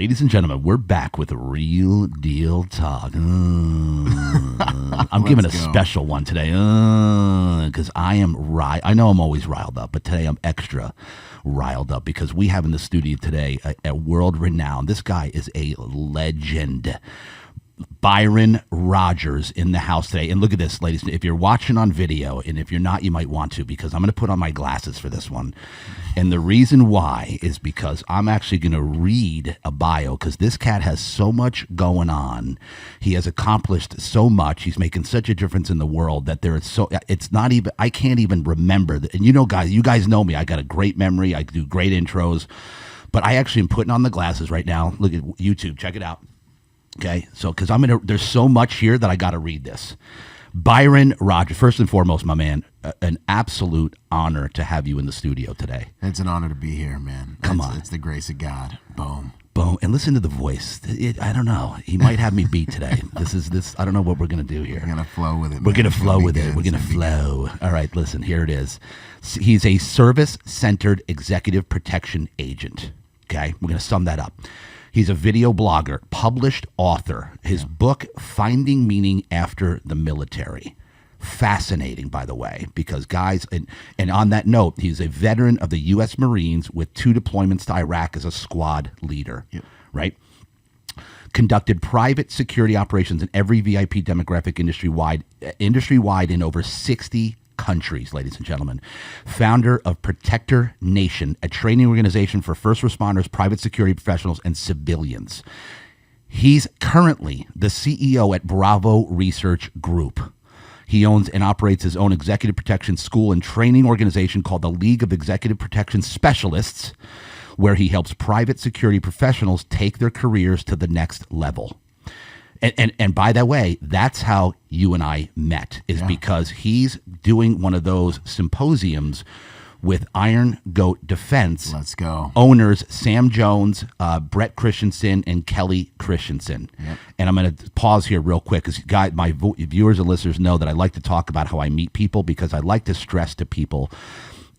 Ladies and gentlemen, we're back with a real deal talk. I'm giving a special one today because I know I'm always riled up, but today I'm extra riled up because we have in the studio today a world-renowned, this guy is a legend, Byron Rodgers in the house today. And look at this, ladies. If you're watching on video, and if you're not, you might want to, because I'm going to put on my glasses for this one. And the reason why is because I'm actually going to read a bio, because this cat has so much going on. He has accomplished so much. He's making such a difference in the world that it's not even, I can't even remember. And you guys know me. I got a great memory. I do great intros. But I actually am putting on the glasses right now. Look at YouTube. Check it out. Okay, so because there's so much here that I got to read this. Byron Rodgers, first and foremost, my man, an absolute honor to have you in the studio today. It's an honor to be here, man. Come on. It's the grace of God. Boom. Boom. And listen to the voice. I don't know. He might have me beat today. I don't know what we're going to do here. We're going to flow with it. We're going to flow with it. We're going to flow. All right, listen, here it is. He's a service-centered executive protection agent. Okay, we're going to sum that up. He's a video blogger, published author. His book, Finding Meaning After the Military. Fascinating, by the way, because guys, and on that note, he's a veteran of the U.S. Marines with 2 deployments to Iraq as a squad leader, right? Conducted private security operations in every VIP demographic industry-wide in over 60 countries, ladies and gentlemen. Founder of Protector Nation, a training organization for first responders, private security professionals, and civilians. He's currently the CEO at Bravo Research Group. He owns and operates his own executive protection school and training organization called the League of Executive Protection Specialists, where he helps private security professionals take their careers to the next level. And by the way, that's how you and I met, because he's doing one of those symposiums with Iron Goat Defense. Let's go. Owners Sam Jones, Brett Christensen, and Kelly Christensen. Yep. And I'm going to pause here real quick because my viewers and listeners know that I like to talk about how I meet people, because I like to stress to people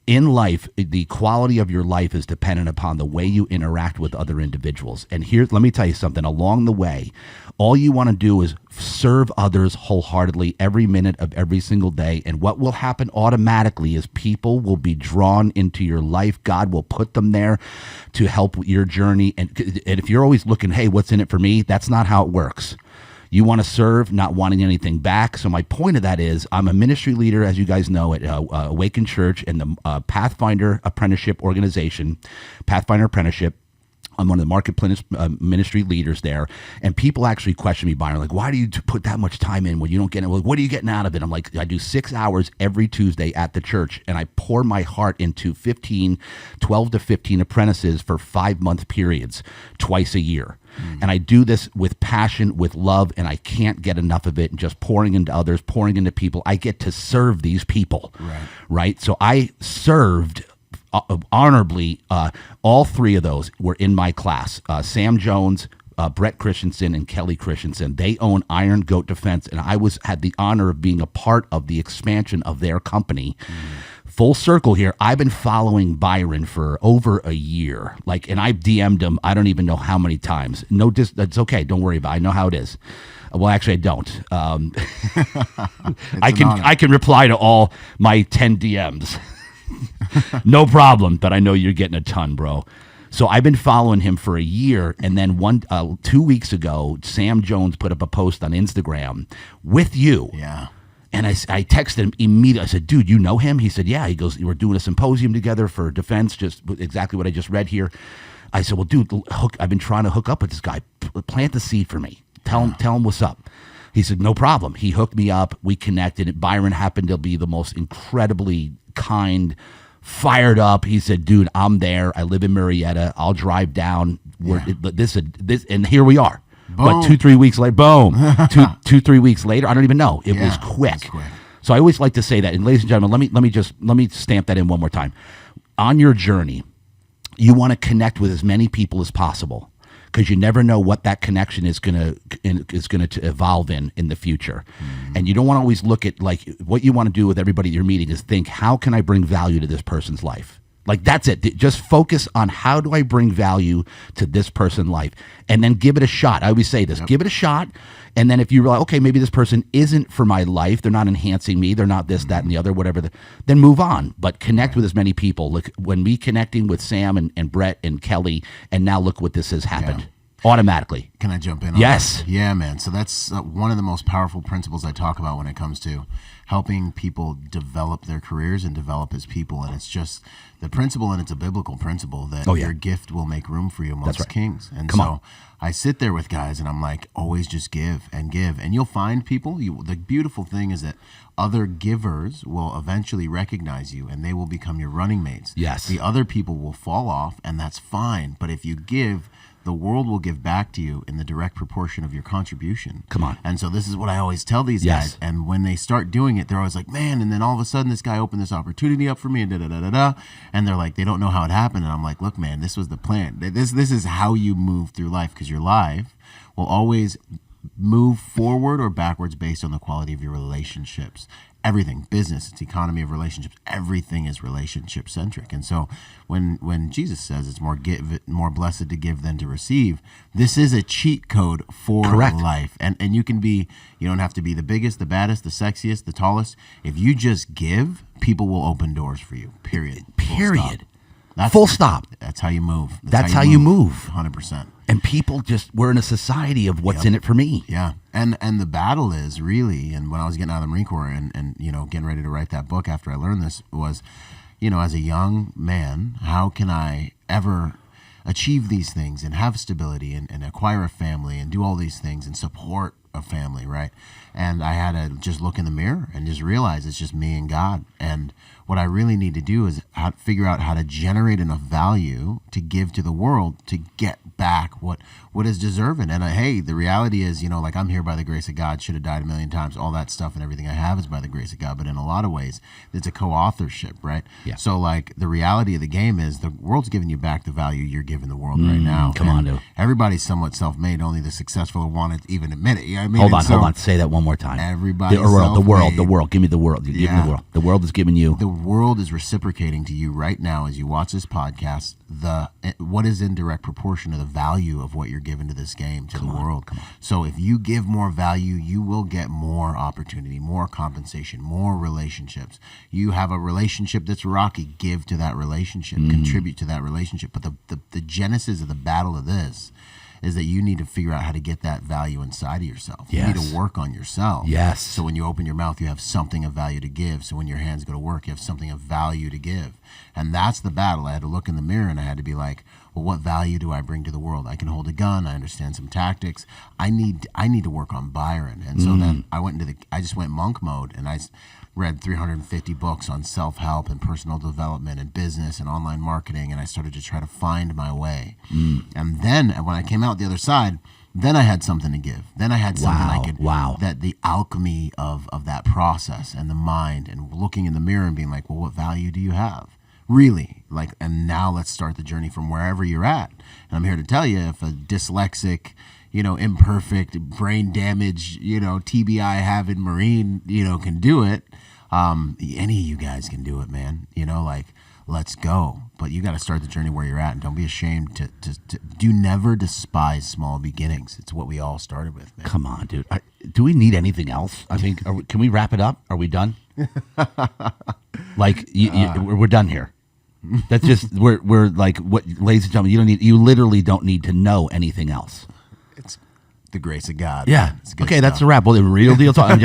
in life, the quality of your life is dependent upon the way you interact with other individuals. And let me tell you something. Along the way, all you want to do is serve others wholeheartedly every minute of every single day. And what will happen automatically is people will be drawn into your life. God will put them there to help your journey. And if you're always looking, hey, what's in it for me? That's not how it works. You want to serve, not wanting anything back. So my point of that is I'm a ministry leader, as you guys know, at Awaken Church and the Pathfinder Apprenticeship Organization, Pathfinder Apprenticeship. I'm one of the marketplace ministry leaders there. And people actually question me, Byron, like, why do you put that much time in when you don't get it? Well, what are you getting out of it? I'm like, I do 6 hours every Tuesday at the church, and I pour my heart into 12 to 15 apprentices for 5-month periods twice a year. And I do this with passion, with love, and I can't get enough of it. And just pouring into others, pouring into people. I get to serve these people, right? So I served honorably. All 3 of those were in my class. Sam Jones, Brett Christensen, and Kelly Christensen. They own Iron Goat Defense, and I had the honor of being a part of the expansion of their company. Full circle here. I've been following Byron for over a year. And I DM'd him, I don't even know how many times. That's okay. Don't worry about it. I know how it is. Well, actually, I don't. I can reply to all my 10 DMs. No problem. But I know you're getting a ton, bro. So I've been following him for a year, and then 2 weeks ago, Sam Jones put up a post on Instagram with you. Yeah. And I texted him immediately. I said, dude, you know him? He said, yeah. He goes, we're doing a symposium together for defense, just exactly what I just read here. I said, well, dude, I've been trying to hook up with this guy. Plant the seed for me. Tell him what's up. He said, no problem. He hooked me up. We connected. Byron happened to be the most incredibly kind, fired up. He said, dude, I'm there. I live in Marietta. I'll drive down. This, and here we are. Boom. But 2-3 weeks later, boom. 2-3 weeks later, I don't even know. It was quick. So I always like to say that. And ladies and gentlemen, let me stamp that in one more time. On your journey, you want to connect with as many people as possible, because you never know what that connection is gonna to evolve in the future. And you don't want to always look at, like, what you want to do with everybody you're meeting is think, how can I bring value to this person's life? Like, that's it. Just focus on how do I bring value to this person's life, and then give it a shot. I always say this, give it a shot. And then if you realize, okay, maybe this person isn't for my life, they're not enhancing me, they're not this, that, and the other, whatever, then move on. But connect with as many people. Look, when me connecting with Sam and Brett and Kelly, and now look what this has happened. Automatically. Can I jump in on Yes. that? Yeah, man. So that's one of the most powerful principles I talk about when it comes to helping people develop their careers and develop as people. And it's just the principle, and it's a biblical principle, that your gift will make room for you amongst kings. And I sit there with guys and I'm like, always just give and give. And you'll find people. The beautiful thing is that other givers will eventually recognize you and they will become your running mates. Yes. The other people will fall off, and that's fine. But if you give, the world will give back to you in the direct proportion of your contribution. Come on. And so this is what I always tell these guys. And when they start doing it, they're always like, man, and then all of a sudden this guy opened this opportunity up for me, and da-da-da-da-da. And they're like, they don't know how it happened. And I'm like, look, man, this was the plan. This is how you move through life, because your life will always move forward or backwards based on the quality of your relationships. Everything, business, it's economy of relationships. Everything is relationship centric. And so when Jesus says it's more blessed to give than to receive, this is a cheat code for life. And you don't have to be the biggest, the baddest, the sexiest, the tallest. If you just give, people will open doors for you. Period. Full stop. That's how you move. That's how you move. 100%. And people we're in a society of what's in it for me. Yeah. And the battle is really, and when I was getting out of the Marine Corps and getting ready to write that book after I learned this, was, as a young man, how can I ever achieve these things and have stability and acquire a family and do all these things and support a family, right? And I had to just look in the mirror and just realize it's just me and God. And what I really need to do is figure out how to generate enough value to give to the world to get back what is deserving. And hey, the reality is, like, I'm here by the grace of God, should have died a million times, all that stuff, and everything I have is by the grace of God. But in a lot of ways, it's a co-authorship, right? Yeah. So, like, the reality of the game is the world's giving you back the value you're giving the world right now. Come on, dude. Everybody's somewhat self-made. Only the successful want to even admit it. You know what I mean? Hold on. Say that one more time. Everybody. The world. Give me the world. Give me the world. The world is giving you. The world is reciprocating to you right now as you watch this podcast. What is in direct proportion to the value of what you're giving to this game, to the world. So if you give more value, you will get more opportunity, more compensation, more relationships. You have a relationship that's rocky, give to that relationship, contribute to that relationship. But the genesis of the battle of this is that you need to figure out how to get that value inside of yourself. Yes. You need to work on yourself. Yes. So when you open your mouth, you have something of value to give. So when your hands go to work, you have something of value to give. And that's the battle. I had to look in the mirror and I had to be like, well, what value do I bring to the world? I can hold a gun. I understand some tactics. I need to work on Byron. And so then I just went monk mode, and I read 350 books on self-help and personal development and business and online marketing, and I started to try to find my way. And then when I came out the other side, then I had something to give. Then I had something I could, that the alchemy of that process and the mind, and looking in the mirror and being like, well, what value do you have? Really, and now let's start the journey from wherever you're at. And I'm here to tell you, if a dyslexic, imperfect, brain damage, TBI having Marine, can do it, any of you guys can do it, man. Let's go. But you got to start the journey where you're at, and don't be ashamed to do. Never despise small beginnings. It's what we all started with, man. Come on, dude. Do we need anything else? I mean, can we wrap it up? Are we done? We're done here. That's just we're like, what, ladies and gentlemen, you literally don't need to know anything else. It's the grace of God. Yeah. Okay, that's a wrap. Well, the real deal talk.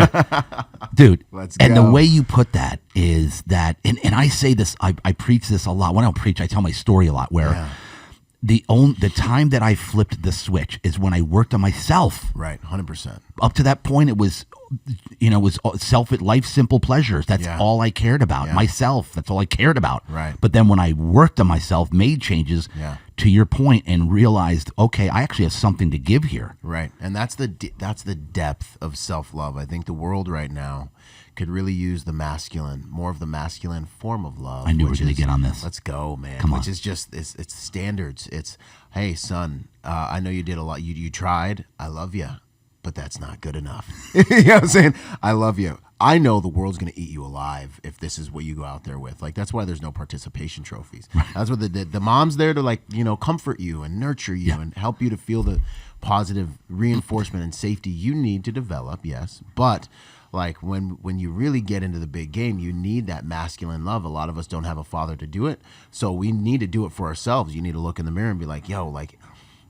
Dude, let's and go. The way you put that is that, and I say this, I preach this a lot. When I don't preach, I tell my story a lot, where the time that I flipped the switch is when I worked on myself. Right, 100%. Up to that point, it was life's simple pleasures. That's all I cared about. Myself. That's all I cared about. Right. But then when I worked on myself, made changes, to your point, and realized, okay, I actually have something to give here. Right. And that's the depth of self-love. I think the world right now could really use more of the masculine form of love. I knew we were going to get on this. Let's go, man. Come on. Which is just, it's standards. It's, hey, son, I know you did a lot. You tried. I love you. but that's not good enough. You know what I'm saying? I love you. I know the world's going to eat you alive if this is what you go out there with. Like, that's why there's no participation trophies. That's what the mom's there to, like, you know, comfort you and nurture you and help you to feel the positive reinforcement and safety you need to develop. Yes. But like when you really get into the big game, you need that masculine love. A lot of us don't have a father to do it. So we need to do it for ourselves. You need to look in the mirror and be like, yo, like,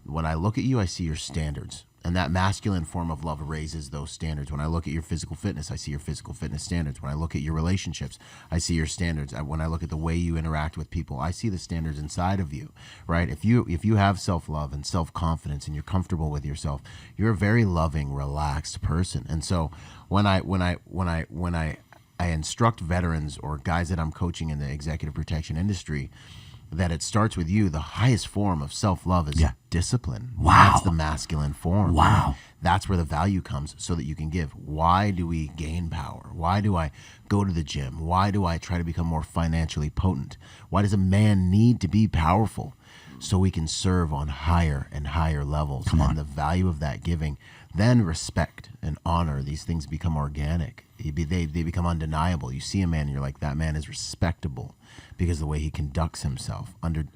when I look at you, I see your standards. And that masculine form of love raises those standards. When I look at your physical fitness, I see your physical fitness standards. When I look at your relationships, I see your standards. When I look at the way you interact with people, I see the standards inside of you, right? If you have self-love and self-confidence and you're comfortable with yourself, you're a very loving, relaxed person. And so when I instruct veterans or guys that I'm coaching in the executive protection industry, that it starts with you. The highest form of self-love is discipline. Wow. That's the masculine form. Wow. Right? That's where the value comes so that you can give. Why do we gain power? Why do I go to the gym? Why do I try to become more financially potent? Why does a man need to be powerful? So we can serve on higher and higher levels. And the value of that giving, then respect and honor, these things become organic. They become undeniable. You see a man and you're like, that man is respectable because the way he conducts himself,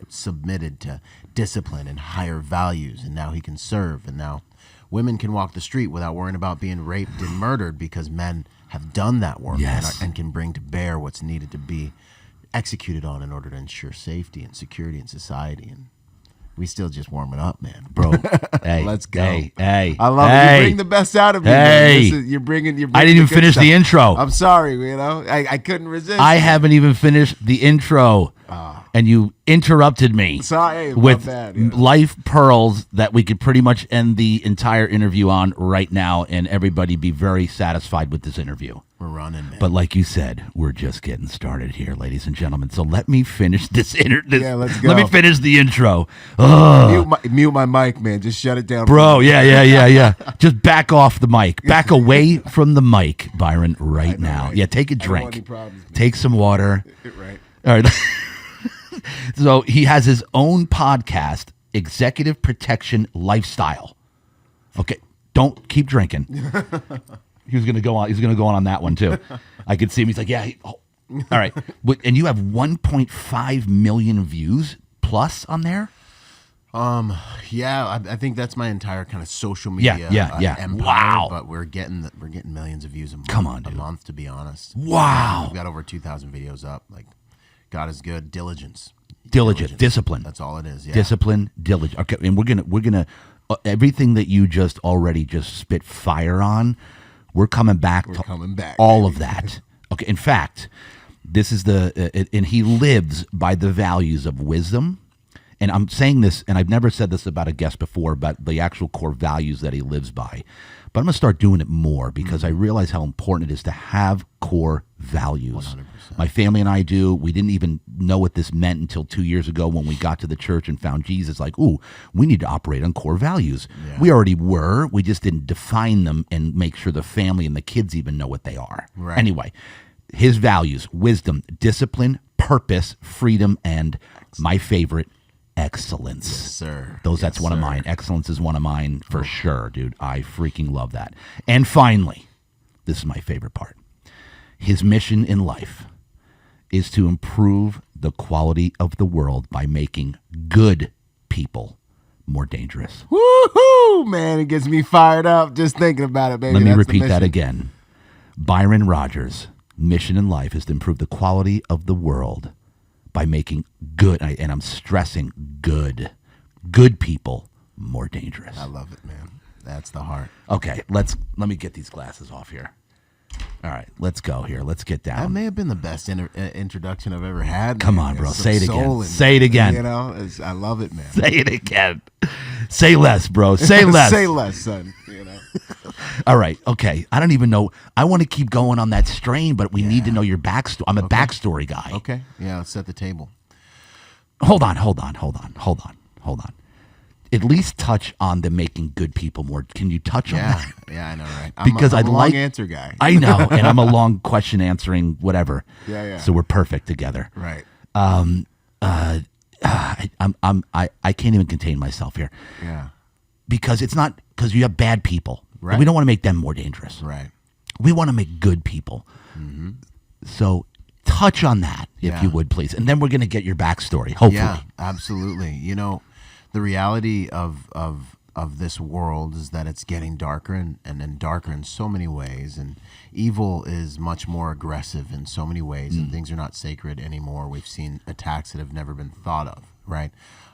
submitted to discipline and higher values, and now he can serve. And now women can walk the street without worrying about being raped and murdered because men have done that work and can bring to bear what's needed to be executed on in order to ensure safety and security in society. And we still just warming up, man. Bro, hey, let's go. Hey, I love it. You bring the best out of me. Hey, you're bringing. I didn't even finish the intro. I'm sorry, you know, I couldn't resist. I haven't even finished the intro, and you interrupted me. Sorry, with bad, life pearls that we could pretty much end the entire interview on right now, and everybody be very satisfied with this interview. We're running, man. But like you said, we're just getting started here, ladies and gentlemen. So let me finish this Yeah, let's go. Let me finish the intro. Mute my mic, man. Just shut it down. Bro, yeah. Just back off the mic. Back away from the mic, Byron, right now. Right? Yeah, take a drink. I don't want any problems, man. Take some water. Right. All right. So he has his own podcast, Executive Protection Lifestyle. Okay, don't keep drinking. He was going to go on. He's going to go on that one too. I could see him. He's like, yeah. All right. And you have 1.5 million views plus on there. Yeah, I think that's my entire kind of social media empire. Wow. But we're getting millions of views a month. Come on, dude. A month, to be honest. Wow. We've got over 2,000 videos up. Like, God is good. Diligence. Discipline. That's all it is. Yeah. Discipline, diligence. Okay, and we're gonna everything that you just already spit fire on. We're coming back. All of that. Okay. In fact, this is and he lives by the values of wisdom. And I'm saying this, and I've never said this about a guest before, but the actual core values that he lives by. But I'm going to start doing it more because I realize how important it is to have core values. 100%. My family and I do. We didn't even know what this meant until 2 years ago when we got to the church and found Jesus. Like, ooh, we need to operate on core values. Yeah. We already were. We just didn't define them and make sure the family and the kids even know what they are. Right. Anyway, his values: wisdom, discipline, purpose, freedom, and my favorite, excellence. Yes, sir. That's one of mine. Excellence is one of mine for sure, dude. I freaking love that. And finally, this is my favorite part. His mission in life is to improve the quality of the world by making good people more dangerous. Woohoo, man. It gets me fired up just thinking about it, baby. Let me repeat that again. Byron Rodgers' mission in life is to improve the quality of the world by making good, and I'm stressing good people more dangerous. I love it, man. That's the heart. Okay, let me get these glasses off here. All right, let's go here. Let's get down. That may have been the best introduction I've ever had. Come on, bro. Say it again. Say it again. You know, I love it, man. Say it again. Say less, bro. Say less. Say less, son. You know. All right. Okay. I don't even know. I want to keep going on that strain, but we need to know your backstory. I'm a backstory guy. Okay. Yeah. Let's set the table. Hold on. At least touch on the making good people more. Can you touch on that? Yeah, I know, right? Because I'm a long answer guy. I know, and I'm a long question answering whatever. Yeah. So we're perfect together. Right. I can't even contain myself here. Yeah. Because it's not because you have bad people. Right. We don't want to make them more dangerous. Right. We want to make good people. So touch on that, if you would, please. And then we're going to get your backstory, hopefully. Yeah, absolutely. You know, the reality of this world is that it's getting darker and darker in so many ways, and evil is much more aggressive in so many ways, and things are not sacred anymore. We've seen attacks that have never been thought of, right?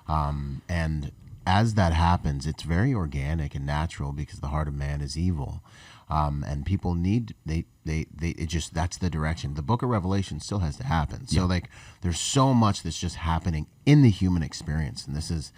And as that happens, it's very organic and natural because the heart of man is evil. And people need, it just, that's the direction. The book of Revelation still has to happen. So like, there's so much that's just happening in the human experience. And this is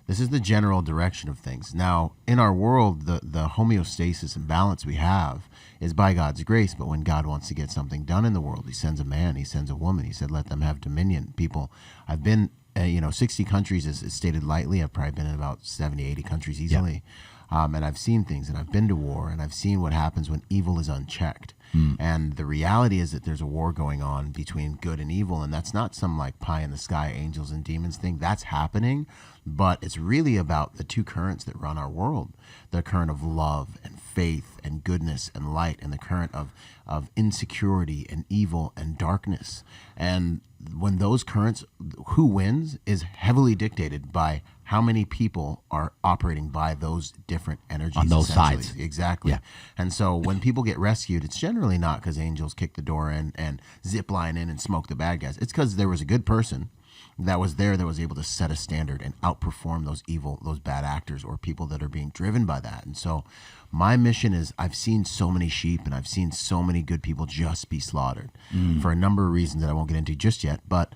the general direction of things. Now, in our world, the homeostasis and balance we have is by God's grace. But when God wants to get something done in the world, he sends a man, he sends a woman. He said, let them have dominion. People, I've been, 60 countries is stated lightly. I've probably been in about 70, 80 countries easily. And I've seen things, and I've been to war, and I've seen what happens when evil is unchecked. And the reality is that there's a war going on between good and evil, and that's not some like pie in the sky, angels and demons thing. That's happening, but it's really about the two currents that run our world: the current of love and faith and goodness and light, and the current of insecurity and evil and darkness. And when those currents, who wins is heavily dictated by how many people are operating by those different energies on those sides. Exactly. Yeah. And so when people get rescued, it's generally not because angels kick the door in and zip line in and smoke the bad guys. It's because there was a good person that was there that was able to set a standard and outperform those bad actors or people that are being driven by that. And so my mission is, I've seen so many sheep and I've seen so many good people just be slaughtered for a number of reasons that I won't get into just yet. But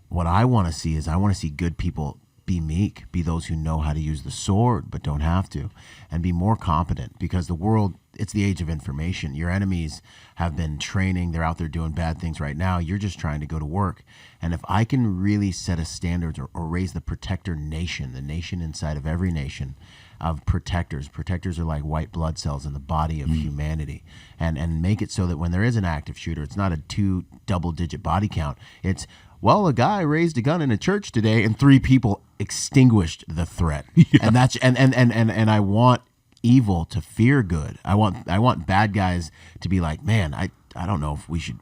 what I want to see is, I want to see good people be meek, be those who know how to use the sword but don't have to, and be more competent, because the world, it's the age of information. Your enemies have been training. They're out there doing bad things right now. You're just trying to go to work. And if I can really set a standard or raise the protector nation, the nation inside of every nation of protectors. Protectors are like white blood cells in the body of humanity, and make it so that when there is an active shooter, it's not a 2 double-digit body count. It's, well, a guy raised a gun in a church today and 3 people extinguished the threat. And that's and I want evil to fear good. I want bad guys to be like, man, I don't know if we should,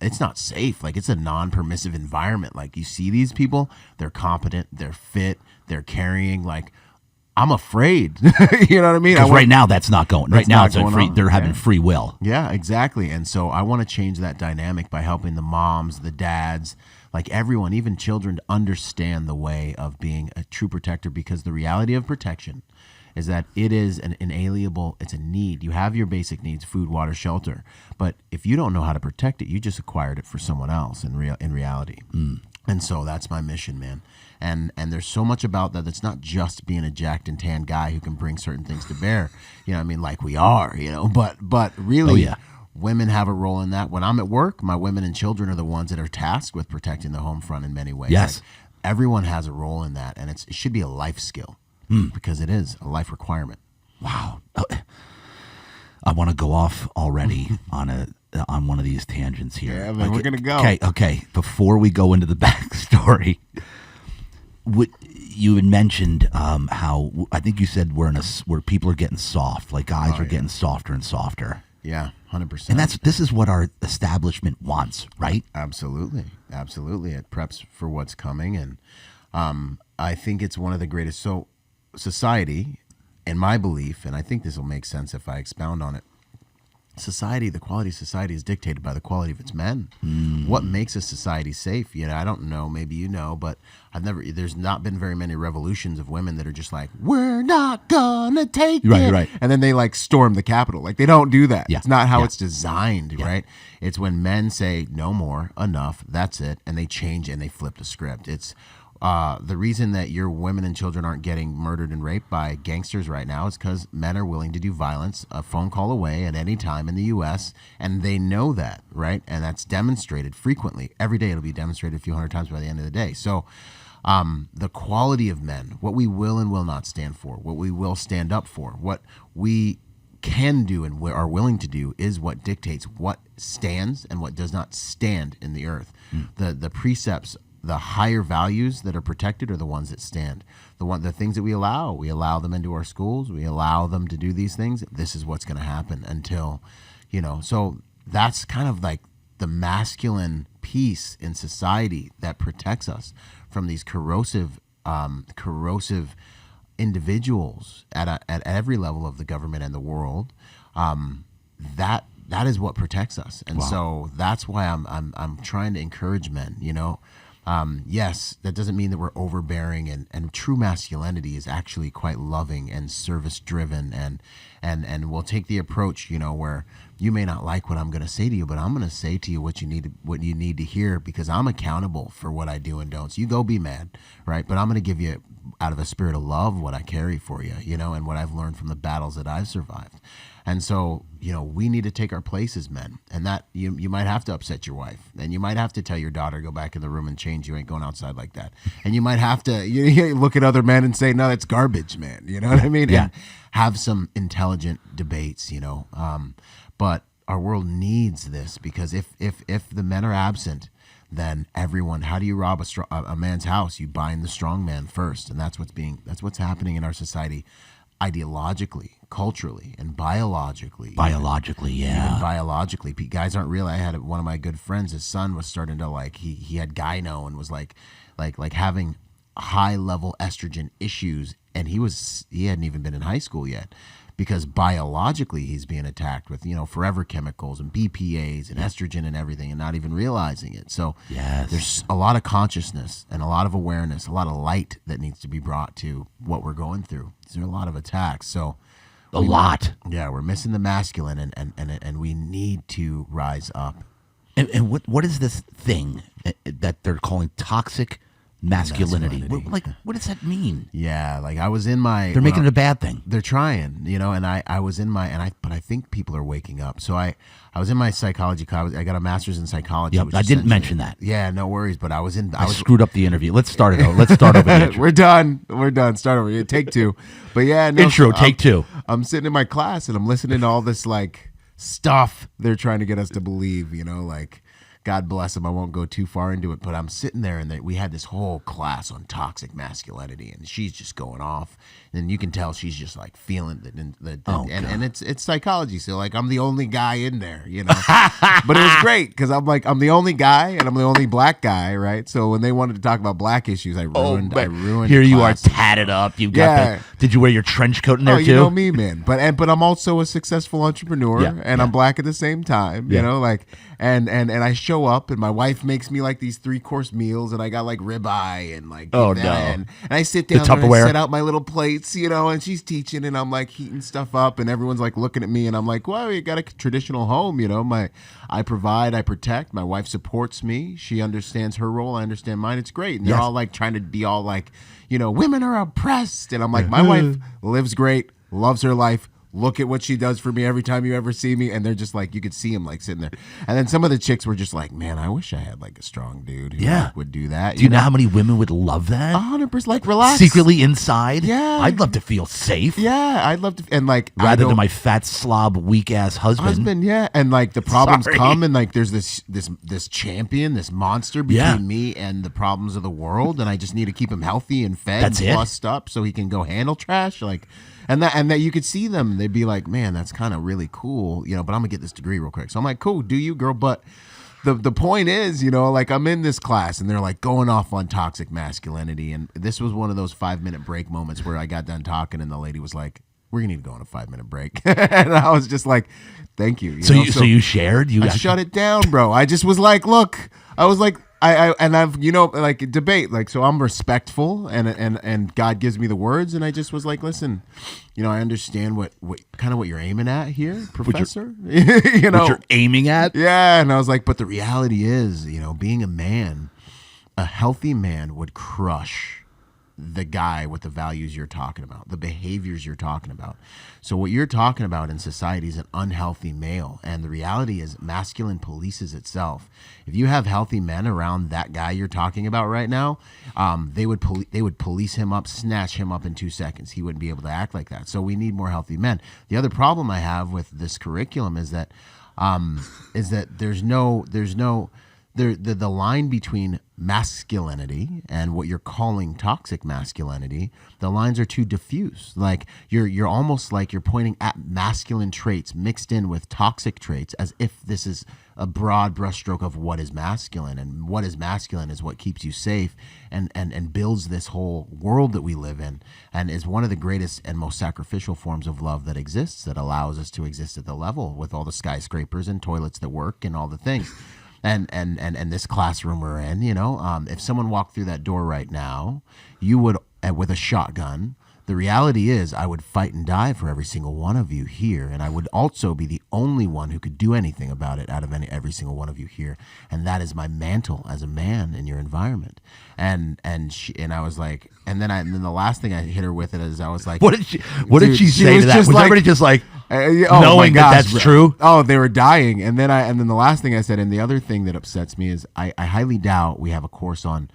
it's not safe. Like, it's a non-permissive environment. Like, you see these people, they're competent, they're fit, they're carrying, like, I'm afraid. You know what I mean? Because right now that's not going. Right now it's going on. they're having free will. Yeah, exactly. And so I want to change that dynamic by helping the moms, the dads, like everyone, even children, to understand the way of being a true protector, because the reality of protection is that it is an inalienable, it's a need. You have your basic needs, food, water, shelter. But if you don't know how to protect it, you just acquired it for someone else in reality. And so that's my mission, man. And there's so much about that that's not just being a jacked and tan guy who can bring certain things to bear, you know what I mean, like we are, you know, but really, women have a role in that. When I'm at work, my women and children are the ones that are tasked with protecting the home front in many ways. Yes. Like, everyone has a role in that, and it should be a life skill, because it is a life requirement. Wow. I want to go off already on one of these tangents here. Yeah, man, we're going to go. Okay. Before we go into the backstory, you had mentioned how, I think you said where people are getting soft, like guys are getting softer and softer. Yeah, 100%. And this is what our establishment wants, right? Absolutely. It preps for what's coming, and I think it's one of the greatest. So society, in my belief, and I think this will make sense if I expound on it, society, the quality of society is dictated by the quality of its men. What makes a society safe? You know, I don't know, maybe you know, but there's not been very many revolutions of women that are just like, we're not gonna take it. Right. And then they like storm the Capitol. Like, they don't do that. Yeah. It's not how it's designed, right? It's when men say, no more, enough, that's it. And they change and they flip the script. It's the reason that your women and children aren't getting murdered and raped by gangsters right now is because men are willing to do violence a phone call away at any time in the U.S., and they know that, right? And that's demonstrated frequently. Every day it'll be demonstrated a few hundred times by the end of the day. So the quality of men, what we will and will not stand for, what we will stand up for, what we can do and are willing to do is what dictates what stands and what does not stand in the earth. The precepts the higher values that are protected are the ones that stand. The things that we allow them into our schools. We allow them to do these things. This is what's going to happen until, so that's kind of like the masculine piece in society that protects us from these corrosive individuals at every level of the government and the world. That is what protects us, and so that's why I'm trying to encourage men. Yes, that doesn't mean that we're overbearing, and true masculinity is actually quite loving and service driven, and we'll take the approach, where you may not like what I'm going to say to you, but I'm going to say to you what you need to hear, because I'm accountable for what I do and don't. So you go be mad, right? But I'm going to give you, out of a spirit of love, what I carry for you, and what I've learned from the battles that I've survived. And so, we need to take our place as men, and that you might have to upset your wife, and you might have to tell your daughter, go back in the room and change. You ain't going outside like that. And you might have to look at other men and say, no, that's garbage, man. You know what I mean? Yeah. And have some intelligent debates, but our world needs this, because if the men are absent, then everyone, how do you rob a man's house? You bind the strong man first. And that's what's happening in our society, ideologically, culturally, and biologically. Yeah. Even biologically. Guys aren't real. I had one of my good friends, his son was starting to he had gyno and was like having high level estrogen issues, and he hadn't even been in high school yet, because biologically he's being attacked with forever chemicals and BPAs and estrogen and everything, and not even realizing it. So there's a lot of consciousness and a lot of awareness, a lot of light that needs to be brought to what we're going through. There are a lot of attacks. So we're missing the masculine, and we need to rise up. And what is this thing that they're calling toxic masculinity? What does that mean? Yeah, I was in my... They're making it a bad thing. They're trying, and I was in my... but I think people are waking up. So I was in my psychology class. I got a master's in psychology. Yep, I didn't mention that. Yeah, no worries, but I screwed up the interview. Let's start it over. Let's start over the intro. We're done. Start over. Take two. But yeah, no, intro, take two. I'm sitting in my class, and I'm listening to all this, stuff they're trying to get us to believe, God bless them. I won't go too far into it, but I'm sitting there, and we had this whole class on toxic masculinity, and she's just going off, and you can tell she's just feeling and it's psychology. So I'm the only guy in there, but it was great, because I'm the only guy, and I'm the only black guy, right? So when they wanted to talk about black issues, I ruined. Here you class. are, tatted up. You got did you wear your trench coat in there too? You know me, man. But I'm also a successful entrepreneur, and I'm black at the same time. And I show up, and my wife makes me these 3-course meals, and I got ribeye and and I sit down there and set out my little plates, and she's teaching, and I'm heating stuff up, and everyone's looking at me, and I'm well, you got a traditional home, I provide, I protect. My wife supports me. She understands her role. I understand mine. It's great. And they're all trying to be all women are oppressed, and I'm my wife lives great, loves her life. Look at what she does for me every time you ever see me. And they're just you could see them sitting there. And then some of the chicks were just man, I wish I had a strong dude who would do that. Do you know how many women would love that? 100%. Relax. Secretly inside? Yeah. I'd love to feel safe. Yeah, I'd love to. And rather than my fat slob, weak ass husband. Yeah. And the problems come, and there's this champion, this monster between me and the problems of the world. And I just need to keep him healthy and fed and plussed up so he can go handle trash. And that you could see them, they'd be man, that's kind of really cool, but I'm gonna get this degree real quick. So I'm cool, do you, girl? But the point is, I'm in this class, and they're going off on toxic masculinity, and this was one of those 5-minute break moments where I got done talking, and the lady was we're gonna need to go on a 5-minute break. And I was just thank you. So you shared? I shut it down, bro. I just was look, I was I've debate, so I'm respectful, and God gives me the words, and I just was listen, I understand what you're aiming at here, Professor. What you're aiming at? Yeah. And I was but the reality is, being a man, a healthy man would crush the guy with the values you're talking about, the behaviors you're talking about. So what you're talking about in society is an unhealthy male, and the reality is masculine polices itself. If you have healthy men around that guy you're talking about right now, they would police him up, snatch him up in 2 seconds. He wouldn't be able to act like that. So we need more healthy men. The other problem I have with this curriculum is that the line between masculinity and what you're calling toxic masculinity, the lines are too diffuse. Like you're almost like you're pointing at masculine traits mixed in with toxic traits, as if this is a broad brushstroke of what is masculine, and what is masculine is what keeps you safe and builds this whole world that we live in, and is one of the greatest and most sacrificial forms of love that exists, that allows us to exist at the level with all the skyscrapers and toilets that work and all the things. And this classroom we're in, if someone walked through that door right now, you would, with a shotgun, the reality is I would fight and die for every single one of you here. And I would also be the only one who could do anything about it out of every single one of you here. And that is my mantle as a man in your environment. And I was like, and then the last thing I hit her with it is I was like, what did she say to that? Was everybody just like, knowing that's true? Oh, they were dying. And then the last thing I said, and the other thing that upsets me is I highly doubt we have a course on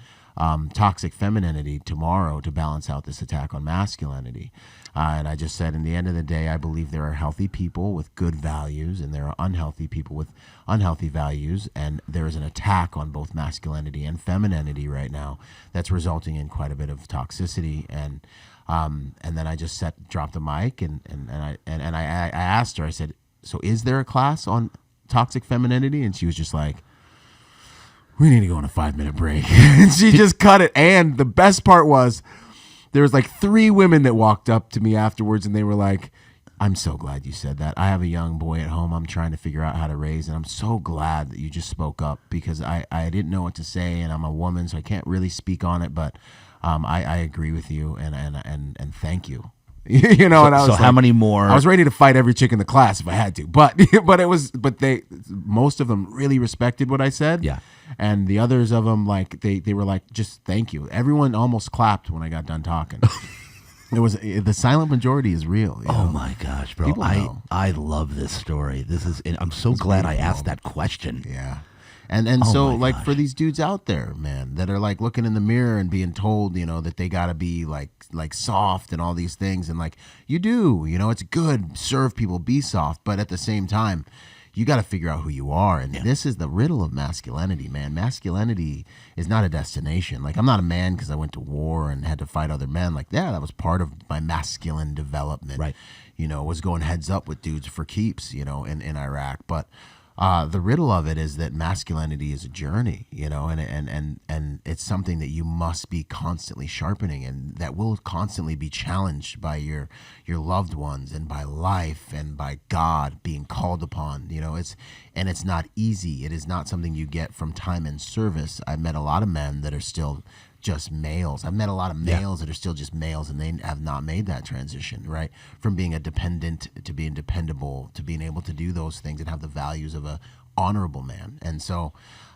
toxic femininity tomorrow to balance out this attack on masculinity. And I just said, in the end of the day, I believe there are healthy people with good values and there are unhealthy people with unhealthy values. And there is an attack on both masculinity and femininity right now that's resulting in quite a bit of toxicity. And then I just dropped the mic and I asked her, I said, so is there a class on toxic femininity? And she was just like, we need to go on a 5-minute break. And she just cut it. And the best part was there was like 3 women that walked up to me afterwards and they were like, I'm so glad you said that. I have a young boy at home I'm trying to figure out how to raise, and I'm so glad that you just spoke up, because I didn't know what to say, and I'm a woman, so I can't really speak on it, but I agree with you, and thank you. And I was so how many more? I was ready to fight every chick in the class if I had to, but most of them really respected what I said. Yeah. And the others of them, like they were like, just thank you. Everyone almost clapped when I got done talking. It was the silent majority is real. Oh my gosh, bro! I love this story. I'm so glad I asked that question. Yeah. And so like for these dudes out there, man, that are like looking in the mirror and being told, that they gotta be like soft and all these things, and like you do, it's good, serve people, be soft, but at the same time, you got to figure out who you are. And this is the riddle of masculinity, man. Masculinity is not a destination. Like, I'm not a man because I went to war and had to fight other men. Like, yeah, that was part of my masculine development. Right. Was going heads up with dudes for keeps, in Iraq. But the riddle of it is that masculinity is a journey, and it's something that you must be constantly sharpening, and that will constantly be challenged by your loved ones and by life and by God being called upon. It's not easy. It is not something you get from time and service. I've met a lot of men that are still just males. I've met a lot of males that are still just males, and they have not made that transition, right? From being a dependent to being dependable, to being able to do those things and have the values of a honorable man. And so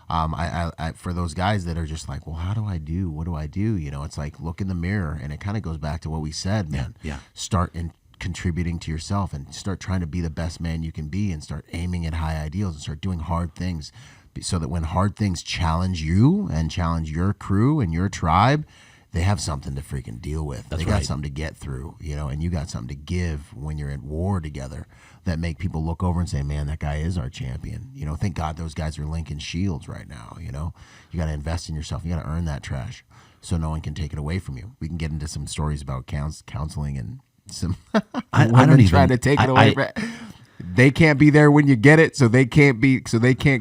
I for those guys that are just like, well, how do I do? What do I do? It's like, look in the mirror, and it kind of goes back to what we said, man. Yeah. Start contributing to yourself and start trying to be the best man you can be, and start aiming at high ideals and start doing hard things, so that when hard things challenge you and challenge your crew and your tribe, they have something to freaking deal with. They got something to get through, and you got something to give when you're at war together that make people look over and say, man, that guy is our champion. Thank God those guys are linking shields right now. You got to invest in yourself. You got to earn that trash so no one can take it away from you. We can get into some stories about counseling and some women trying to take it away from they can't be there when you get it, so they can't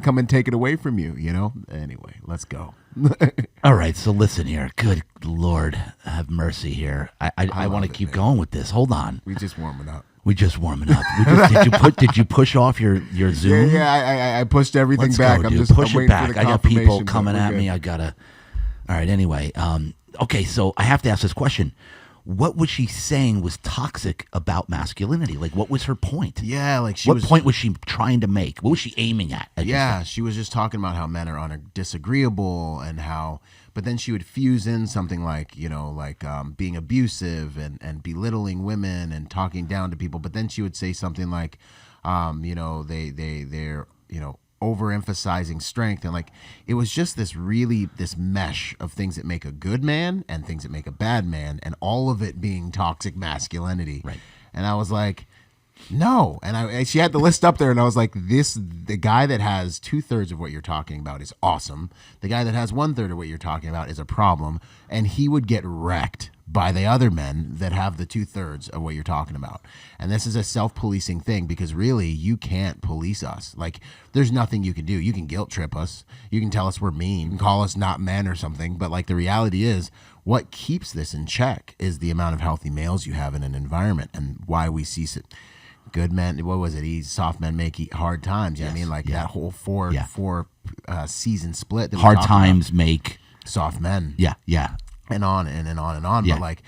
come and take it away from you, Anyway, let's go. All right, so listen here. Good Lord, have mercy here. I want to keep going with this. Hold on. We just warming up. Did you push off your Zoom? Yeah, I pushed everything Let's back. Go, I'm dude. just push it back. I got people coming at me. Good. All right, anyway. Okay, so I have to ask this question. What was she saying was toxic about masculinity? Like, what was her point? Yeah, like what point was she trying to make? What was she aiming at? Yeah, she was just talking about how men are disagreeable, and how, but then she would fuse in something like, being abusive and belittling women and talking down to people. But then she would say something like, they're overemphasizing strength, and like it was just this mesh of things that make a good man and things that make a bad man, and all of it being toxic masculinity. Right. And I was like, No, and she had the list up there, and I was like, the guy that has 2/3 of what you're talking about is awesome. The guy that has 1/3 of what you're talking about is a problem, and he would get wrecked by the other men that have the 2/3 of what you're talking about. And this is a self-policing thing, because really you can't police us. Like, there's nothing you can do. You can guilt trip us. You can tell us we're mean. You can call us not men or something. But like, the reality is, what keeps this in check is the amount of healthy males you have in an environment, and why we see good men. What was it? Soft men make hard times. You know what I mean? Like that whole four season split. That hard times make soft men. Yeah, yeah. And on and on and on. Yeah. But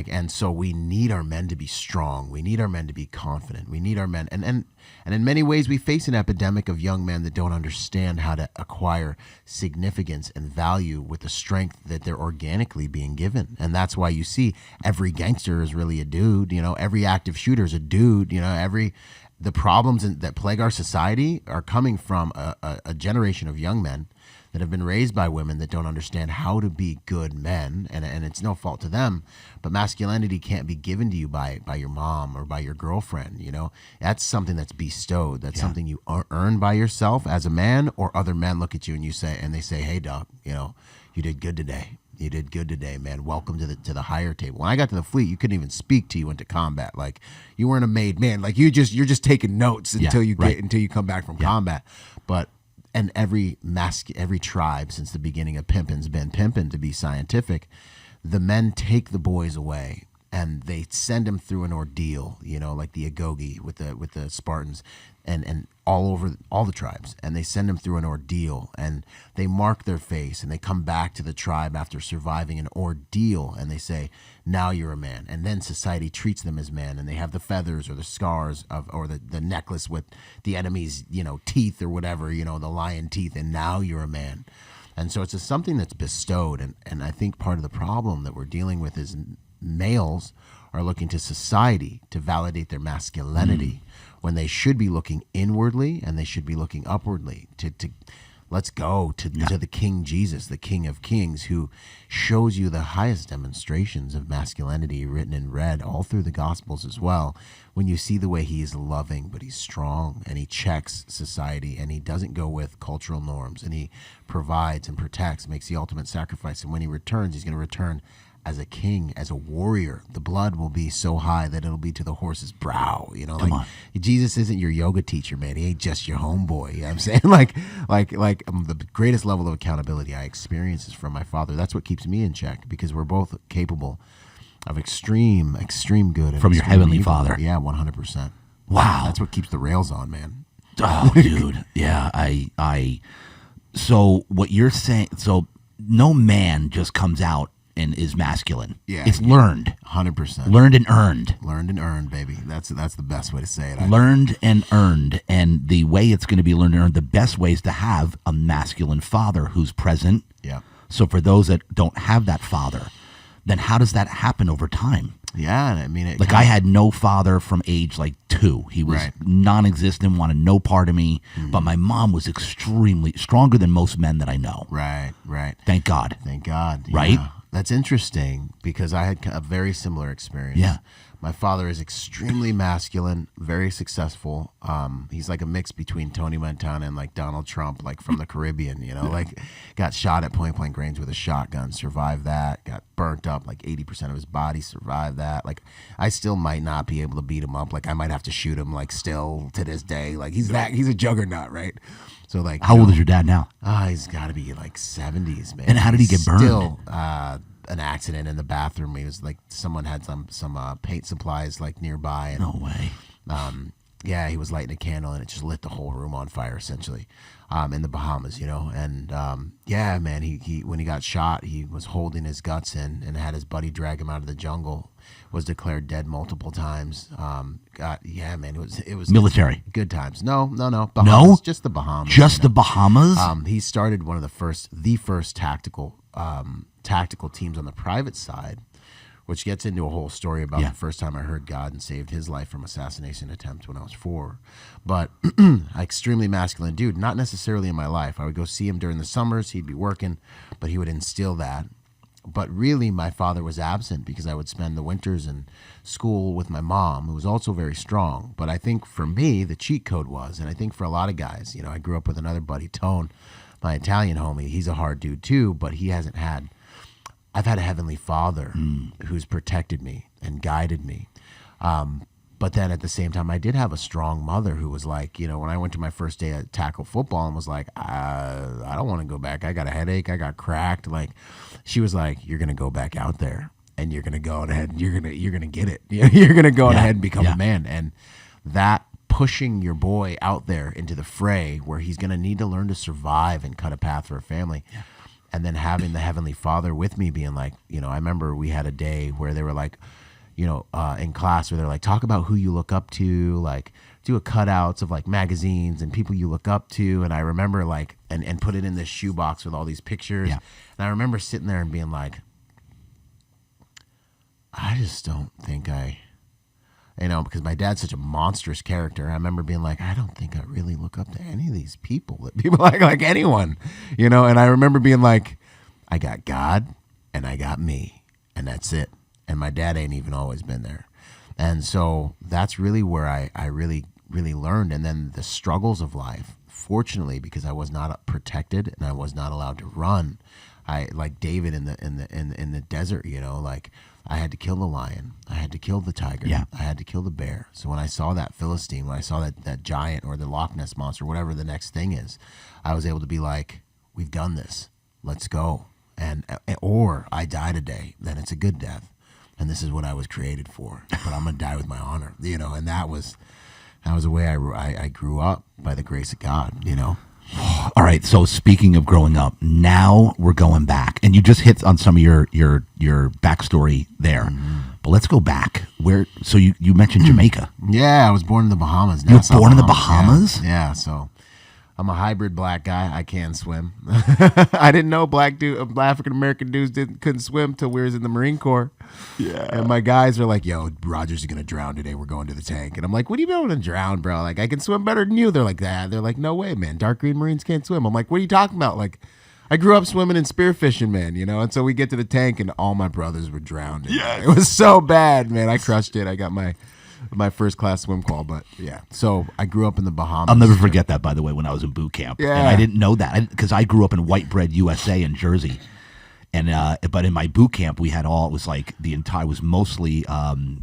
and so we need our men to be strong. We need our men to be confident. We need our men, and in many ways we face an epidemic of young men that don't understand how to acquire significance and value with the strength that they're organically being given. And that's why you see every gangster is really a dude. You know, every active shooter is a dude. You know, the problems that plague our society are coming from a generation of young men that have been raised by women that don't understand how to be good men, and it's no fault to them, but masculinity can't be given to you by your mom or by your girlfriend. You know, that's something that's bestowed. That's something you earn by yourself as a man, or other men look at you and they say, hey, dog, you know, you did good today. You did good today, man. Welcome to the higher table. When I got to the fleet, you couldn't even speak till you went to combat. Like, you weren't a made man. Like, you're just taking notes until you come back from combat. But and every tribe since the beginning of pimpin's been pimpin', to be scientific. The men take the boys away and they send them through an ordeal, you know, like the Agogi with the Spartans and all over all the tribes. And they send them through an ordeal and they mark their face and they come back to the tribe after surviving an ordeal and they say, now you're a man. And then society treats them as men, and they have the feathers or the scars or the necklace with the enemy's, you know, teeth or whatever, you know, the lion teeth, and now you're a man. And so it's just something that's bestowed. And I think part of the problem that we're dealing with is males are looking to society to validate their masculinity when they should be looking inwardly, and they should be looking upwardly to let's go to the King Jesus, the King of Kings, who shows you the highest demonstrations of masculinity written in red all through the Gospels as well. When you see the way he is loving, but he's strong, and he checks society, and he doesn't go with cultural norms, and he provides and protects, makes the ultimate sacrifice. And when he returns, he's going to return as a king, as a warrior. The blood will be so high that it'll be to the horse's brow. You know, Jesus isn't your yoga teacher, man. He ain't just your homeboy. You know what I'm saying? The greatest level of accountability I experience is from my father. That's what keeps me in check, because we're both capable of extreme good. And from your heavenly evil. Father. Yeah, 100%. Wow. That's what keeps the rails on, man. Oh, dude. Yeah. So what you're saying, so no man just comes out and is masculine. Yeah. It's learned. 100%. Learned and earned. Learned and earned, baby. That's the best way to say it. Learned and earned. And the way it's going to be learned and earned, the best way is to have a masculine father who's present. Yeah. So for those that don't have that father, then how does that happen over time? Yeah, I mean, I had no father from age 2. He was non-existent, wanted no part of me. Mm-hmm. But my mom was extremely stronger than most men that I know. Right. Thank God. Right? Yeah. That's interesting, because I had a very similar experience. Yeah. My father is extremely masculine, very successful. He's like a mix between Tony Montana and Donald Trump, from the Caribbean, you know, got shot at point blank range with a shotgun, survived that, got burnt up, 80% of his body, survived that. I still might not be able to beat him up. I might have to shoot him, still to this day. He's a juggernaut, right? So how old is your dad now? He's got to be 70s, man. And how did he get burned? Still, an accident in the bathroom. He was someone had some paint supplies nearby. And, no way. He was lighting a candle and it just lit the whole room on fire, essentially, in the Bahamas, you know. And man, he when he got shot, he was holding his guts in and had his buddy drag him out of the jungle. Was declared dead multiple times. Man, it was military. Good times. No. Bahamas, just the Bahamas. Just the Bahamas. He started one of the first tactical teams on the private side, which gets into a whole story about the first time I heard God and saved his life from assassination attempt when I was 4. But extremely masculine dude, not necessarily in my life. I would go see him during the summers. He'd be working, but he would instill that. But really, my father was absent because I would spend the winters in school with my mom, who was also very strong. But I think for me, the cheat code was, and I think for a lot of guys, I grew up with another buddy, Tone, my Italian homie. He's a hard dude too, but he hasn't had. I've had a heavenly father who's protected me and guided me. But then at the same time, I did have a strong mother who was like, when I went to my first day at tackle football and was like, I don't want to go back. I got a headache. I got cracked. Like, she was like, you're going to go back out there and you're going to go ahead and you're going to get it. You're going to go ahead and become a man. And that pushing your boy out there into the fray where he's going to need to learn to survive and cut a path for a family. Yeah. And then having the Heavenly Father with me being like, I remember we had a day where they were like, in class where they're like, talk about who you look up to, like do a cutouts of like magazines and people you look up to. And I remember like, and put it in this shoebox with all these pictures. Yeah. And I remember sitting there and being like, I just don't think because my dad's such a monstrous character. I remember being like, I don't think I really look up to any of these people that people like anyone, and I remember being like, I got God and I got me and that's it. And my dad ain't even always been there. And so that's really where I really, really learned. And then the struggles of life, fortunately, because I was not protected and I was not allowed to run. I like David in the desert, like I had to kill the lion. I had to kill the tiger. Yeah. I had to kill the bear. So when I saw that Philistine, when I saw that giant or the Loch Ness monster, whatever the next thing is, I was able to be like, we've done this. Let's go. Or I die today, then it's a good death. And this is what I was created for, but I'm gonna die with my honor, and that was the way I grew up by the grace of God, All right. So speaking of growing up, now we're going back, and you just hit on some of your backstory there, but let's go back. So you mentioned Jamaica. Yeah, I was born in the Bahamas. You were born in the Bahamas? Yeah. So I'm a hybrid black guy. I can swim. I didn't know African American dudes couldn't swim till we was in the Marine Corps. Yeah. And my guys are like, yo, Rodgers is going to drown today. We're going to the tank. And I'm like, what do you mean I'm going to drown, bro? Like, I can swim better than you. They're like, that. They're like, no way, man. Dark green Marines can't swim. I'm like, what are you talking about? Like, I grew up swimming and spearfishing, man, And so we get to the tank and all my brothers were drowned. Yeah. It was so bad, man. I crushed it. I got my first class swim call, but yeah. So I grew up in the Bahamas. I'll never forget that, by the way, when I was in boot camp. Yeah. And I didn't know that because I grew up in white bread USA in Jersey. And but in my boot camp, we had it was like it was mostly,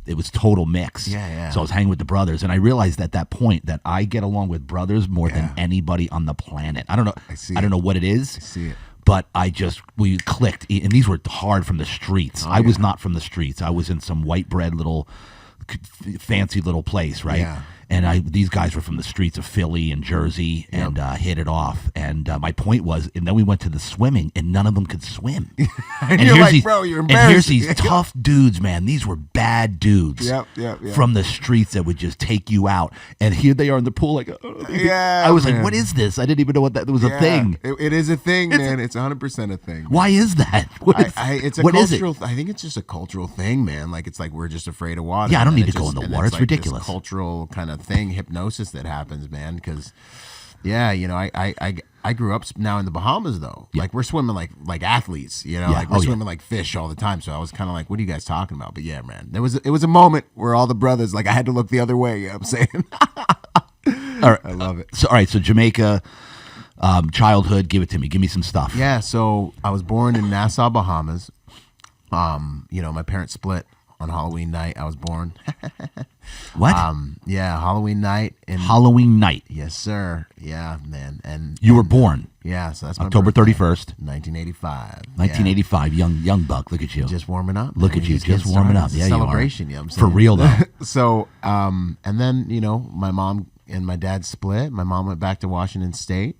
it was total mix. Yeah. So I was hanging with the brothers. And I realized at that point that I get along with brothers more than anybody on the planet. I don't know. I don't know what it is. I see it. But we clicked. And these were hard from the streets. I was not from the streets. I was in some white bread little fancy little place, right? Yeah. And these guys were from the streets of Philly and Jersey and hit it off. And my point was, and then we went to the swimming, and none of them could swim. and you're like, bro, you're embarrassed. And here's these tough dudes, man. These were bad dudes from the streets that would just take you out. And here they are in the pool, like, I was like, what is this? I didn't even know what that was a thing. It is a thing, man. It's 100% a thing. Why is that? It's a cultural. I think it's just a cultural thing, man. Like it's like we're just afraid of water. Yeah, I don't need to go in the water. It's like ridiculous. This cultural kind of thing, hypnosis that happens, man. Because I grew up now in the Bahamas though. Yeah. Like we're swimming like athletes, like we're swimming like fish all the time. So I was kind of like, what are you guys talking about? But yeah, man, it was a moment where all the brothers, like I had to look the other way. You know what I'm saying? All right, I love it. So Jamaica, childhood, give it to me. Give me some stuff. Yeah, so I was born in Nassau, Bahamas. My parents split on Halloween night. I was born. What? Yeah, Halloween night. Halloween night. Yes, sir. Yeah, man. And you were born. Yeah, so that's my October 31st, 1985. 1985. Yeah. Young buck. Look at you. Just warming up. Look at you. Just warming up. Yeah, celebration. You are. I'm saying. For real though. So, and then my mom and my dad split. My mom went back to Washington State.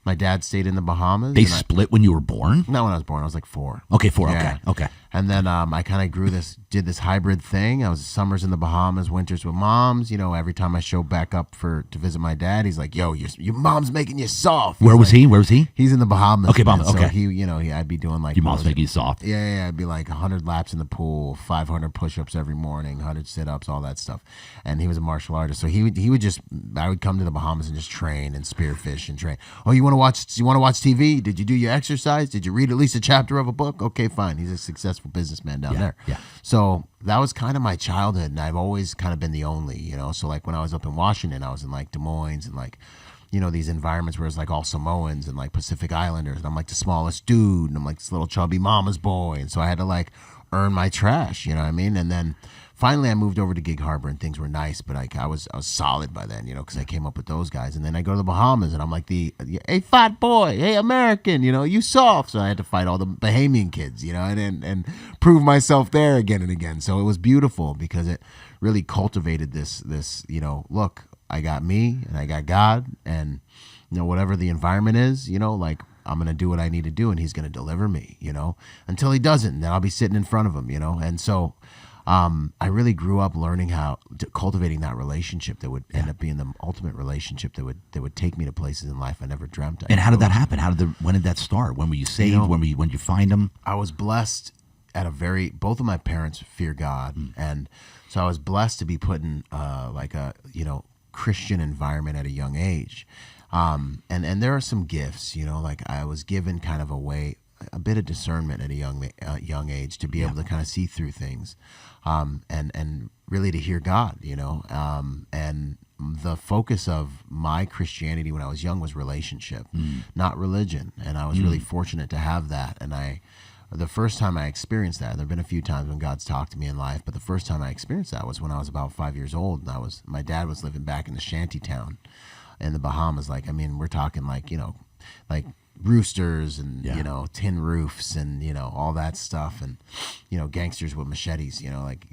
My dad stayed in the Bahamas. They split when you were born? Not when I was born. I was like 4. Okay, 4. Yeah. Okay. And then I kind of did this hybrid thing. I was summers in the Bahamas, winters with moms. You know, every time I show back up to visit my dad, he's like, "Yo, your mom's making you soft." Where was he? He's in the Bahamas. Okay, man. Bahamas. Okay. So I'd be doing like Your mom's making you soft. Yeah. I'd be like 100 laps in the pool, 500 push-ups every morning, 100 sit-ups, all that stuff. And he was a martial artist, so I would come to the Bahamas and just train and spearfish and train. Oh, you want to watch TV? Did you do your exercise? Did you read at least a chapter of a book? Okay, fine. He's a successful businessman down there. Yeah. So that was kind of my childhood, and I've always kind of been the only, So like when I was up in Washington, I was in like Des Moines and like, these environments where it's like all Samoans and like Pacific Islanders, and I'm like the smallest dude, and I'm like this little chubby mama's boy, and so I had to like earn my trash, you know what I mean? And then finally I moved over to Gig Harbor, and things were nice, but like I was solid by then, because I came up with those guys. And then I go to the Bahamas, and I'm like hey fat boy, hey American, you soft. So I had to fight all the Bahamian kids, and prove myself there again and again. So it was beautiful because it really cultivated this look, I got me and I got God, and whatever the environment is, like I'm going to do what I need to do, and he's going to deliver me, until he doesn't, and then I'll be sitting in front of him, And so I really grew up learning cultivating that relationship that would end up being the ultimate relationship that would take me to places in life I never dreamt. And how did that happen? When did that start? When were you saved? When you find him? I was blessed both of my parents fear God. And so I was blessed to be put in like a, Christian environment at a young age. And there are some gifts, like I was given kind of a bit of discernment at a young age to be able to kind of see through things, and really to hear God, and the focus of my Christianity when I was young was relationship, not religion. And I was really fortunate to have that. And the first time I experienced that, there've been a few times when God's talked to me in life, but the first time I experienced that was when I was about 5 years old, and my dad was living back in the shanty town in the Bahamas. Like, I mean, we're talking like, like roosters and, tin roofs and, all that stuff. And, gangsters with machetes, like,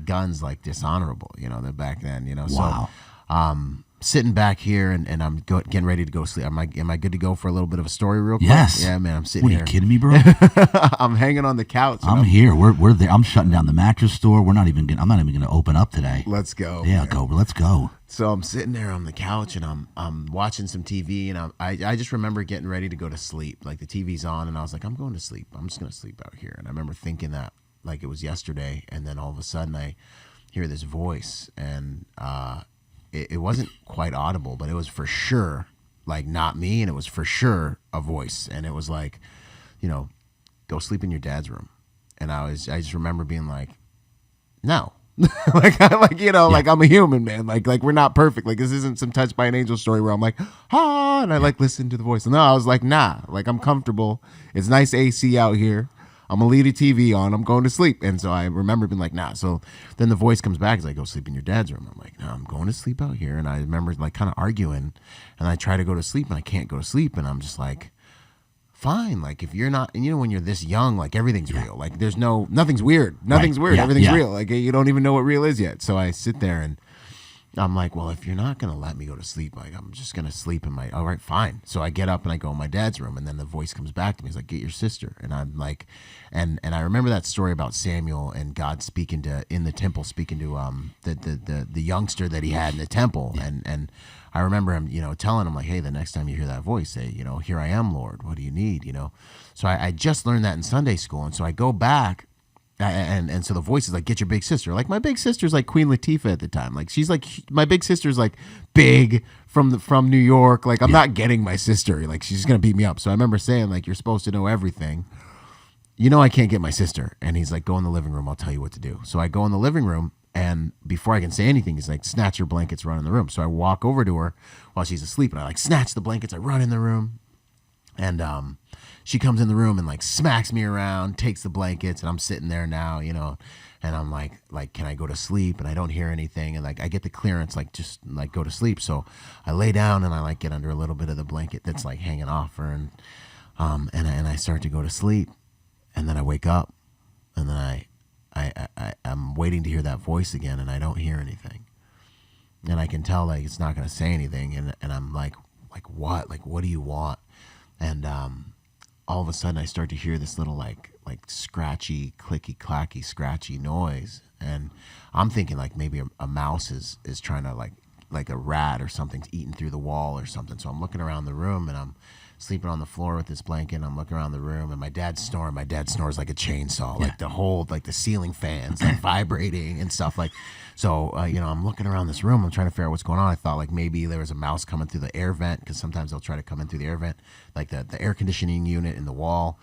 guns like dishonorable, they're back then, Wow. So, sitting back here and I'm getting ready to go sleep. Am I good to go for a little bit of a story real quick? Yes. Yeah, man, I'm sitting here. here. What, are you kidding me, bro? I'm hanging on the couch. I'm here. We're there. I'm shutting down the mattress store. I'm not even going to open up today. Let's go. Yeah, let's go. So I'm sitting there on the couch and I'm watching some TV, and I just remember getting ready to go to sleep. Like the TV's on, and I was like, I'm going to sleep. I'm just going to sleep out here. And I remember thinking that like it was yesterday, and then all of a sudden I hear this voice, and it wasn't quite audible, but it was for sure like not me, and it was for sure a voice, and it was like, go sleep in your dad's room. And I just remember being like, no. like I'm a human, man. Like we're not perfect. Like this isn't some Touched by an Angel story where I'm like, and I like listen to the voice. No, I was like, nah. Like I'm comfortable. It's nice AC out here. I'm gonna leave the TV on. I'm going to sleep. And so I remember being like, nah. So then the voice comes back. It's like, go sleep in your dad's room. I'm like, no, I'm going to sleep out here. And I remember like kind of arguing, and I try to go to sleep, and I can't go to sleep. And I'm just like, fine. Like if you're not, and when you're this young, like everything's real. Like nothing's weird. Nothing's weird. Yeah. Everything's real. Like you don't even know what real is yet. So I sit there and I'm like, well, if you're not going to let me go to sleep, like I'm just going to sleep all right, fine. So I get up and I go in my dad's room, and then the voice comes back to me. He's like, get your sister. And I'm like, and I remember that story about Samuel and God in the temple, speaking to the youngster that he had in the temple. Yeah. And I remember him, telling him like, hey, the next time you hear that voice, say, here I am, Lord, what do you need? So I just learned that in Sunday school. And so I go back, and so the voice is like, get your big sister. Like my big sister's like Queen Latifah at the time. Like she's like, my big sister's like big from New York. Like I'm not getting my sister. Like she's going to beat me up. So I remember saying like, you're supposed to know everything. I can't get my sister. And he's like, go in the living room. I'll tell you what to do. So I go in the living room, and before I can say anything, he's like, snatch your blankets, run in the room. So I walk over to her while she's asleep, and I like snatch the blankets. I run in the room, and she comes in the room and like smacks me around, takes the blankets, and I'm sitting there now, and I'm like, can I go to sleep? And I don't hear anything, and like I get the clearance, like just like go to sleep. So I lay down and I like get under a little bit of the blanket that's like hanging off her, and I start to go to sleep, and then I wake up, and then I'm waiting to hear that voice again, and I don't hear anything, and I can tell like it's not going to say anything, and I'm like what? Like what do you want? And all of a sudden I start to hear this little like scratchy, clicky, clacky, scratchy noise. And I'm thinking like maybe a mouse is trying to like a rat or something's eating through the wall or something. So I'm looking around the room and I'm sleeping on the floor with this blanket. And I'm looking around the room and my dad's snoring. My dad snores like a chainsaw, like the ceiling fans like vibrating and stuff like. So, I'm looking around this room. I'm trying to figure out what's going on. I thought like maybe there was a mouse coming through the air vent, because sometimes they'll try to come in through the air vent, like the air conditioning unit in the wall.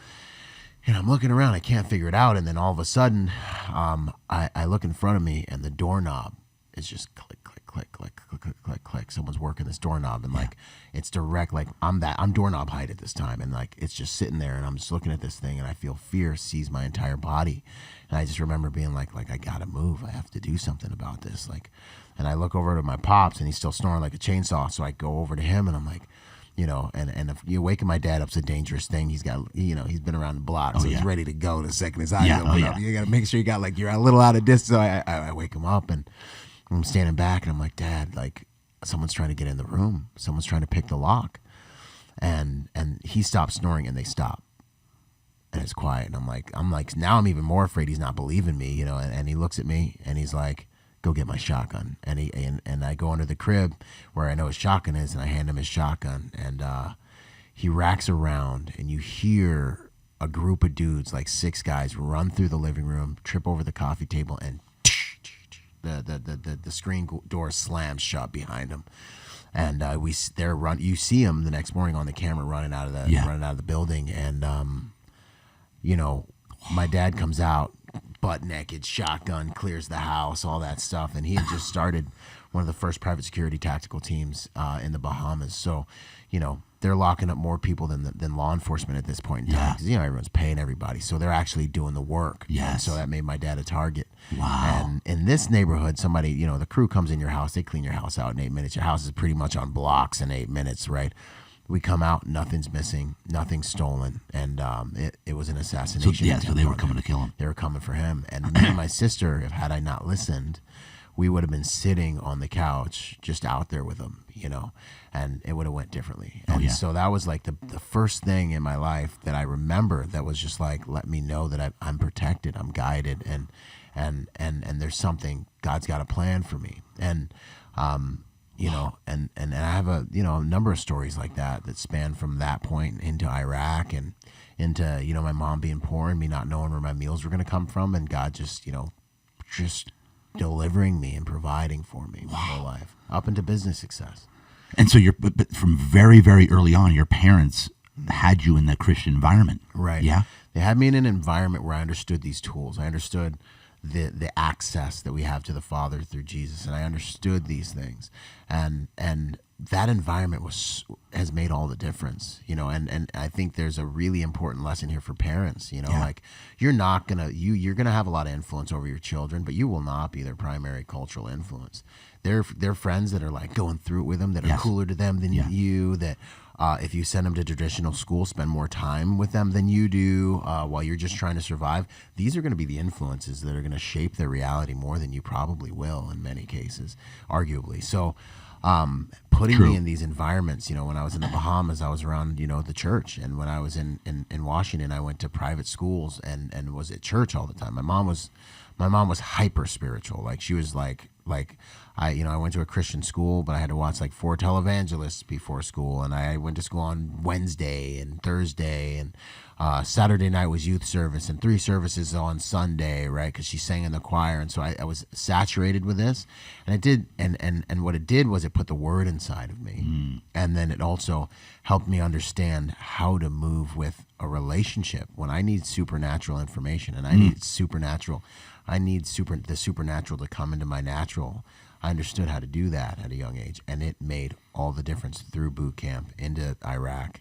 And I'm looking around. I can't figure it out. And then all of a sudden, I look in front of me and the doorknob is just click, click, click, click, click, click, click, click. Someone's working this doorknob, and like it's direct. Like I'm doorknob height at this time, and like it's just sitting there, and I'm just looking at this thing, and I feel fear seize my entire body. And I just remember being like I gotta move. I have to do something about this. Like, and I look over to my pops, and he's still snoring like a chainsaw. So I go over to him, and I'm like, and if you're waking my dad up's a dangerous thing. He's got, he's been around the block, so he's ready to go the second his eyes open up. You got to make sure you're a little out of distance. So I wake him up, and I'm standing back, and I'm like, Dad, like someone's trying to get in the room. Someone's trying to pick the lock. And he stops snoring, and they stop. And it's quiet. And I'm like, now I'm even more afraid he's not believing me, and he looks at me, and he's like, go get my shotgun. And I go under the crib where I know his shotgun is, and I hand him his shotgun, and he racks around, and you hear a group of dudes, like 6 guys, run through the living room, trip over the coffee table, and the screen door slams shut behind them. And you see him the next morning on the camera running out of the building, and my dad comes out butt naked, shotgun, clears the house, all that stuff. And he had just started one of the first private security tactical teams in the Bahamas. So, they're locking up more people than law enforcement at this point in time, because everyone's paying everybody, so they're actually doing the work. Yes. And so that made my dad a target. Wow. And in this neighborhood, somebody, the crew comes in your house, they clean your house out in 8 minutes. Your house is pretty much on blocks in 8 minutes, right? We come out, nothing's missing, nothing's stolen, and it was an assassination. So they were coming to kill him. They were coming for him. And me and my sister, had I not listened, we would have been sitting on the couch just out there with him, and it would have went differently. And so that was like the first thing in my life that I remember that was just like, let me know that I'm protected, I'm guided, and there's something, God's got a plan for me. And and I have a number of stories like that span from that point into Iraq and into my mom being poor and me not knowing where my meals were going to come from, and God just delivering me and providing for me my whole life up into business success. And so but from very, very early on, your parents had you in that Christian environment, right? Yeah, they had me in an environment where I understood these tools. I understood the access that we have to the Father through Jesus, and I understood these things, and that environment has made all the difference, and I think there's a really important lesson here for parents, like you're gonna have a lot of influence over your children, but you will not be their primary cultural influence. They're friends that are like going through it with them, that are cooler to them than you, that if you send them to traditional school, spend more time with them than you do while you're just trying to survive. These are going to be the influences that are going to shape their reality more than you probably will in many cases, arguably. So putting me in these environments, when I was in the Bahamas, I was around, the church. And when I was in Washington, I went to private schools and was at church all the time. My mom was hyper spiritual. Like she was like I went to a Christian school, but I had to watch like 4 televangelists before school, and I went to school on Wednesday and Thursday, and Saturday night was youth service, and 3 services on Sunday, right? Because she sang in the choir, and so I was saturated with this, and it did, and what it did was it put the word inside of me, and then it also helped me understand how to move with a relationship when I need supernatural information, and I need the supernatural to come into my natural. I understood how to do that at a young age, and it made all the difference through boot camp into Iraq.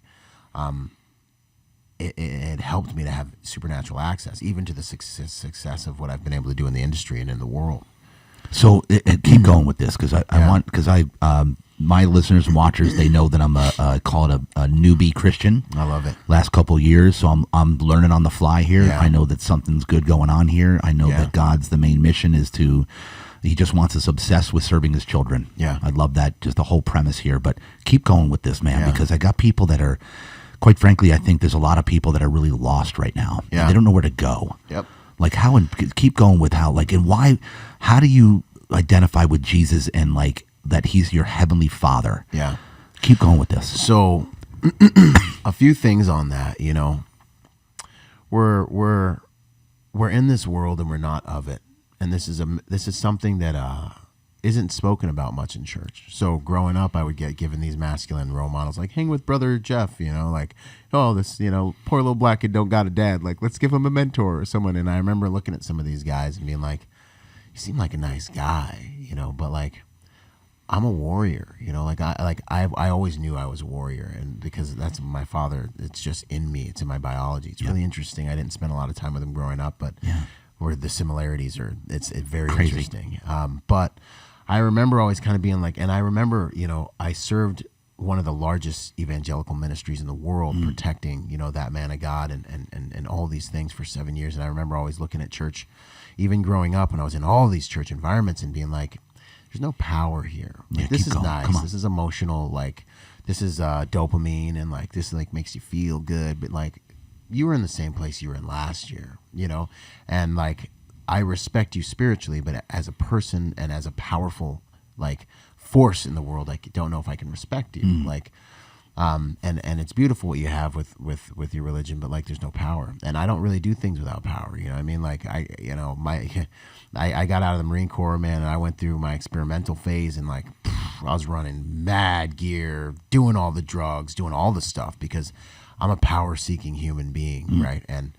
It helped me to have supernatural access, even to the success of what I've been able to do in the industry and in the world. So keep going with this, because my listeners and watchers, they know that I'm call it a newbie Christian. I love it. Last couple of years, so I'm learning on the fly here. Yeah. I know that something's good going on here. I know that God's the main mission is He just wants us obsessed with serving His children. Yeah, I love that, just the whole premise here. But keep going with this, man, because I got people that are quite frankly, I think there's a lot of people that are really lost right now. Yeah. They don't know where to go. Yep. Like how, and keep going with how, like, and why, how do you identify with Jesus and like that he's your heavenly father? Yeah. Keep going with this. So a few things on that, you know, we're in this world and we're not of it. And this is something that isn't spoken about much in church. So growing up, I would get given these masculine role models, like hang with brother Jeff, you know, like, oh, this, you know, poor little black kid don't got a dad. Like, let's give him a mentor or someone. And I remember looking at some of these guys and being like, you seem like a nice guy, you know, but like, I'm a warrior, you know, I always knew I was a warrior, and because that's my father, it's just in me, it's in my biology. It's really interesting. I didn't spend a lot of time with him growing up, but where the similarities are, it's very Crazy. interesting. But I remember always kind of being like, and I remember, you know, I served one of the largest evangelical ministries in the world, protecting, you know, that man of God and all these things for 7 years. And I remember always looking at church, even growing up when I was in all these church environments, and being like, there's no power here. Like, this is going. Nice. This is emotional. Like, this is dopamine, and like this like makes you feel good. But like, you were in the same place you were in last year, you know. And like, I respect you spiritually, but as a person and as a powerful like force in the world, I don't know if I can respect you. Like, and it's beautiful what you have with your religion, but like, there's no power, and I don't really do things without power. You know what I mean? Like, I got out of the Marine Corps, man, and I went through my experimental phase, and like, I was running mad gear, doing all the drugs, doing all the stuff, because I'm a power-seeking human being, right? And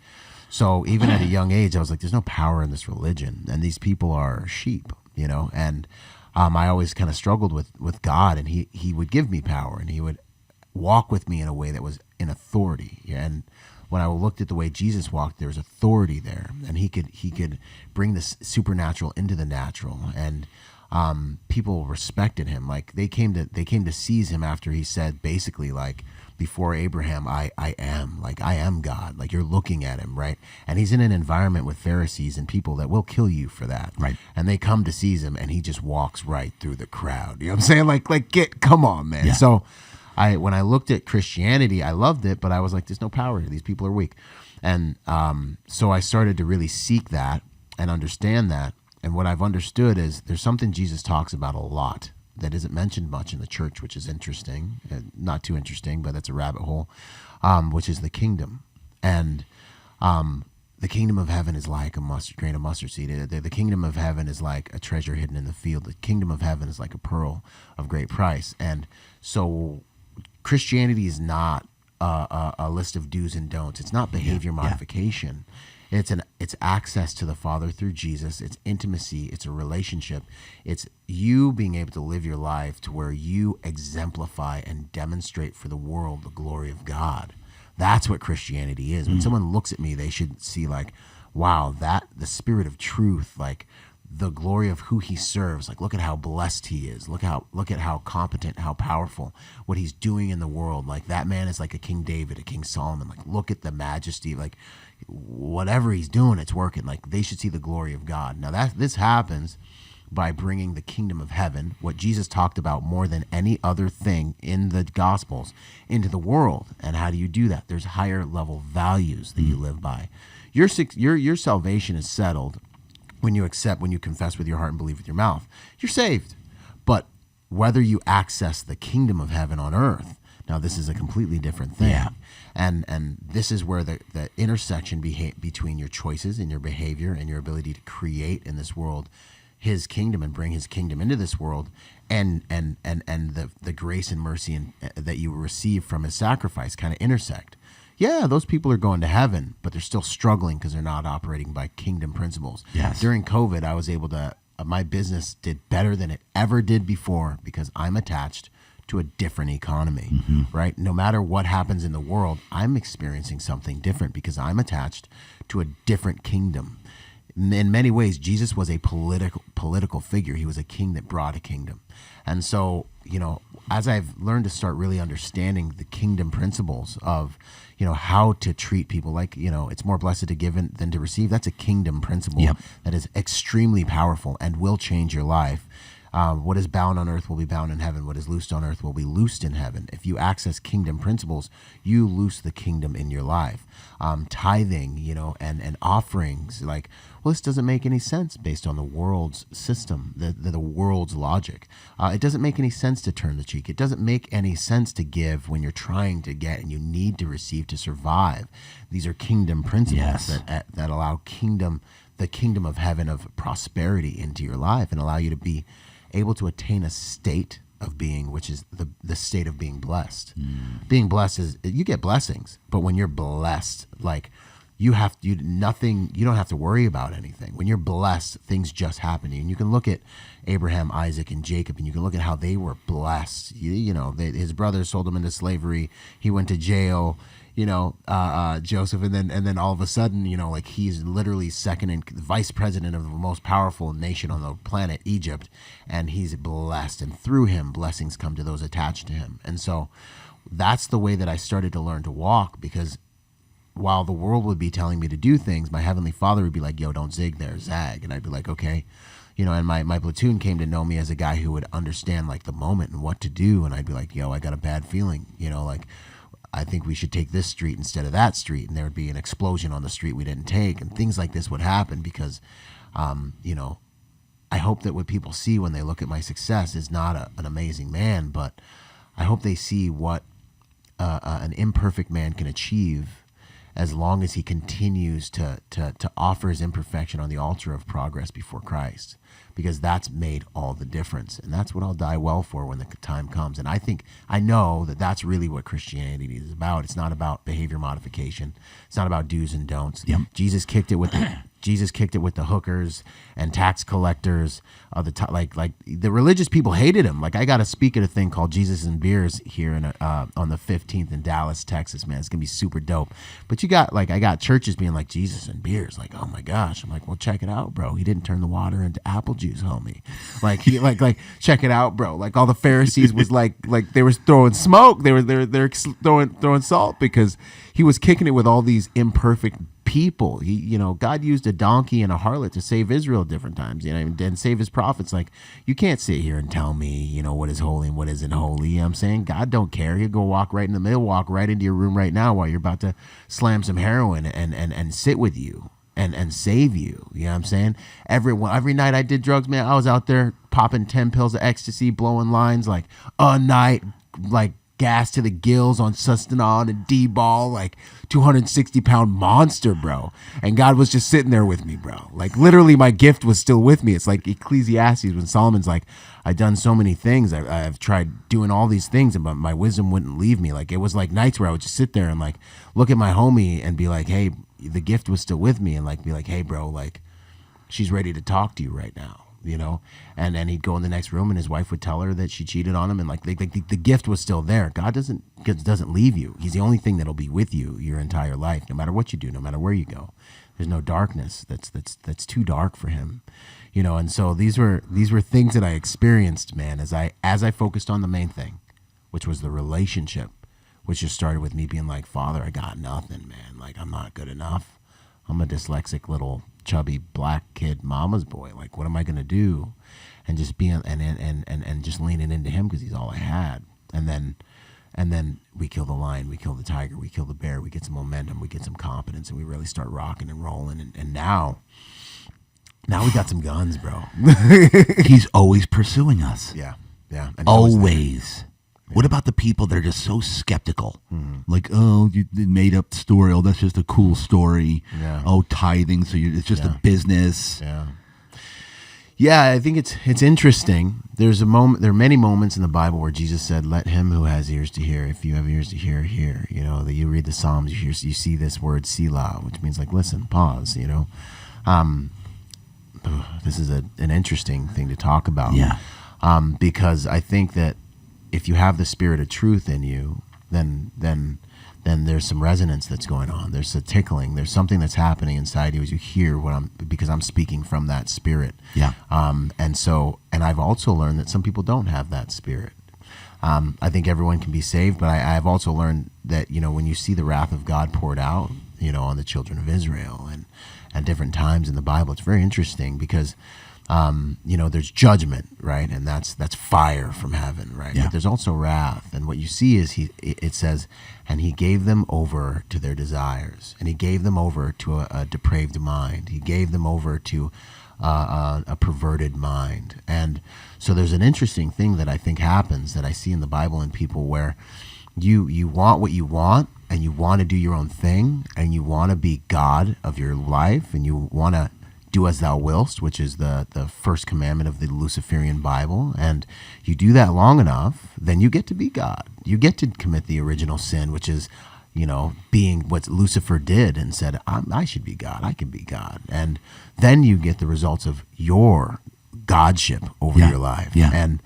so even at a young age, I was like, there's no power in this religion, and these people are sheep, you know? And I always kind of struggled with God, and he would give me power, and he would walk with me in a way that was in authority. And when I looked at the way Jesus walked, there was authority there, and he could bring the supernatural into the natural, and people respected him. Like, they came to seize him after he said, basically, like, before Abraham, I am, like, I am God. Like, you're looking at him, right? And he's in an environment with Pharisees and people that will kill you for that, right? And they come to seize him, and he just walks right through the crowd. You know what I'm saying? Like, come on, man. Yeah. So when I looked at Christianity, I loved it, but I was like, there's no power here. These people are weak. And so I started to really seek that and understand that. And what I've understood is there's something Jesus talks about a lot that isn't mentioned much in the church, which is interesting. Not too interesting, but that's a rabbit hole, which is the kingdom. And the kingdom of heaven is like a grain of mustard seed. The kingdom of heaven is like a treasure hidden in the field. The kingdom of heaven is like a pearl of great price. And so Christianity is not a list of do's and don'ts. It's not behavior modification. It's access to the Father through Jesus. It's intimacy. It's a relationship. It's you being able to live your life to where you exemplify and demonstrate for the world the glory of God. That's what Christianity is. When someone looks at me, they should see like, wow, that the spirit of truth, like the glory of who he serves. Like, look at how blessed he is. Look at how competent, how powerful, what he's doing in the world. Like, that man is like a King David, a King Solomon. Like, look at the majesty. Like, whatever he's doing, it's working. Like, they should see the glory of God. Now, this happens by bringing the kingdom of heaven, what Jesus talked about more than any other thing in the Gospels, into the world. And how do you do that? There's higher level values that you live by. Your salvation is settled when you confess with your heart and believe with your mouth. You're saved. But whether you access the kingdom of heaven on earth, now this is a completely different thing. Yeah. And this is where the intersection between your choices and your behavior and your ability to create in this world his kingdom and bring his kingdom into this world, and the grace and mercy that you receive from his sacrifice kind of intersect. Yeah, those people are going to heaven, but they're still struggling because they're not operating by kingdom principles. Yes. During COVID, I was able to, my business did better than it ever did before because I'm attached to a different economy, right? No matter what happens in the world, I'm experiencing something different because I'm attached to a different kingdom. In many ways, Jesus was a political figure. He was a king that brought a kingdom. And so, you know, as I've learned to start really understanding the kingdom principles of, you know, how to treat people, like, you know, it's more blessed to give than to receive. That's a kingdom principle that is extremely powerful and will change your life. What is bound on earth will be bound in heaven. What is loosed on earth will be loosed in heaven. If you access kingdom principles, you loose the kingdom in your life. Tithing, and offerings, like, well, this doesn't make any sense based on the world's system, the world's logic. It doesn't make any sense to turn the cheek. It doesn't make any sense to give when you're trying to get and you need to receive to survive. These are kingdom principles that allow the kingdom of heaven of prosperity into your life and allow you to be able to attain a state of being, which is the state of being blessed. Being blessed is, you get blessings, but when you're blessed, like, you don't have to worry about anything. When you're blessed, things just happen to you. And you can look at Abraham, Isaac, and Jacob, and you can look at how they were blessed. His brothers sold him into slavery. He went to jail. Joseph, and then all of a sudden, like, he's literally second and vice president of the most powerful nation on the planet, Egypt, and he's blessed, and through him, blessings come to those attached to him. And so that's the way that I started to learn to walk, because while the world would be telling me to do things, my Heavenly Father would be like, yo, don't zig there, zag. And I'd be like, okay. And my platoon came to know me as a guy who would understand, like, the moment and what to do. And I'd be like, yo, I got a bad feeling, like, I think we should take this street instead of that street. And there would be an explosion on the street we didn't take. And things like this would happen because, I hope that what people see when they look at my success is not an amazing man, but I hope they see what an imperfect man can achieve as long as he continues to offer his imperfection on the altar of progress before Christ, because that's made all the difference. And that's what I'll die well for when the time comes. And I know that that's really what Christianity is about. It's not about behavior modification. It's not about do's and don'ts. Yep. Jesus kicked it with the hookers and tax collectors. Like the religious people hated him. Like, I got to speak at a thing called Jesus and Beers here on the 15th in Dallas, Texas. Man, it's gonna be super dope. But I got churches being like, Jesus and Beers, like, oh my gosh. I'm like, well, check it out, bro. He didn't turn the water into apple juice, homie. Like, check it out, bro. Like, all the Pharisees was like they were throwing smoke. They're throwing salt because he was kicking it with all these imperfect people. God used a donkey and a harlot to save Israel at different times, and save his prophets. Like, you can't sit here and tell me, what is holy and what isn't holy. You know what I'm saying? God don't care. He'll go walk right in the middle, walk right into your room right now while you're about to slam some heroin and sit with you and save you. You know what I'm saying? Every night I did drugs, man, I was out there popping 10 pills of ecstasy, blowing lines like a night, like gas to the gills on Sustanon and D-ball, like 260-pound monster, bro. And God was just sitting there with me, bro. Like, literally, my gift was still with me. It's like Ecclesiastes when Solomon's like, I've done so many things. I've tried doing all these things, but my wisdom wouldn't leave me. Like, it was like nights where I would just sit there and like look at my homie and be like, hey, the gift was still with me, and like be like, hey, bro, like, she's ready to talk to you right now. And then he'd go in the next room and his wife would tell her that she cheated on him, and like the gift was still there. God doesn't leave you. He's the only thing that'll be with you your entire life, no matter what you do, no matter where you go. There's no darkness that's too dark for him. And so these were things that I experienced, man, as I focused on the main thing, which was the relationship, which just started with me being like, Father, I got nothing, man. Like, I'm not good enough. I'm a dyslexic little chubby black kid mama's boy. Like, what am I gonna do? And just being and just leaning into him because he's all I had. And then we kill the lion, we kill the tiger, we kill the bear, we get some momentum, we get some confidence, and we really start rocking and rolling. And now we got some guns, bro. He's always pursuing us. Yeah. And always. What about the people that are just so skeptical? Mm-hmm. Like, oh, you made up story. Oh, that's just a cool story. Yeah. Oh, tithing. So it's just a business. Yeah. Yeah, I think it's interesting. There are many moments in the Bible where Jesus said, "Let him who has ears to hear. If you have ears to hear, hear." That you read the Psalms, you see this word "Selah," which means like listen, pause. This is an interesting thing to talk about. Yeah. Because I think that if you have the spirit of truth in you, then there's some resonance that's going on. There's a tickling. There's something that's happening inside you as you hear because I'm speaking from that spirit. Yeah. And I've also learned that some people don't have that spirit. I think everyone can be saved, but I've also learned that, when you see the wrath of God poured out, on the children of Israel and at different times in the Bible, it's very interesting because there's judgment, right? And that's fire from heaven, right? Yeah. But there's also wrath. And what you see is it says, and he gave them over to their desires, and he gave them over to a depraved mind. He gave them over to a perverted mind. And so there's an interesting thing that I think happens that I see in the Bible in people where you want what you want, and you want to do your own thing, and you want to be God of your life, and you want to do as thou willst, which is the first commandment of the Luciferian Bible. And you do that long enough, then you get to be God. You get to commit the original sin, which is, being what Lucifer did and said, I should be God. I can be God. And then you get the results of your godship over your life. Yeah. And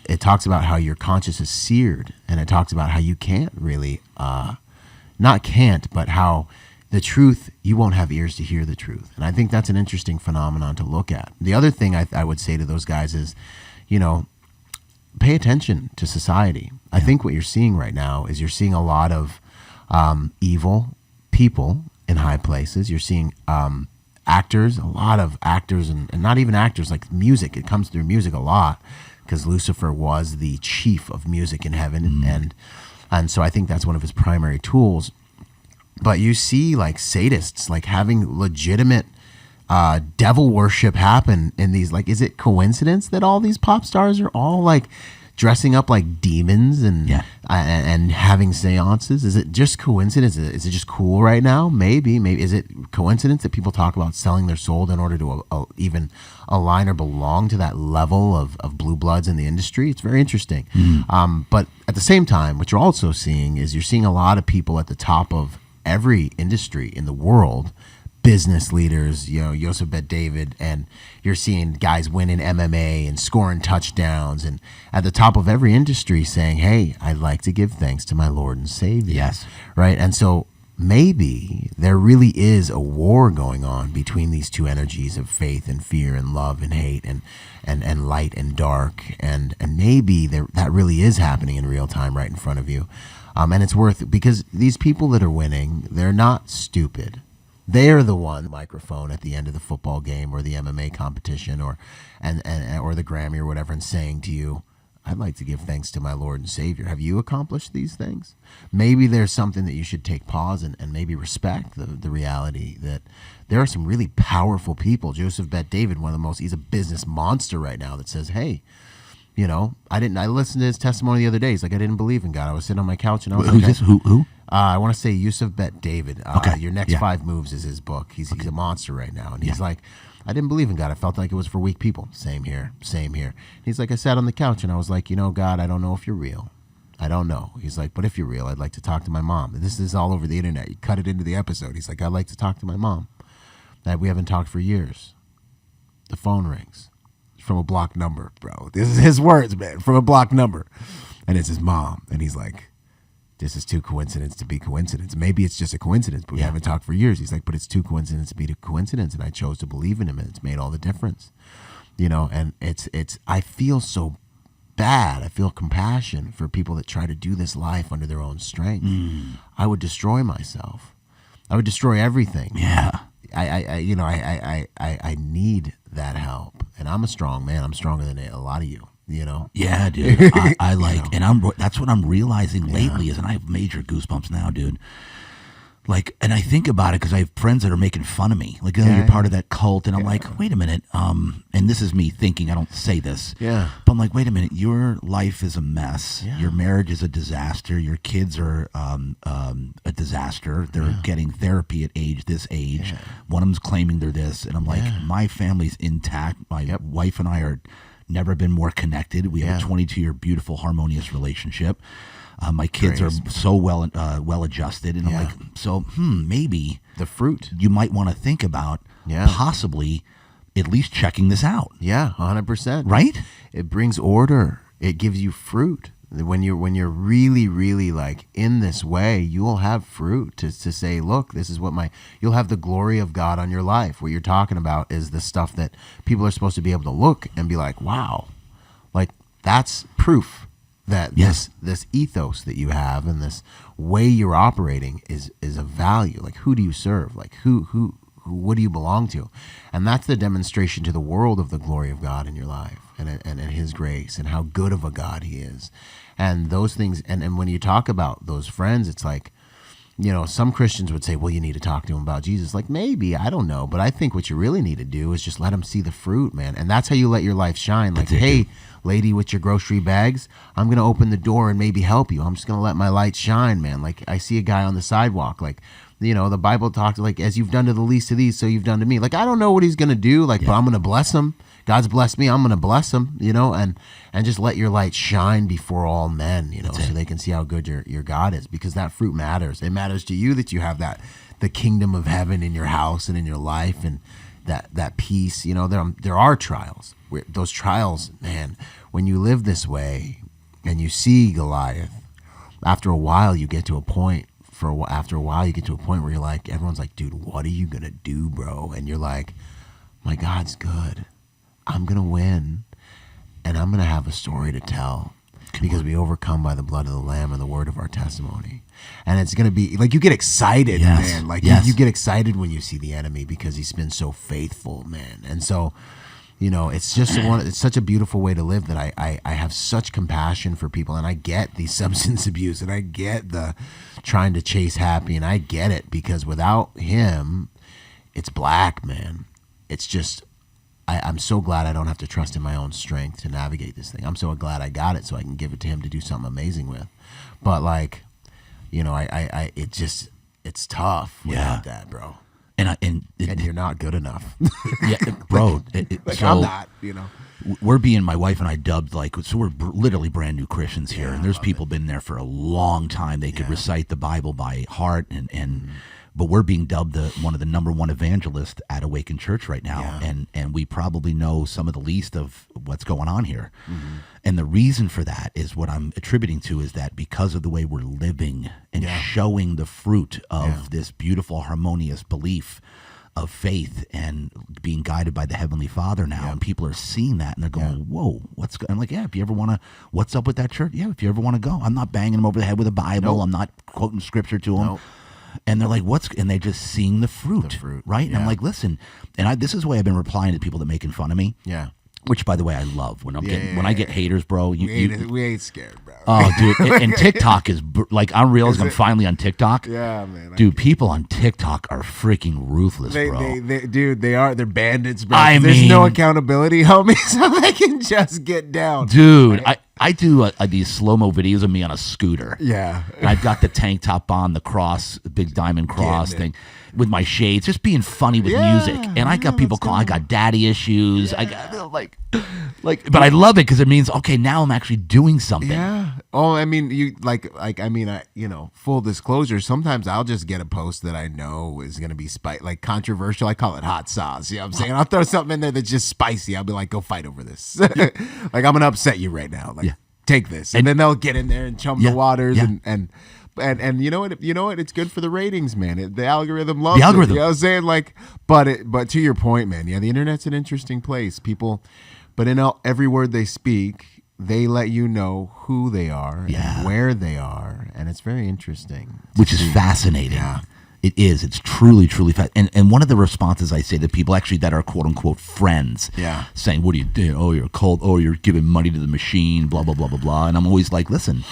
it talks about how your conscience is seared, and it talks about how you can't really, not can't, but how the truth, you won't have ears to hear the truth. And I think that's an interesting phenomenon to look at. The other thing I would say to those guys is, pay attention to society. I think what you're seeing right now is you're seeing a lot of evil people in high places. You're seeing actors, a lot of actors, and not even actors, like music. It comes through music a lot because Lucifer was the chief of music in heaven. And so I think that's one of his primary tools. But you see like sadists like having legitimate devil worship happen in these, like, is it coincidence that all these pop stars are all like dressing up like demons and having seances? Is it just coincidence? Is it just cool right now? Maybe. Is it coincidence that people talk about selling their soul in order to even align or belong to that level of blue bloods in the industry? It's very interesting. But at the same time, what you're also seeing is you're seeing a lot of people at the top of every industry in the world, business leaders, Joseph Bet David, and you're seeing guys winning MMA and scoring touchdowns, and at the top of every industry saying, hey, I'd like to give thanks to my Lord and Savior. Yes. Right? And so maybe there really is a war going on between these two energies of faith and fear and love and hate and light and dark, and maybe that really is happening in real time right in front of you. And it's worth it, because these people that are winning, they're not stupid. They're the one microphone at the end of the football game or the MMA competition or the Grammy or whatever, and saying to you, I'd like to give thanks to my Lord and Savior. Have you accomplished these things? Maybe there's something that you should take pause and maybe respect the reality that there are some really powerful people. Joseph Bet David, he's a business monster right now that says, hey, I listened to his testimony the other day. He's like, I didn't believe in God. I was sitting on my couch and I was like, who's this? Who? I want to say Yusuf Bet David. Okay. Your Next 5 Moves is his book. He's a monster right now. And he's like, I didn't believe in God. I felt like it was for weak people. Same here. He's like, I sat on the couch and I was like, God, I don't know if you're real. I don't know. He's like, but if you're real, I'd like to talk to my mom. This is all over the internet. You cut it into the episode. He's like, I'd like to talk to my mom. That we haven't talked for years. The phone rings. From a blocked number, bro. This is his words, man. From a blocked number. And it's his mom. And he's like, this is too coincidence to be coincidence. Maybe it's just a coincidence, but we haven't talked for years. He's like, but it's too coincidence to be a coincidence. And I chose to believe in him, and it's made all the difference. And I feel so bad. I feel compassion for people that try to do this life under their own strength. I would destroy myself. I would destroy everything. Yeah. I need that help, and I'm a strong man. I'm stronger than a lot of you. Yeah, dude. I like, and that's what I'm realizing lately is, and I have major goosebumps now, dude. Like, and I think about it because I have friends that are making fun of me. Like, you're part of that cult, and I'm like, wait a minute. And this is me thinking. I don't say this. Yeah. But I'm like, wait a minute. Your life is a mess. Yeah. Your marriage is a disaster. Your kids are a disaster. They're getting therapy at this age. Yeah. One of them's claiming they're this, and I'm like, my family's intact. My wife and I are never been more connected. We have a 22-year beautiful, harmonious relationship. My kids are so well adjusted, and I'm like, so maybe the fruit you might want to think about possibly at least checking this out. Yeah, 100%. Right? It brings order. It gives you fruit. When you're really, really like in this way, you will have fruit to say, look, this is what you'll have the glory of God on your life. What you're talking about is the stuff that people are supposed to be able to look and be like, wow, like that's proof that this ethos that you have and this way you're operating is of value. Like, who do you serve? Like, who what do you belong to? And that's the demonstration to the world of the glory of God in your life and his grace and how good of a God he is. And those things, and when you talk about those friends, it's like, you know, some Christians would say, well, you need to talk to him about Jesus. Like, maybe, I don't know. But I think what you really need to do is just let him see the fruit, man. And that's how you let your life shine. Like, hey, lady with your grocery bags, I'm going to open the door and maybe help you. I'm just going to let my light shine, man. Like, I see a guy on the sidewalk, like, you know, the Bible talks like, as you've done to the least of these, so you've done to me. Like, I don't know what he's going to do, like, but I'm going to bless him. God's blessed me. I'm going to bless him, you know, and just let your light shine before all men, you know, so they can see how good your God is, because that fruit matters. It matters to you that you have the kingdom of heaven in your house and in your life, and that peace. You know, there are trials. Those trials, man, when you live this way and you see Goliath, after a while you get to a point where you're like, everyone's like, dude, what are you going to do, bro? And you're like, my God's good. I'm going to win, and I'm going to have a story to tell, because we overcome by the blood of the Lamb and the word of our testimony. And it's going to be like, you get excited, man. Like you get excited when you see the enemy, because he's been so faithful, man. And so, you know, it's just it's such a beautiful way to live that I have such compassion for people. And I get the substance abuse, and I get the trying to chase happy, and I get it, because without him, it's black, man. It's just, I'm so glad I don't have to trust in my own strength to navigate this thing. I'm so glad I got it so I can give it to him to do something amazing with. But like, you know, it's tough without that, bro. And you're not good enough. Yeah, bro. Like, so I'm not, you know. We're being, my wife and I dubbed, like, so we're literally brand new Christians here, and there's people been there for a long time. They could recite the Bible by heart, and but we're being dubbed one of the number one evangelists at Awaken Church right now, and we probably know some of the least of what's going on here. Mm-hmm. And the reason for that is what I'm attributing to is that because of the way we're living and showing the fruit of this beautiful, harmonious belief of faith and being guided by the Heavenly Father now, and people are seeing that and they're going, whoa, I'm like, if you ever want to, what's up with that church? Yeah, if you ever want to go. I'm not banging them over the head with a Bible. Nope. I'm not quoting scripture to them. Nope. And they're like, and they're just seeing the fruit, right? And I'm like, listen, and this is the way I've been replying to people that making fun of me. Yeah. Which, by the way, I love when I get haters, bro. We ain't scared, bro. Oh, dude, and TikTok is like, I'm realizing I'm finally on TikTok. Yeah, man. Dude, people on TikTok are freaking ruthless, bro. They're bandits, bro. There's no accountability, homie, so they can just get down. Dude, right? I do these slow-mo videos of me on a scooter. Yeah. And I've got the tank top on, the cross, the big diamond cross thing, with my shades, just being funny with music. And I got people calling, I got daddy issues. I got, like, but I love it because it means, okay, now I'm actually doing something. Yeah. Oh, I mean, you know, full disclosure, sometimes I'll just get a post that I know is going to be like controversial. I call it hot sauce. You know what I'm saying? I'll throw something in there that's just spicy. I'll be like, go fight over this. Like, I'm going to upset you right now. Like, take this. And then they'll get in there and chum the waters and you know what? It's good for the ratings, man. The algorithm loves it. You know what I'm saying? Like, but to your point, man, the internet's an interesting place. People, but in every word they speak, they let you know who they are and where they are, and it's very interesting. Which is fascinating. Yeah. It is. It's truly, truly fascinating. And one of the responses I say to people actually that are quote unquote friends, saying, "What do you do? Oh, you're cold. Oh, you're giving money to the machine. Blah blah blah blah blah." And I'm always like, listen.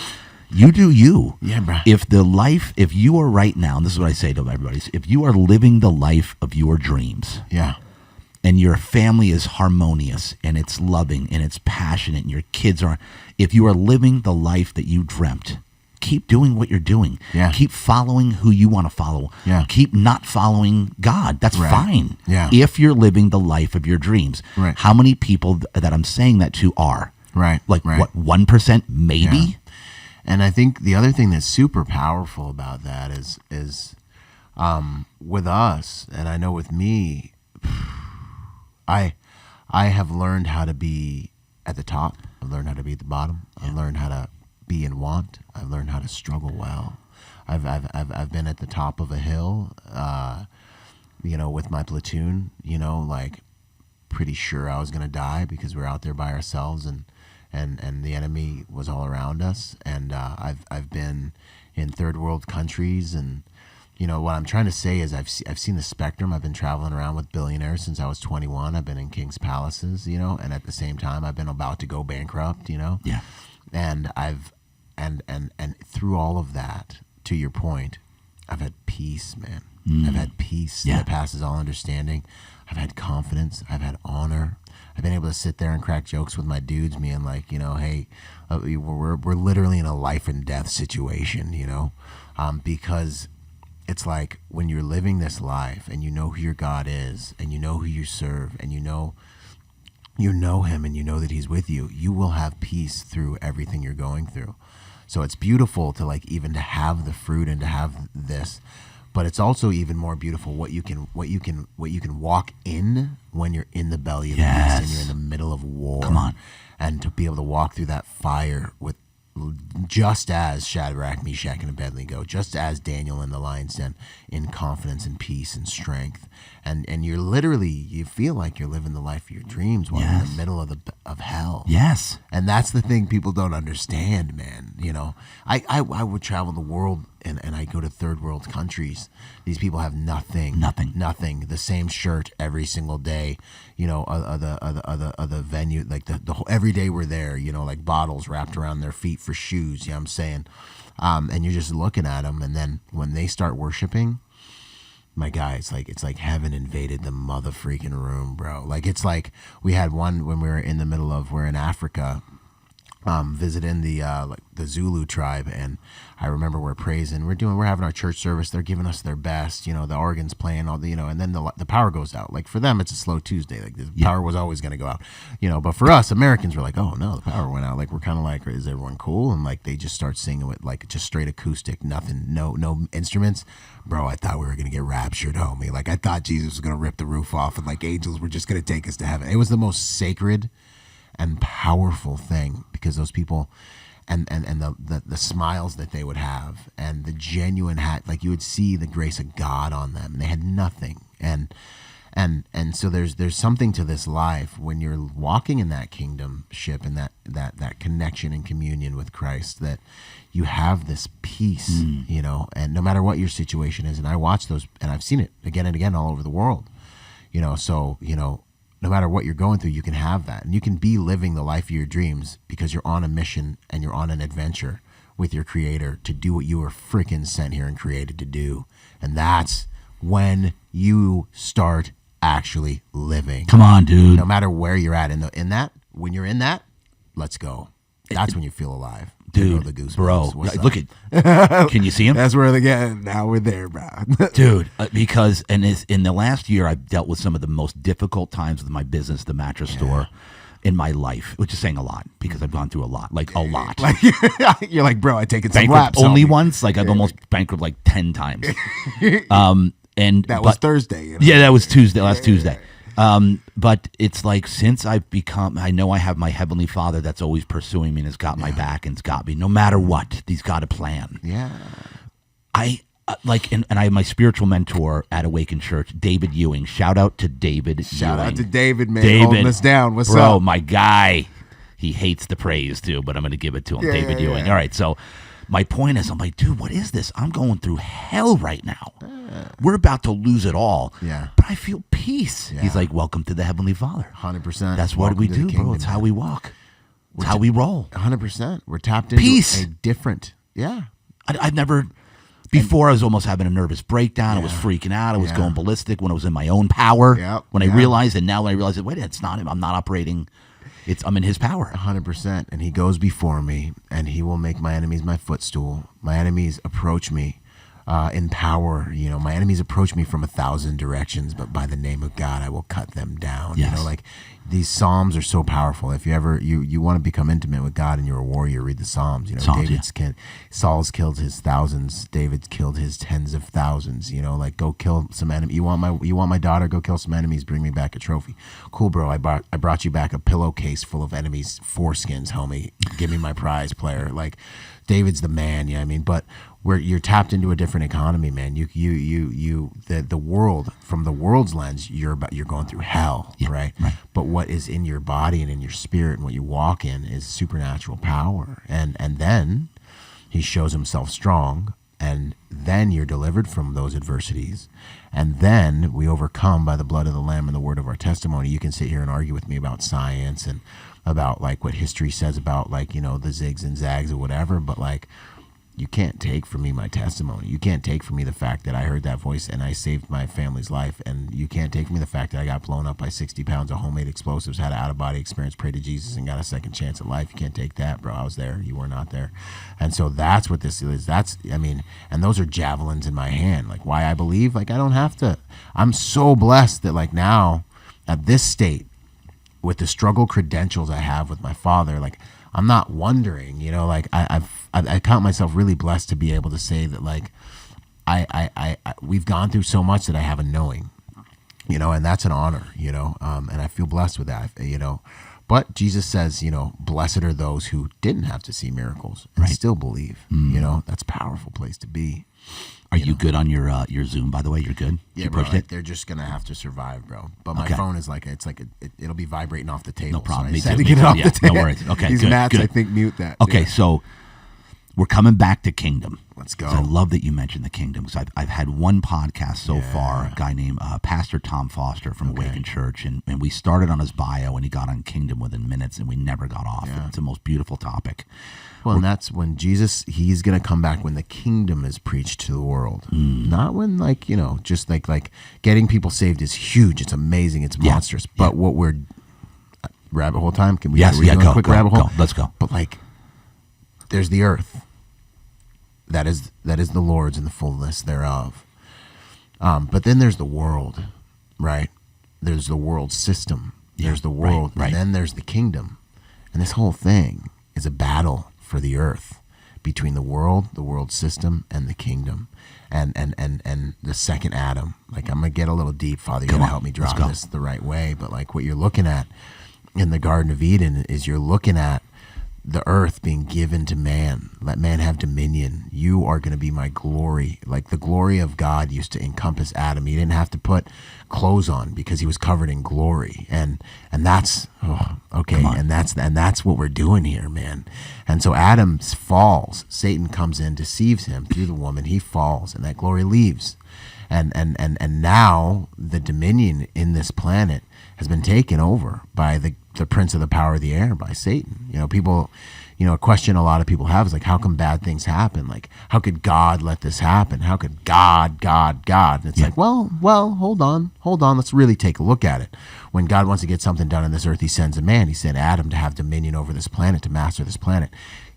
You do you. Yeah, bro. If you are right now, and this is what I say to everybody, if you are living the life of your dreams, and your family is harmonious, and it's loving, and it's passionate, and your kids are, if you are living the life that you dreamt, keep doing what you're doing. Yeah. Keep following who you want to follow. Yeah. Keep not following God. That's fine. Yeah. If you're living the life of your dreams. Right. How many people that I'm saying that to are? Right. Like, what, 1% maybe? Yeah. And I think the other thing that's super powerful about that is with us, and I know with me, I have learned how to be at the top. I've learned how to be at the bottom. I've learned how to be in want. I've learned how to struggle well. I've been at the top of a hill, you know, with my platoon. You know, like, pretty sure I was gonna die because we were out there by ourselves, and the enemy was all around us. And I've been in third world countries, and what I'm trying to say is I've seen the spectrum. I've been traveling around with billionaires since I was 21. I've been in king's palaces, and at the same time I've been about to go bankrupt, Yeah. and and through all of that, to your point, I've had peace, man. I've had peace that passes all understanding. I've had confidence. I've had honor. I've been able to sit there and crack jokes with my dudes, me and hey, we're literally in a life and death situation, because it's like when you're living this life and you know who your God is and you know who you serve and you know him and you know that he's with you, you will have peace through everything you're going through. So it's beautiful to even to have the fruit and to have this, but it's also even more beautiful what you can walk in when you're in the belly of the beast and you're in the middle of war. Come on. And to be able to walk through that fire with just as Shadrach, Meshach, and Abednego, just as Daniel in the lion's den, in confidence and peace and strength, and you're literally, you feel like you're living the life of your dreams while you're in the middle of hell. Yes, and that's the thing people don't understand, man. I would travel the world and I go to third world countries. These people have nothing. The same shirt every single day. Other venue, like the whole, every day we're there. Like bottles wrapped around their feet for shoes. You know what I'm saying? And you're just looking at them, and then when they start worshiping, my guy, it's like heaven invaded the mother freaking room, bro. Like it's like we had one when we're in Africa, visiting the Zulu tribe, and I remember we're praising, we're having our church service. They're giving us their best, the organs playing, all the, and then the power goes out. Like for them, it's a slow Tuesday. Like the power was always going to go out, But for us Americans, we're like, oh no, the power went out. Like we're kind of like, is everyone cool? And like they just start singing with like just straight acoustic, nothing, no instruments. Bro, I thought we were gonna get raptured, homie. Like I thought Jesus was gonna rip the roof off, and like angels were just gonna take us to heaven. It was the most sacred and powerful thing, because those people and the smiles that they would have and the genuine like you would see the grace of God on them, and they had nothing. And so there's something to this life when you're walking in that kingdomship and that connection and communion with Christ, that you have this peace, and no matter what your situation is. And I watch those, and I've seen it again and again all over the world, so no matter what you're going through, you can have that. And you can be living the life of your dreams because you're on a mission and you're on an adventure with your creator to do what you were freaking sent here and created to do. And that's when you start actually living. Come on, dude. No matter where you're at when you're in that, let's go. That's when you feel alive. Dude, the goosebumps. Bro, look can you see him? That's where they get. Now we're there, bro. Dude, because in the last year, I've dealt with some of the most difficult times with my business, the mattress store, in my life, which is saying a lot because I've gone through a lot. Like you're like, bro, I take it some bankrupt laps. Only once. Like I've almost bankrupt like 10 times. And that was Thursday. Yeah, that was Tuesday. Last Tuesday. But it's like, since I know I have my Heavenly Father that's always pursuing me and has got my back and has got me, no matter what, he's got a plan. Yeah. And I have my spiritual mentor at Awaken Church, David Ewing. Shout out to David. Shout out to David, man. Holding us down. What's up? Bro, my guy. He hates the praise too, but I'm going to give it to him. David Ewing. All right. So my point is, I'm like, dude, what is this? I'm going through hell right now. We're about to lose it all. Yeah. But I feel peace. Yeah. He's like, welcome to the Heavenly Father. 100%. That's what we do, bro. It's how we walk. It's how we roll. 100%. We're tapped into Peace. A different. Yeah. I've never. Before, I was almost having a nervous breakdown. I was freaking out. I was going ballistic when I was in my own power. When I realized, and now when I realize that, wait, it's not him. I'm not operating. I'm in his power. 100%. And he goes before me, and he will make my enemies my footstool. My enemies approach me in power. My enemies approach me from 1,000 directions, but by the name of God, I will cut them down. Yes. These Psalms are so powerful. If you ever you want to become intimate with God and you're a warrior, read the Psalms. Saul's killed his thousands. David's killed his tens of thousands. Go kill some enemy. You want my daughter? Go kill some enemies. Bring me back a trophy. Cool, bro. I brought you back a pillowcase full of enemies' foreskins, homie. Give me my prize, player. David's the man. You know what I mean? But you're tapped into a different economy, man. The world, from the world's lens, you're going through hell, right? But what is in your body and in your spirit and what you walk in is supernatural power. And then he shows himself strong and then you're delivered from those adversities, and then we overcome by the blood of the Lamb and the word of our testimony. You can sit here and argue with me about science and about like what history says about like, you know, the zigs and zags or whatever, but like, you can't take from me my testimony. You can't take from me the fact that I heard that voice and I saved my family's life. And you can't take from me the fact that I got blown up by 60 pounds of homemade explosives, had an out-of-body experience, prayed to Jesus, and got a second chance at life. You can't take that, bro. I was there. You were not there. And so that's what this is. And those are javelins in my hand. Like, why I believe? Like, I don't have to. I'm so blessed that, like, now at this state, with the struggle credentials I have with my father, like, I'm not wondering, you know, like I count myself really blessed to be able to say that, like, we've gone through so much that I have a knowing, you know, and that's an honor, you know, and I feel blessed with that, you know. But Jesus says, you know, blessed are those who didn't have to see miracles and still believe, you know. That's a powerful place to be. Are you good on your Zoom, by the way? You're good? Yeah, you bro. pushed it? They're just going to have to survive, bro. But my phone is like, it'll be vibrating off the table. No problem. So I Me just had too. to get it off Yeah, the table. no worries. Okay, These good, mats, good. I think, mute that. Okay, Yeah. so we're coming back to kingdom. Let's go. I love that you mentioned the kingdom, because I've had one podcast so far, a guy named Pastor Tom Foster from Awaken Church, and we started on his bio, and he got on kingdom within minutes, and we never got off. Yeah. It's the most beautiful topic. Well, and that's when Jesus, he's going to come back when the kingdom is preached to the world. Not when, like, you know, just like getting people saved is huge. It's amazing. It's monstrous. But what we're, rabbit hole time? Can we Yes, do a quick rabbit hole? Go. Let's go. But like, there's the earth. That is the Lord's and the fullness thereof. But then there's the world, right? There's the world system. There's the world. Right. And then there's the kingdom. And this whole thing is a battle for the earth between the world system, and the kingdom. And the second Adam. Like, I'm going to get a little deep, Father. You're going to help me drop this the right way. But like, what you're looking at in the Garden of Eden is you're looking at the earth being given to man. Let man have dominion. You are going to be my glory. Like, the glory of God used to encompass Adam. He didn't have to put clothes on because he was covered in glory. And that's and that's what we're doing here, man. And so Adam falls. Satan comes in, deceives him through the woman. He falls, and that glory leaves. And now the dominion in this planet has been taken over by the prince of the power of the air, by Satan. You know, people, you know, a question a lot of people have is like, how come bad things happen? Like, how could God let this happen? How could God? And it's like, well, hold on. Let's really take a look at it. When God wants to get something done on this earth, he sends a man. He sent Adam to have dominion over this planet, to master this planet.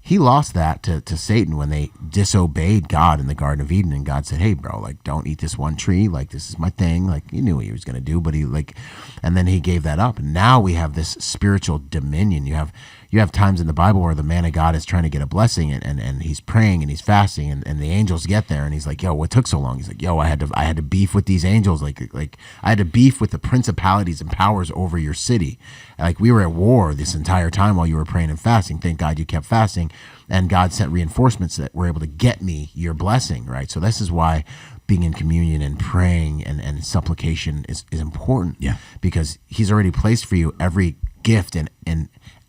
He lost that to Satan when they disobeyed God in the Garden of Eden, and God said, hey, bro, like, don't eat this one tree. Like, this is my thing. Like, he knew what he was going to do, but and then he gave that up. And now we have this spiritual dominion. You have times in the Bible where the man of God is trying to get a blessing, and he's praying and he's fasting, and the angels get there, and he's like, yo, what took so long? He's like, yo, I had to beef with these angels. Like I had to beef with the principalities and powers over your city. Like, we were at war this entire time while you were praying and fasting. Thank God you kept fasting, and God sent reinforcements that were able to get me your blessing, right? So this is why being in communion and praying and supplication is important. Yeah. Because he's already placed for you every gift and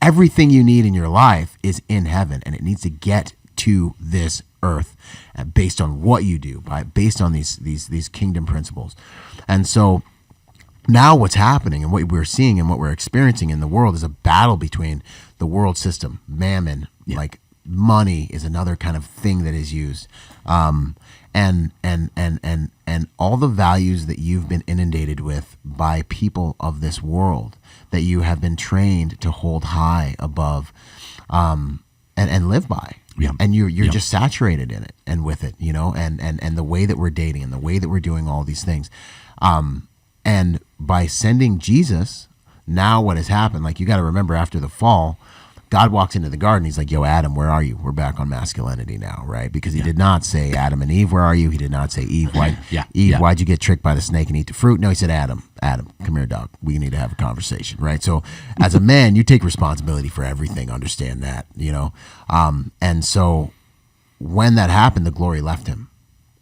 everything you need in your life is in heaven, and it needs to get to this earth based on what you do, based on these kingdom principles. And so now what's happening and what we're seeing and what we're experiencing in the world is a battle between the world system, mammon, like money is another kind of thing that is used, and all the values that you've been inundated with by people of this world that you have been trained to hold high above, and live by. Yeah. And you're just saturated in it and with it, you know, and the way that we're dating and the way that we're doing all these things. And by sending Jesus, now what has happened, like, you got to remember, after the fall, God walks into the garden. He's like, yo, Adam, where are you? We're back on masculinity now, right? Because he did not say, Adam and Eve, where are you? He did not say, Eve, why'd you get tricked by the snake and eat the fruit? No, he said, Adam, come here, dog. We need to have a conversation, right? So as a man, you take responsibility for everything. Understand that, you know? And so when that happened, the glory left him.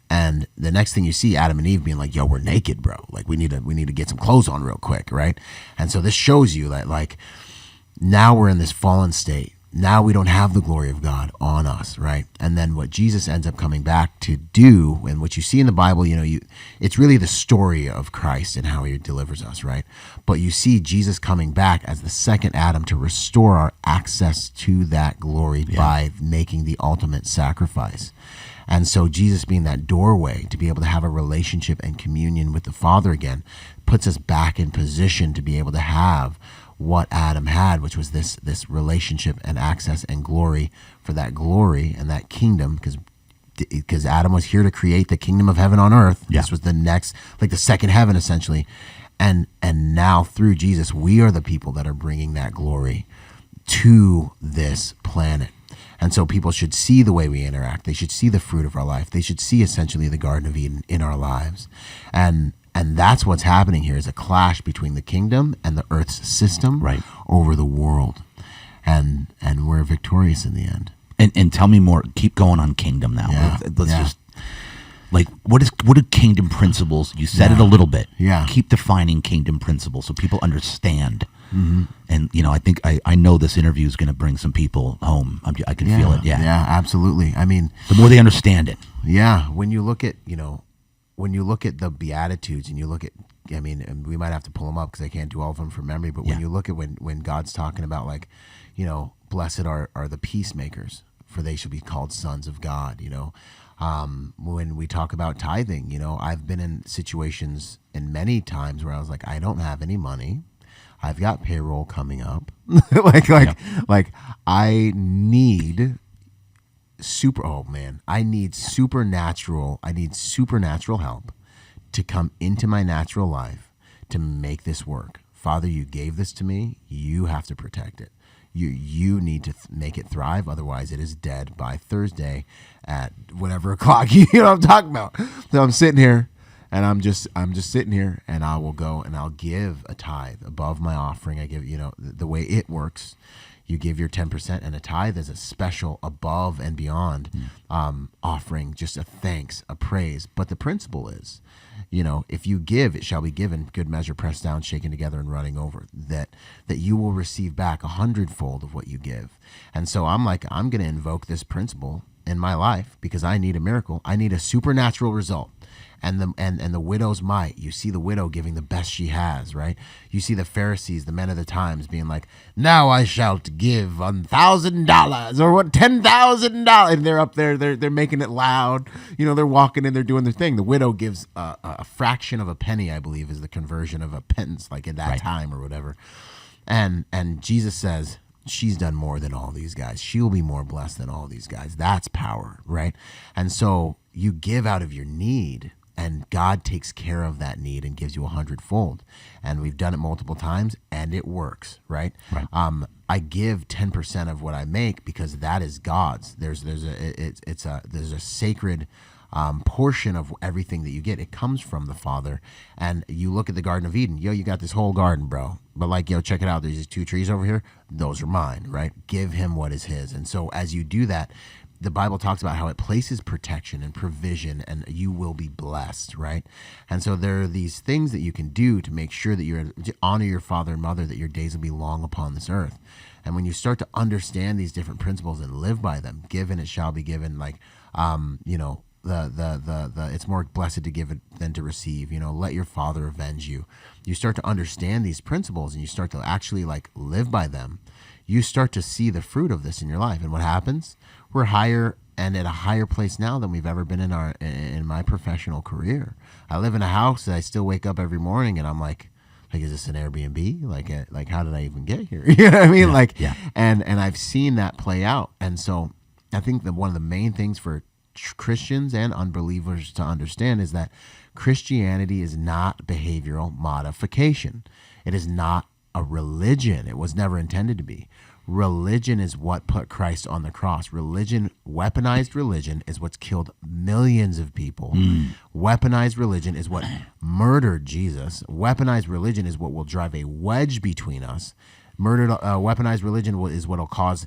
And the next thing you see, Adam and Eve being like, yo, we're naked, bro. Like, we need to get some clothes on real quick, right? And so this shows you that, like, now we're in this fallen state, now we don't have the glory of God on us, right? And then what Jesus ends up coming back to do, and what you see in the Bible, it's really the story of Christ and how he delivers us, right? But you see Jesus coming back as the second Adam to restore our access to that glory by making the ultimate sacrifice. And so Jesus being that doorway to be able to have a relationship and communion with the Father again puts us back in position to be able to have what Adam had, which was this relationship and access and glory for that glory and that kingdom, because Adam was here to create the kingdom of heaven on earth. This was the next, like the second heaven essentially. And now through Jesus, we are the people that are bringing that glory to this planet. And so people should see the way we interact. They should see the fruit of our life. They should see essentially the Garden of Eden in our lives. And that's what's happening here, is a clash between the kingdom and the earth's system over the world. And we're victorious in the end. And tell me more. Keep going on kingdom now. Let's just, like, what are kingdom principles? You said it a little bit. Keep defining kingdom principles so people understand. Mm-hmm. And, I think I know this interview is going to bring some people home. I can feel it. Yeah, absolutely. I mean, the more they understand it. Yeah. When you look at, when you look at the Beatitudes and you look at, and we might have to pull them up because I can't do all of them from memory, but when you look at when God's talking about, like, blessed are the peacemakers, for they shall be called sons of God, when we talk about tithing, I've been in situations and many times where I was like, I don't have any money. I've got payroll coming up. like I need I need supernatural help to come into my natural life to make this work. Father, you gave this to me. You have to protect it. You need to make it thrive. Otherwise, it is dead by Thursday at whatever o'clock. You know what I'm talking about? So I'm sitting here, and I'm just sitting here, and I will go and I'll give a tithe above my offering. I give, the way it works. You give your 10%, and a tithe is a special above and beyond offering, just a thanks, a praise. But the principle is, if you give, it shall be given, good measure, pressed down, shaken together, and running over, that you will receive back 100-fold of what you give. And so I'm going to invoke this principle in my life because I need a miracle. I need a supernatural result. And the widow's mite, you see the widow giving the best she has, right? You see the Pharisees, the men of the times, being like, now I shall give $1,000 or what, $10,000. And they're up there, they're making it loud. They're walking in, they're doing their thing. The widow gives a fraction of a penny, I believe, is the conversion of a pittance, like at that time or whatever. And Jesus says, she's done more than all these guys. She'll be more blessed than all these guys. That's power, right? And so you give out of your need, and God takes care of that need and gives you 100-fold. And we've done it multiple times, and it works, right? I give 10% of what I make because that is God's. There's a sacred portion of everything that you get. It comes from the Father. And you look at the Garden of Eden. You got this whole garden, bro. But check it out. There's these 2 trees over here. Those are mine, right? Give him what is his. And so as you do that, the Bible talks about how it places protection and provision, and you will be blessed, right? And so there are these things that you can do to make sure that to honor your father and mother, that your days will be long upon this earth. And when you start to understand these different principles and live by them, given it shall be given, it's more blessed to give it than to receive. Let your father avenge you. You start to understand these principles, and you start to actually live by them. You start to see the fruit of this in your life. And what happens? We're higher and at a higher place now than we've ever been in my professional career. I live in a house that I still wake up every morning, and I'm like, is this an Airbnb? Like how did I even get here? You know what I mean? And I've seen that play out. And so I think that one of the main things for Christians and unbelievers to understand is that Christianity is not behavioral modification. It is not a religion. It was never intended to be. Religion is what put Christ on the cross. Weaponized religion is what's killed millions of people. Weaponized religion is what murdered Jesus. Weaponized religion is what will drive a wedge between us. Weaponized religion is what will cause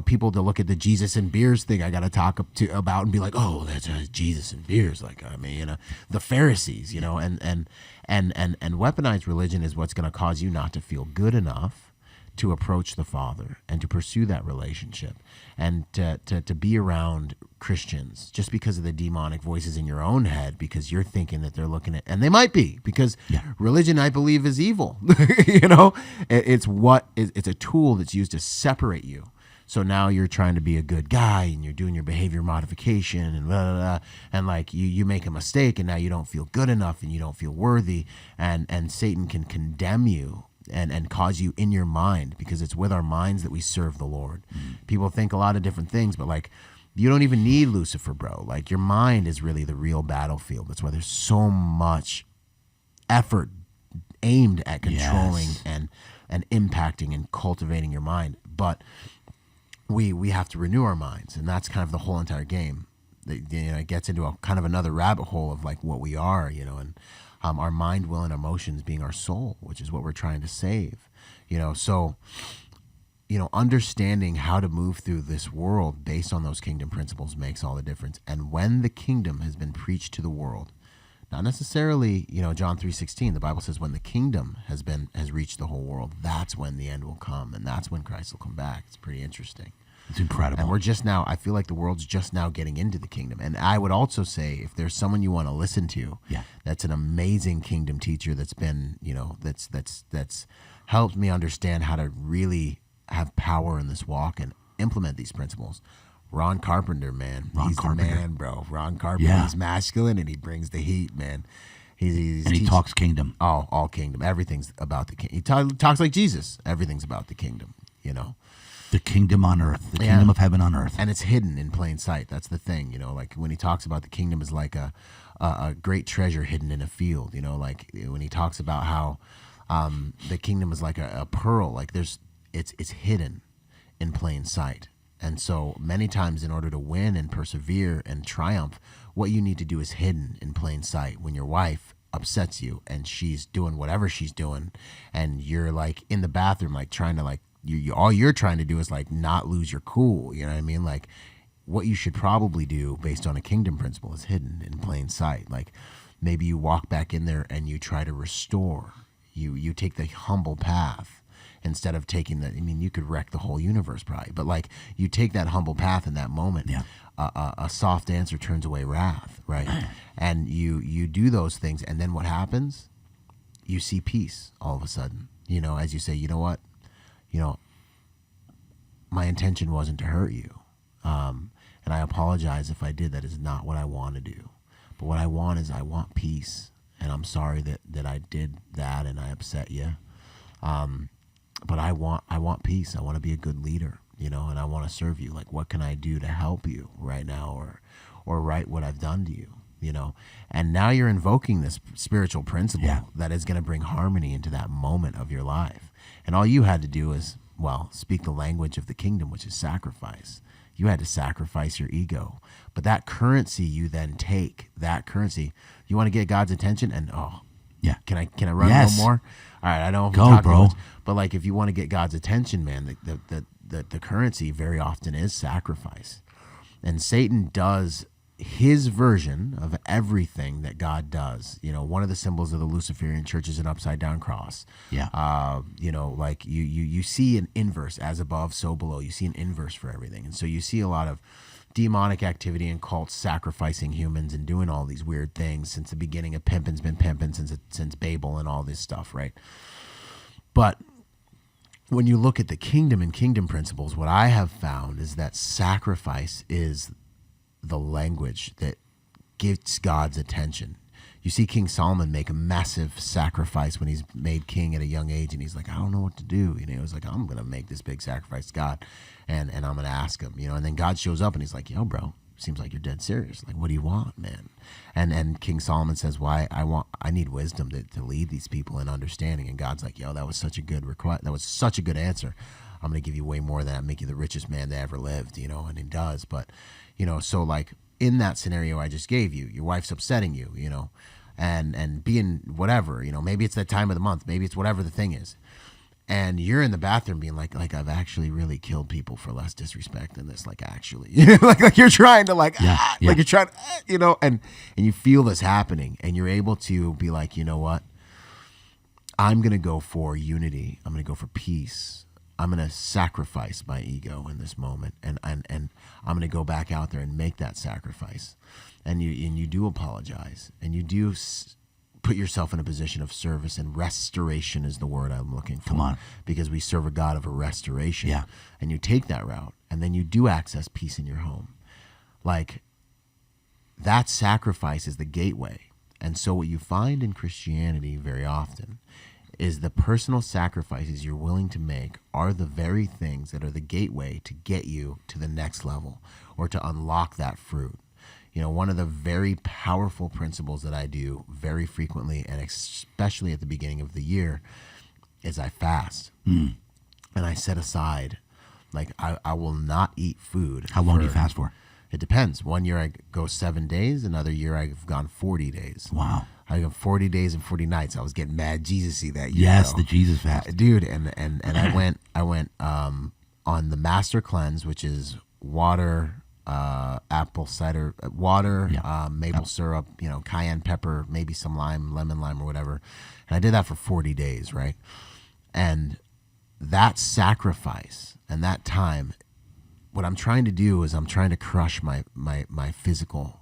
people to look at the Jesus and beers thing I got to talk about and be like, oh, that's Jesus and beers. The Pharisees, and weaponized religion is what's going to cause you not to feel good enough to approach the Father and to pursue that relationship and to be around Christians just because of the demonic voices in your own head, because you're thinking that they're looking at, and they might be, because religion, I believe, is evil. It's a tool that's used to separate you. So now you're trying to be a good guy and you're doing your behavior modification and blah, blah, blah, and like you make a mistake and now you don't feel good enough and you don't feel worthy, and Satan can condemn you and cause you in your mind, because it's with our minds that we serve the Lord. People think a lot of different things, but like, you don't even need Lucifer, bro. Like, your mind is really the real battlefield. That's why there's so much effort aimed at controlling and impacting and cultivating your mind. But we have to renew our minds, and that's kind of the whole entire game. It gets into a kind of another rabbit hole of like what we are, and our mind, will, and emotions being our soul, which is what we're trying to save. So understanding how to move through this world based on those kingdom principles makes all the difference. And when the kingdom has been preached to the world, not necessarily, John 3:16, the Bible says when the kingdom has reached the whole world, that's when the end will come, and that's when Christ will come back. It's pretty interesting. It's incredible. And we're just now, I feel like the world's just now getting into the kingdom. And I would also say, if there's someone you want to listen to, that's an amazing kingdom teacher that's been, that's helped me understand how to really have power in this walk and implement these principles. Ron Carpenter, man. He's the man, bro. Ron Carpenter. He's Masculinity. He brings the heat, man. He talks kingdom. All kingdom. Everything's about the kingdom. He talks like Jesus. Everything's about the kingdom, The kingdom on earth. The kingdom of heaven on earth. And it's hidden in plain sight. That's the thing, like when he talks about the kingdom is like a great treasure hidden in a field, like when he talks about how the kingdom is like a pearl, like it's hidden in plain sight. And so many times, in order to win and persevere and triumph, what you need to do is hidden in plain sight. When your wife upsets you and she's doing whatever she's doing, and you're like in the bathroom, like trying to like, all you're trying to do is like not lose your cool. You know what I mean? Like, what you should probably do based on a kingdom principle is hidden in plain sight. Like, maybe you walk back in there and you try to restore. You take the humble path. Instead of taking that, you could wreck the whole universe probably, but like you take that humble path in that moment. A soft answer turns away wrath, right? And you do those things, and then what happens? You see peace all of a sudden. As you say, you know what? My intention wasn't to hurt you, and I apologize if I did. That is not what I want to do. But what I want is I want peace, and I'm sorry that I did that and I upset you. But I want peace. I want to be a good leader, and I want to serve you. Like, what can I do to help you right now, or right what I've done to you, And now you're invoking this spiritual principle that is going to bring harmony into that moment of your life. And all you had to do is, speak the language of the kingdom, which is sacrifice. You had to sacrifice your ego. But that currency you then take, you want to get God's attention, and can I run a little more? All right, I don't go, bro. Much, but like, if you want to get God's attention, man, the currency very often is sacrifice. And Satan does his version of everything that God does. One of the symbols of the Luciferian church is an upside down cross. Like you see an inverse, as above, so below. You see an inverse for everything. And so you see a lot of demonic activity and cults sacrificing humans and doing all these weird things since the beginning of pimping's been pimping since Babel and all this stuff, right? But when you look at the kingdom and kingdom principles, what I have found is that sacrifice is the language that gets God's attention. You see King Solomon make a massive sacrifice when he's made king at a young age, and he's like, I don't know what to do. He was like, I'm going to make this big sacrifice to God, and I'm going to ask him, and then God shows up and he's like, yo, bro, seems like you're dead serious. Like, what do you want, man? And King Solomon says, I need wisdom to lead these people in understanding. And God's like, yo, that was such a good request. That was such a good answer. I'm going to give you way more than that, make you the richest man that ever lived, and he does. But, so like in that scenario I just gave you, your wife's upsetting you, and being whatever, maybe it's that time of the month, maybe it's whatever the thing is. And you're in the bathroom being like I've actually really killed people for less disrespect than this, like actually, like you're trying to like you're trying to, and you feel this happening, and you're able to be like, you know what? I'm going to go for unity. I'm going to go for peace. I'm going to sacrifice my ego in this moment, and I'm going to go back out there and make that sacrifice. And you do apologize, and you do put yourself in a position of service, and restoration is the word I'm looking for. Come on. Because we serve a God of a restoration. Yeah. And you take that route, and then you do access peace in your home. Like, that sacrifice is the gateway. And so what you find in Christianity very often is the personal sacrifices you're willing to make are the very things that are the gateway to get you to the next level or to unlock that fruit. You know, one of the very powerful principles that I do very frequently, and especially at the beginning of the year, is I fast. And I set aside, like, I will not eat food. How long do you fast for? It depends. One year I go 7 days. Another year I've gone 40 days. Wow. I go 40 days and 40 nights. I was getting mad Jesus-y that year. Yes, though. the Jesus fast. Dude, and I went on the Master Cleanse, which is water, apple cider water, maple syrup, cayenne pepper, maybe some lemon lime or whatever. And I did that for 40 days, right? And that sacrifice and that time, what I'm trying to do is I'm trying to crush my physical.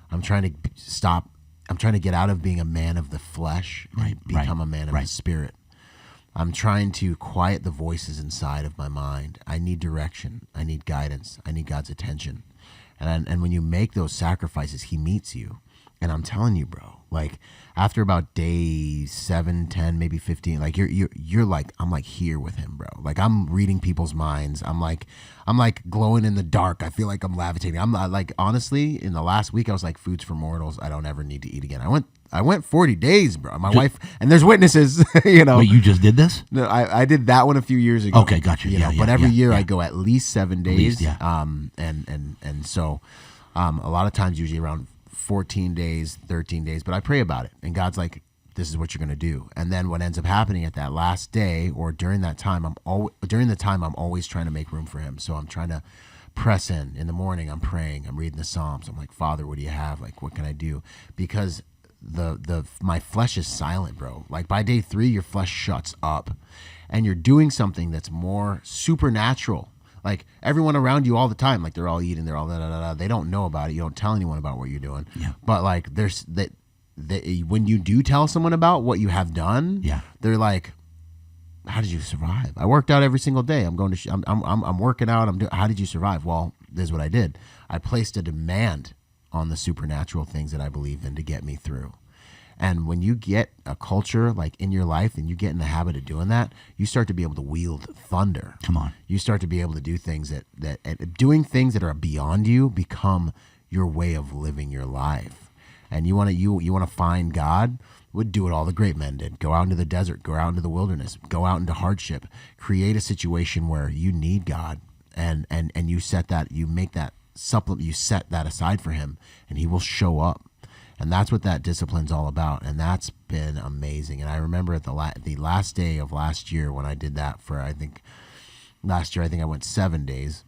I'm trying to stop. I'm trying to get out of being a man of the flesh and become a man of the spirit. I'm trying to quiet the voices inside of my mind. I need direction. I need guidance. I need God's attention. And when you make those sacrifices, he meets you. And I'm telling you, bro, like after about day 7, 10, maybe 15, like you're like, I'm like here with him, bro. Like I'm reading people's minds. I'm like glowing in the dark. I feel like I'm levitating. I'm like, honestly, in the last week, I was like, food's for mortals. I don't ever need to eat again. I went 40 days, bro. My wife, and there's witnesses, Wait, you just did this? No, I did that one a few years ago. Okay, gotcha. But every year I go at least 7 days. At least, and so a lot of times, usually around 14 days, 13 days, but I pray about it. And God's like, this is what you're going to do. And then what ends up happening at that last day or during that time, I'm always trying to make room for him. So I'm trying to press in the morning. I'm praying, I'm reading the Psalms. I'm like, Father, what do you have? Like, what can I do? Because my flesh is silent, bro. Like by day 3, your flesh shuts up and you're doing something that's more supernatural. Like everyone around you all the time, like they're all eating, they're all da. They don't know about it. You don't tell anyone about what you're doing. Yeah. But like there's that when you do tell someone about what you have done, they're like, how did you survive? I worked out every single day. I'm going to I'm working out. How did you survive? Well, this is what I did. I placed a demand on the supernatural things that I believe in to get me through. And when you get a culture like in your life and you get in the habit of doing that, you start to be able to wield thunder. Come on. You start to be able to do things that doing things that are beyond you become your way of living your life. And you want to find God, would do what all the great men did. Go out into the desert, go out into the wilderness, go out into hardship, create a situation where you need God and you set that, you make that supplement, you set that aside for him and he will show up. And that's what that discipline's all about. And that's been amazing. And I remember at the last day of last year when I did that for, last year I went 7 days.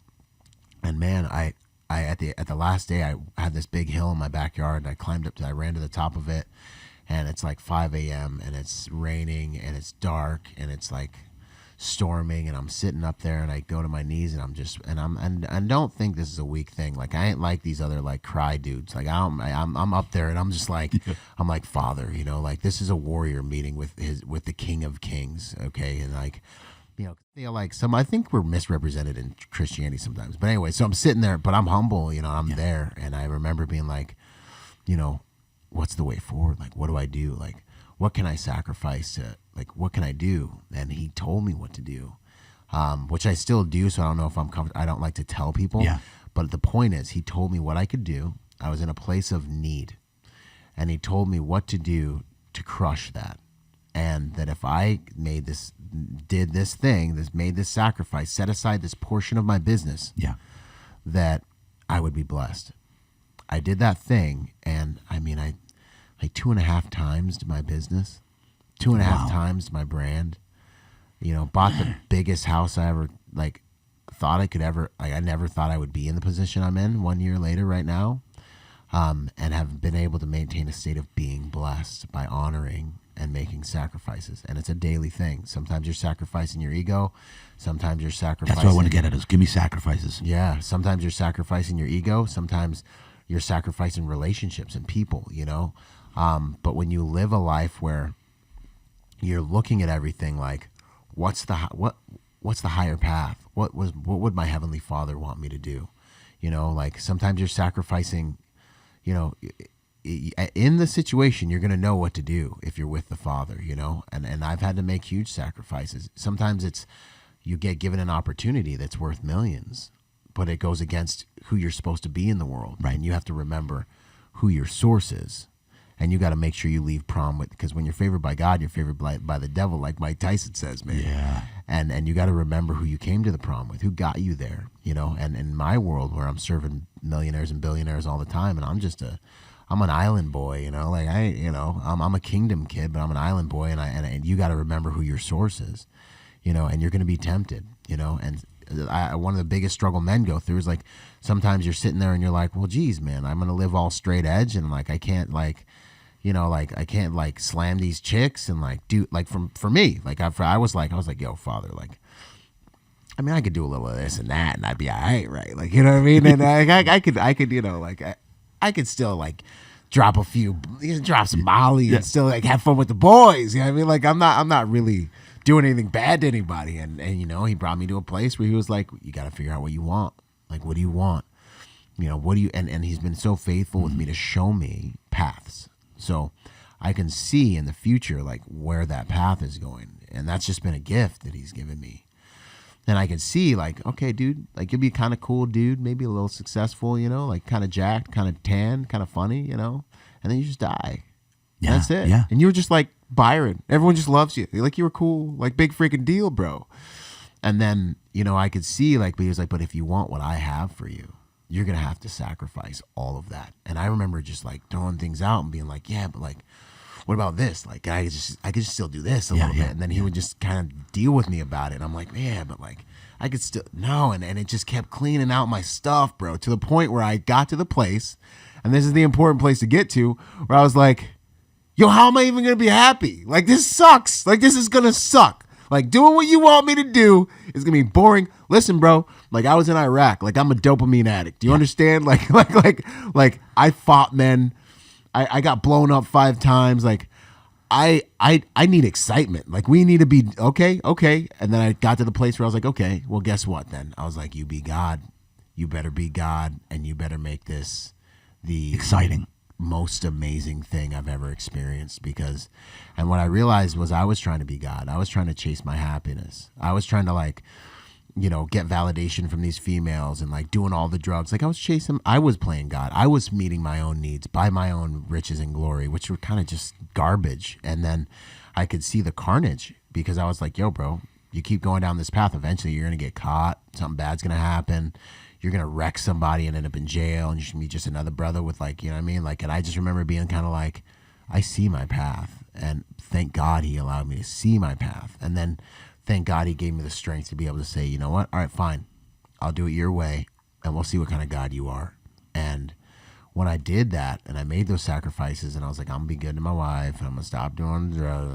And man, I at the last day, I had this big hill in my backyard and I ran to the top of it. And it's like 5 a.m. and it's raining and it's dark and it's like storming and I'm sitting up there and I go to my knees and I don't think this is a weak thing. Like I ain't like these other like cry dudes. Like I'm up there and I'm just like, I'm like, Father, like this is a warrior meeting with the King of Kings. Okay. And like, like I think we're misrepresented in Christianity sometimes, but anyway, so I'm sitting there, but I'm humble, I'm there. And I remember being like, what's the way forward? Like, what do I do? Like, what can I sacrifice to, like, what can I do? And he told me what to do, which I still do. So I don't know if I'm comfortable. I don't like to tell people. Yeah. But the point is, he told me what I could do. I was in a place of need. And he told me what to do to crush that. And that if I made this sacrifice, set aside this portion of my business, that I would be blessed. I did that thing. And I mean, I 2.5 times to my business, 2.5 times to my brand, bought the biggest house I ever thought I could ever, I never thought I would be in the position I'm in 1 year later right now. and have been able to maintain a state of being blessed by honoring and making sacrifices. And it's a daily thing. Sometimes you're sacrificing your ego. Sometimes you're sacrificing. That's what I want to get at is give me sacrifices. Yeah. Sometimes you're sacrificing your ego. Sometimes you're sacrificing relationships and people, you know. But when you live a life where you're looking at everything like, what's the higher path? What would my Heavenly Father want me to do? You know, like sometimes you're sacrificing, you know, in the situation, you're going to know what to do if you're with the Father, you know, and I've had to make huge sacrifices. Sometimes it's, you get given an opportunity that's worth millions, but it goes against who you're supposed to be in the world. Right. And you have to remember who your source is. And you got to make sure you leave prom with, because when you're favored by God, you're favored by the devil, like Mike Tyson says, man. Yeah. And you got to remember who you came to the prom with, who got you there, you know. And in my world where I'm serving millionaires and billionaires all the time, and I'm an island boy, you know, like I'm a kingdom kid, but I'm an island boy, and you got to remember who your source is, you know, and you're going to be tempted, you know. And one of the biggest struggle men go through is like, sometimes you're sitting there and you're like, well, geez, man, I'm going to live all straight edge, and like, I can't like, you know, like I can't like slam these chicks and like do like for me, like I was like, yo, Father, like, I mean, I could do a little of this and that and I'd be all right? Like, you know what I mean? And I could, you know, like I could still like drop some Molly and still like have fun with the boys. You know what I mean? Like I'm not really doing anything bad to anybody. And you know, he brought me to a place where he was like, you got to figure out what you want. Like, what do you want? You know, what do you, and he's been so faithful with me to show me paths. So I can see in the future, like where that path is going. And that's just been a gift that he's given me. And I can see like, okay, dude, like you'll be kind of cool, dude, maybe a little successful, you know, like kind of jacked, kind of tan, kind of funny, you know, and then you just die. Yeah, that's it. Yeah. And you were just like Byron. Everyone just loves you. Like you were cool, like big freaking deal, bro. And then, you know, I could see like, but he was like, but if you want what I have for you, you're going to have to sacrifice all of that. And I remember just like throwing things out and being like, yeah, but like, what about this? Like, I could just still do this a little bit. And then he would just kind of deal with me about it. And I'm like, yeah, but like, I could still, no. And it just kept cleaning out my stuff, bro, to the point where I got to the place, and this is the important place to get to, where I was like, yo, how am I even going to be happy? Like, this sucks. Like, this is going to suck. Like, doing what you want me to do is going to be boring. Listen, bro, like I was in Iraq. Like, I'm a dopamine addict. Do you understand? Like I fought men. I got blown up 5 times. Like, I need excitement. Like, we need to be okay. And then I got to the place where I was like, okay, well, guess what then? I was like, you be God. You better be God, and you better make this the exciting, most amazing thing I've ever experienced. Because, and what I realized was I was trying to be God. I was trying to chase my happiness. I was trying to like, you know, get validation from these females and like doing all the drugs. Like I was playing God. I was meeting my own needs by my own riches and glory, which were kind of just garbage. And then I could see the carnage, because I was like, yo, bro, you keep going down this path, eventually you're going to get caught. Something bad's going to happen. You're going to wreck somebody and end up in jail, and you should be just another brother with like, you know what I mean? Like, and I just remember being kind of like, I see my path, and thank God he allowed me to see my path. And then thank God he gave me the strength to be able to say, you know what? All right, fine. I'll do it your way, and we'll see what kind of God you are. And when I did that, and I made those sacrifices, and I was like, I'm going to be good to my wife, and I'm going to stop doing drugs.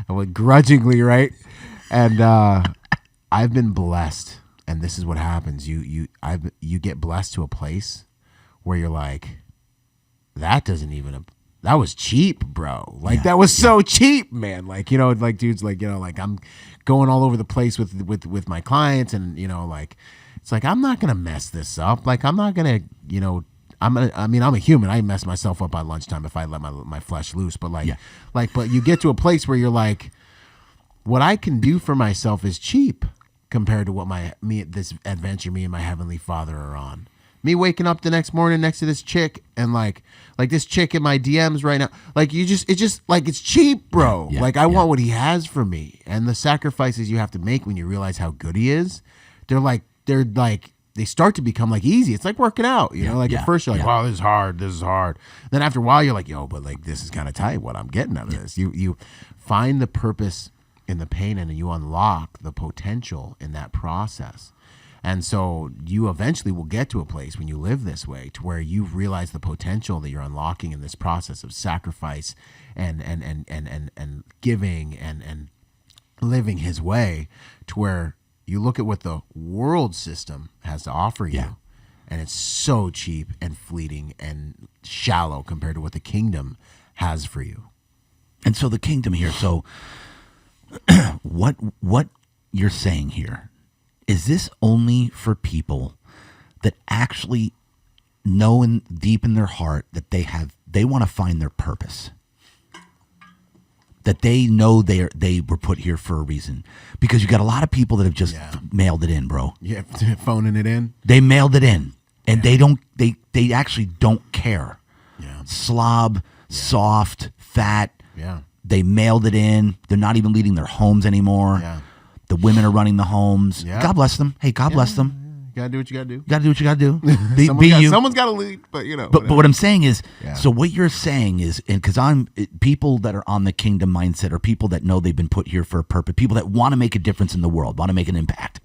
I went grudgingly, right? And I've been blessed. And this is what happens. You get blessed to a place where you're like, that was cheap, bro. Like that was so cheap, man. Like, you know, like dudes, like, you know, like I'm going all over the place with my clients, and you know, like it's like I'm not gonna mess this up. Like I'm not gonna, you know, I'm a human. I mess myself up by lunchtime if I let my flesh loose. But but you get to a place where you're like, what I can do for myself is cheap compared to what this adventure me and my Heavenly Father are on. Me waking up the next morning next to this chick, and like this chick in my DMs right now, like it's just like, it's cheap, bro. I want what he has for me. And the sacrifices you have to make when you realize how good he is, they start to become like easy. It's like working out, you know, like at first you're like, wow, this is hard. Then after a while you're like, yo, but like this is kind of tight what I'm getting out of this. You find the purpose in the pain, and you unlock the potential in that process. And so you eventually will get to a place when you live this way to where you realize the potential that you're unlocking in this process of sacrifice and giving and living his way, to where you look at what the world system has to offer you. Yeah. And it's so cheap and fleeting and shallow compared to what the kingdom has for you. And so the kingdom here, so what you're saying here, is this only for people that actually know deep in their heart that they want to find their purpose? That they know they were put here for a reason? Because you got a lot of people that have just mailed it in, bro. Yeah, phoning it in. They mailed it in, and they actually don't care. Yeah. Slob, soft, fat. Yeah. They mailed it in. They're not even leading their homes anymore. Yeah. The women are running the homes. Yeah. God bless them. Hey, God bless them. You gotta do what you gotta do. You got to do what you got to do. Be you. Someone's got to lead, but But what I'm saying is, Yeah. so what you're saying is, and because people that are on the kingdom mindset are people that know they've been put here for a purpose, people that want to make a difference in the world, want to make an impact.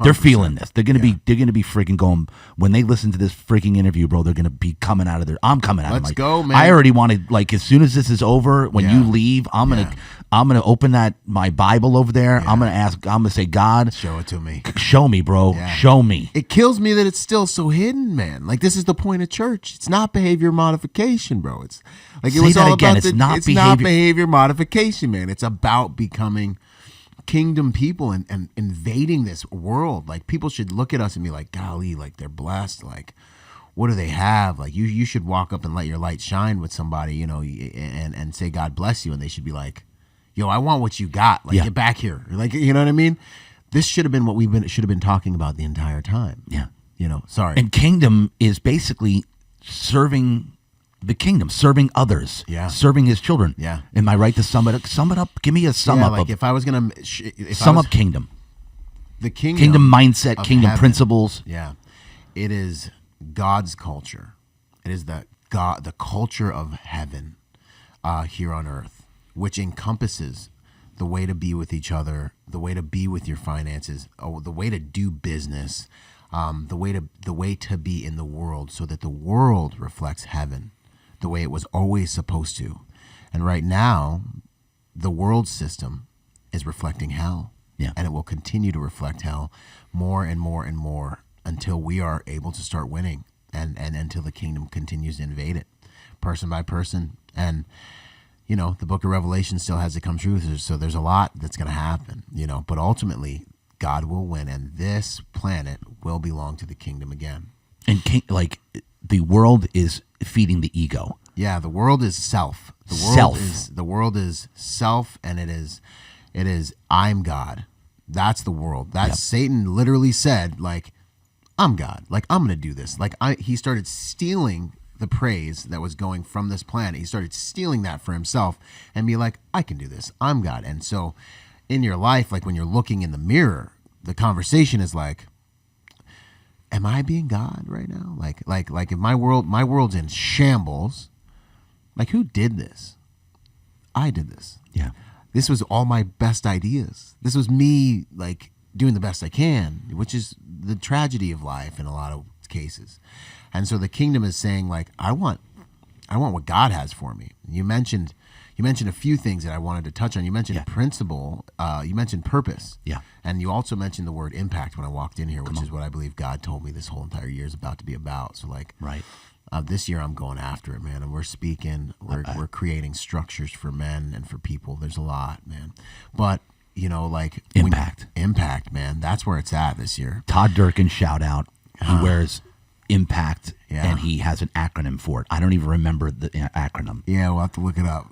They're 100%. feeling this. They're gonna be freaking going when they listen to this freaking interview, bro. They're gonna be coming out of there. I'm coming out. Let's of my, go, man. I already wanted, like, as soon as this is over, when you leave, I'm gonna open my Bible over there. I'm gonna say, God, Show it to me. show me, bro. Yeah. Show me. It kills me that it's still so hidden, man. Like, this is the point of church. It's not behavior modification, bro. It's like Say it was that all again. about It's it's not not behavior- behavior modification, man. It's about becoming kingdom people and invading this world. Like, people should look at us and be like, golly, like, they're blessed. Like, what do they have? Like, you should walk up and let your light shine with somebody, you know, and say, God bless you. And they should be like, yo, I want what you got. Like, get back here. Like, you know what I mean? This should have been what should have been talking about the entire time. Yeah. You know, sorry. And kingdom is basically serving the kingdom, serving others, serving his children. Yeah. Am I right to sum it up? Sum it up. Give me a sum up. Like, of, if I was gonna sum up kingdom. the Kingdom mindset, of kingdom heaven. principles. Yeah, it is God's culture. It is the culture of heaven here on earth, which encompasses the way to be with each other, the way to be with your finances, the way to do business, the way to be in the world, so that the world reflects heaven the way it was always supposed to. And right now, the world system is reflecting hell. Yeah. And it will continue to reflect hell more and more and more until we are able to start winning, and until the kingdom continues to invade it person by person. And, you know, the book of Revelation still has to come true. So there's a lot that's going to happen, you know, but ultimately God will win, and this planet will belong to the kingdom again. And the world is feeding the ego. Yeah, the world is self. The world is self, and it is I'm God. That's the world. That's Satan literally said, like, I'm God. Like, I'm going to do this. Like, he started stealing the praise that was going from this planet. He started stealing that for himself and be like, I can do this. I'm God. And so in your life, like, when you're looking in the mirror, the conversation is like, am I being God right now? Like if my world's in shambles, like, who did this? I did this. Yeah. This was all my best ideas. This was me, like, doing the best I can, which is the tragedy of life in a lot of cases. And so the kingdom is saying, like, I want what God has for me. You mentioned a few things that I wanted to touch on. You mentioned principle. You mentioned purpose. Yeah. And you also mentioned the word impact when I walked in here, which is what I believe God told me this whole entire year is about to be about. So, like, Right. This year I'm going after it, man. And we're speaking, we're creating structures for men and for people. There's a lot, man. But, you know, like, impact, man. That's where it's at this year. Todd Durkin, shout out. He wears impact, Yeah. and he has an acronym for it. I don't even remember the acronym. Yeah, we'll have to look it up.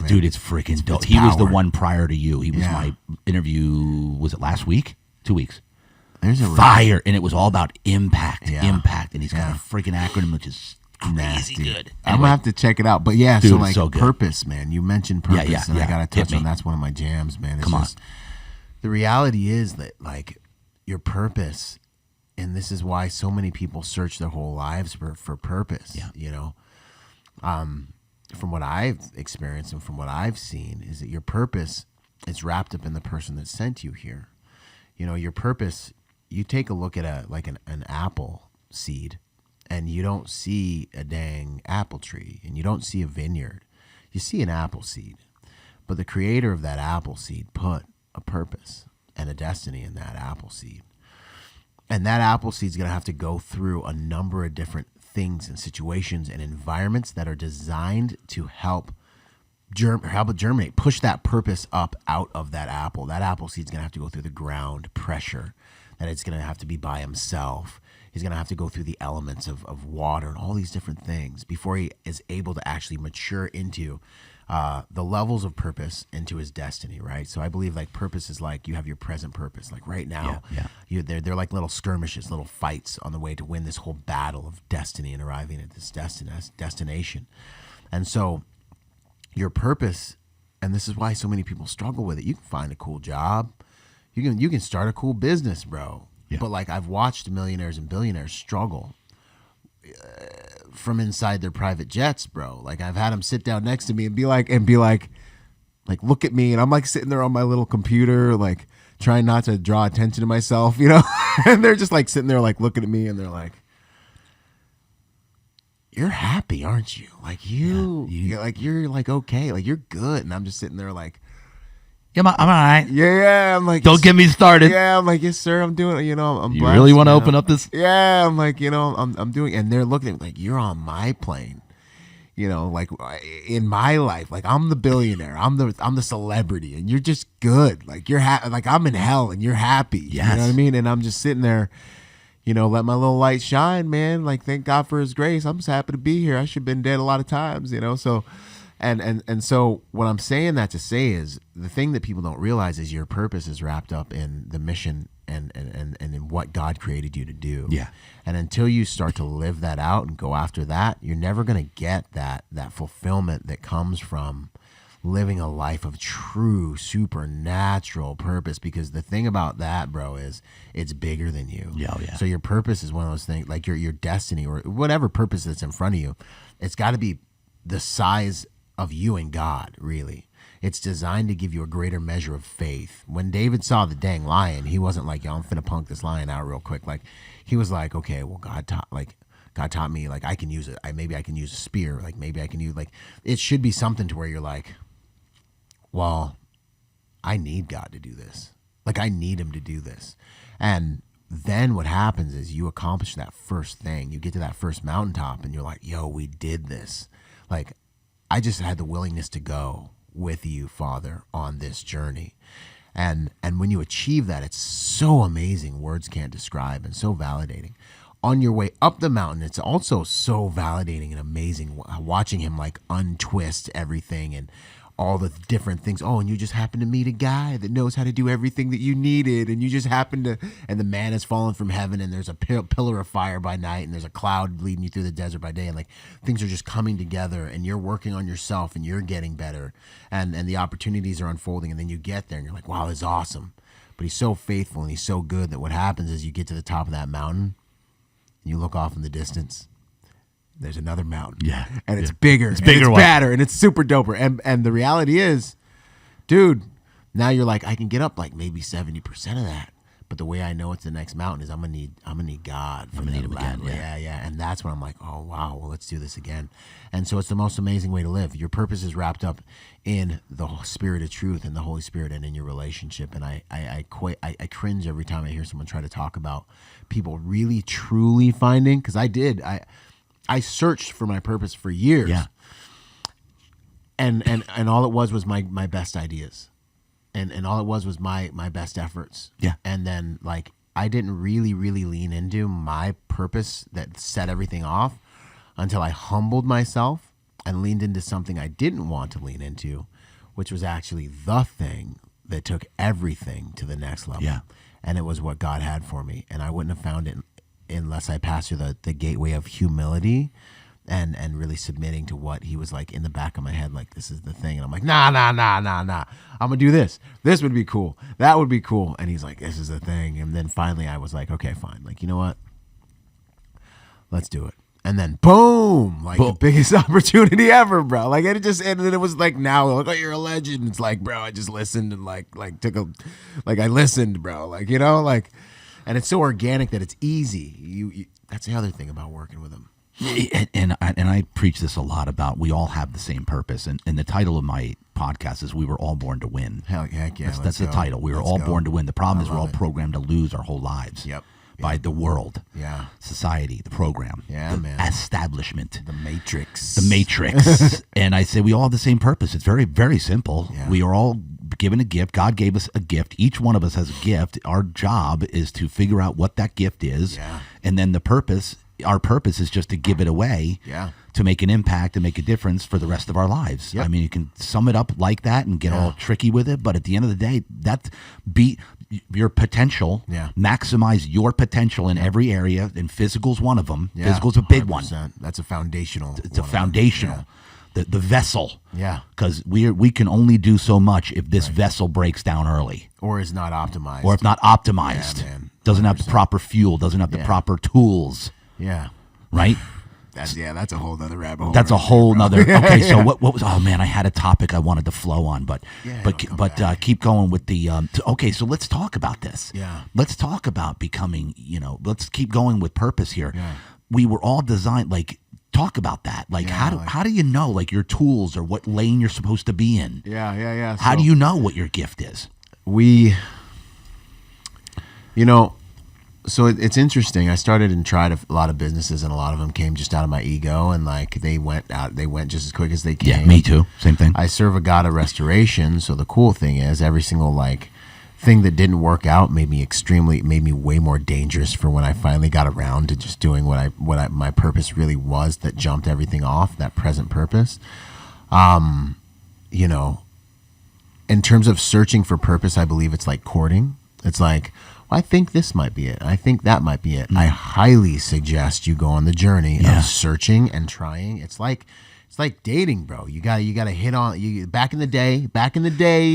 Dude, it's freaking dope. It's He was the power. one prior to you. He was Yeah. my interview. Was it last week? 2 weeks. There's a Fire, and it was all about impact, Yeah. impact, and he's got Yeah. a freaking acronym which is crazy nasty. good. I'm gonna have to check it out. But yeah, Dude, so it's like so good. purpose, man. You mentioned purpose, and I gotta touch Hit me. on that's one of my jams, man. It's Come on. just, the reality is that, like, your purpose, and this is why so many people search their whole lives for purpose. Yeah. You know, from what I've experienced and from what I've seen, is that your purpose is wrapped up in the person that sent you here. You know, your purpose you take a look at an apple seed, and you don't see a dang apple tree, and you don't see a vineyard. You see an apple seed. But the creator of that apple seed put a purpose and a destiny in that apple seed. And that apple seed's going to have to go through a number of different things and situations and environments that are designed to help it germinate, push that purpose up out of that apple. That apple seed's going to have to go through the ground pressure, that it's going to have to be by himself. He's going to have to go through the elements of water and all these different things before he is able to actually mature into the levels of purpose, into his destiny, right? So I believe like purpose is like you have your present purpose. Like right now, they're like little skirmishes, little fights on the way to win this whole battle of destiny and arriving at this destination. And so your purpose, and this is why so many people struggle with it. You can find a cool job. You can start a cool business, bro. Yeah. But like I've watched millionaires and billionaires struggle from inside their private jets, bro. Like I've had them sit down next to me and be like, look at me, and I'm like sitting there on my little computer, like trying not to draw attention to myself, you know. And they're just like sitting there, like looking at me, and they're like, "You're happy, aren't you? Like you're like okay, like you're good." And I'm just sitting there like, "Yeah, I'm all right." Yeah. I'm like, "Don't get me started." Yeah, I'm like, "Yes, sir. I'm doing it. You know, I'm." You blessed, really want to open up this? Yeah, I'm like, you know, I'm doing, and they're looking at me like, "You're on my plane." You know, like in my life, like I'm the billionaire, I'm the celebrity, and you're just good. Like you're like I'm in hell, and you're happy. Yes. You know what I mean? And I'm just sitting there, you know, let my little light shine, man. Like thank God for His grace. I'm just happy to be here. I should have been dead a lot of times, you know. So, and so what I'm saying that to say is the thing that people don't realize is your purpose is wrapped up in the mission and in what God created you to do. Yeah. And until you start to live that out and go after that, you're never going to get that fulfillment that comes from living a life of true supernatural purpose. Because the thing about that, bro, is it's bigger than you. Yeah, yeah. So your purpose is one of those things, like your destiny or whatever purpose that's in front of you. It's got to be the size of you and God, really. It's designed to give you a greater measure of faith. When David saw the dang lion, he wasn't like, "Yo, I'm finna punk this lion out real quick." Like he was like, "Okay, well, God taught me, like I can use it. Maybe I can use a spear. Like maybe I can use, like it should be something to where you're like, well, I need God to do this. Like I need Him to do this." And then what happens is you accomplish that first thing. You get to that first mountaintop, and you're like, "Yo, we did this. Like I just had the willingness to go with you, Father, on this journey." And when you achieve that, it's so amazing, words can't describe, and so validating. On your way up the mountain, it's also so validating and amazing watching him like untwist everything and all the different things. Oh, and you just happen to meet a guy that knows how to do everything that you needed, and you just happen to, and the man has fallen from heaven, and there's a pillar of fire by night, and there's a cloud leading you through the desert by day, and like things are just coming together, and you're working on yourself, and you're getting better, and the opportunities are unfolding, and then you get there, and you're like, wow, this is awesome. But He's so faithful, and He's so good that what happens is you get to the top of that mountain, and you look off in the distance, there's another mountain. Yeah. And it's bigger. It's bigger. It's badder. And it's super doper. And the reality is, dude, now you're like, I can get up like maybe 70% of that. But the way I know it's the next mountain is I'm gonna need God. I'm gonna need Him again. Yeah. And that's when I'm like, oh wow, well let's do this again. And so it's the most amazing way to live. Your purpose is wrapped up in the Spirit of truth and the Holy Spirit and in your relationship. And I cringe every time I hear someone try to talk about people really truly finding, because I searched for my purpose for years. Yeah. And all it was my best ideas. And all it was my best efforts. Yeah. And then like I didn't really lean into my purpose that set everything off until I humbled myself and leaned into something I didn't want to lean into, which was actually the thing that took everything to the next level. Yeah. And it was what God had for me. And I wouldn't have found it unless I passed through the gateway of humility and really submitting to what He was like in the back of my head, like, this is the thing. And I'm like, nah. I'm gonna do this. This would be cool. That would be cool. And He's like, this is the thing. And then finally I was like, okay, fine. Like, you know what? Let's do it. And then boom, like the biggest opportunity ever, bro. Like it just, and then it was like, now, like, oh, you're a legend. It's like, bro, I just listened and like I listened, bro. Like, you know, like, And it's so organic that it's easy. You that's the other thing about working with them. And I preach this a lot about we all have the same purpose. And the title of my podcast is We Were All Born to Win. Heck yeah. That's the title. We were all born to win. The problem is we're all programmed to lose our whole lives. Yep. By the world, society, the program, man. Establishment, the matrix. And I say we all have the same purpose. It's very, very simple. Yeah. We are all given a gift. God gave us a gift. Each one of us has a gift. Our job is to figure out what that gift is, and then our purpose is just to give it away to make an impact and make a difference for the rest of our lives. Yep. I mean, you can sum it up like that and get all tricky with it, but at the end of the day, be your potential, maximize your potential in every area, and physical's one of them. Physical's a big 100%. One. That's a foundational. It's a foundational. The vessel. Yeah. Because we can only do so much if this vessel breaks down early. Or is not optimized. Or if not optimized. Yeah, man. Doesn't have the proper fuel, doesn't have the proper tools. Yeah. Right? That's a whole nother rabbit hole. That's a whole nother. Okay, so what was? Oh man, I had a topic I wanted to flow on, but keep going with the. Okay, so let's talk about this. Yeah. Let's talk about becoming. Let's keep going with purpose here. Yeah. We were all designed. Talk about that. How do you know your tools or what lane you're supposed to be in? Yeah. How do you know what your gift is? So it's interesting. I started and tried a lot of businesses, and a lot of them came just out of my ego, and they went just as quick as they came. Yeah, me too. Same thing. I serve a God of restoration, so the cool thing is every single thing that didn't work out made me way more dangerous for when I finally got around to just doing what my purpose really was, that jumped everything off, that present purpose. In terms of searching for purpose, I believe it's like courting. It's like, I think this might be it. I think that might be it. I highly suggest you go on the journey of searching and trying. It's like dating, bro. You gotta hit on. Back in the day,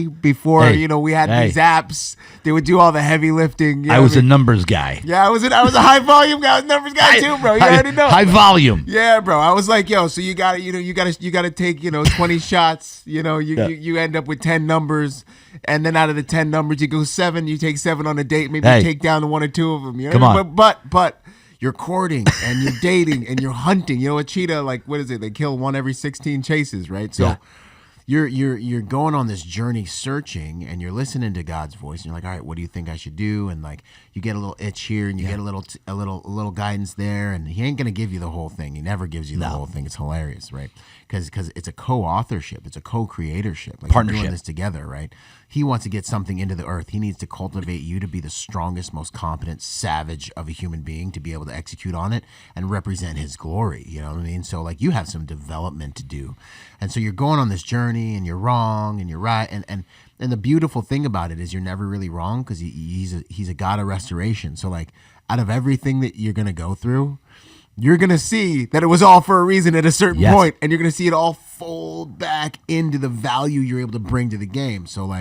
before we had these apps, they would do all the heavy lifting. I was a numbers guy. Yeah, I was a high volume guy, numbers guy too, bro. You already know. High volume. Yeah, bro. I was like, so you gotta take 20 shots. You end up with 10 numbers. And then out of the 10 numbers, you go 7. You take 7 on a date. Maybe you take down 1 or 2 of them. Come on. But you're courting and you're dating and you're hunting. A cheetah, what is it? They kill 1 every 16 chases, right? So you're going on this journey searching, and you're listening to God's voice. And you're like, all right, what do you think I should do? And you get a little itch here, and you get a little guidance there. And He ain't gonna give you the whole thing. He never gives you the whole thing. It's hilarious, right? Because it's a co-authorship, it's a co-creatorship, partnership. We're doing this together, right? He wants to get something into the earth. He needs to cultivate you to be the strongest, most competent savage of a human being, to be able to execute on it and represent His glory. You know what I mean? So you have some development to do, and so you're going on this journey, and you're wrong and you're right, and the beautiful thing about it is you're never really wrong, because he's a God of restoration. So out of everything that you're gonna go through, you're going to see that it was all for a reason at a certain point, and you're going to see it all fold back into the value you're able to bring to the game. So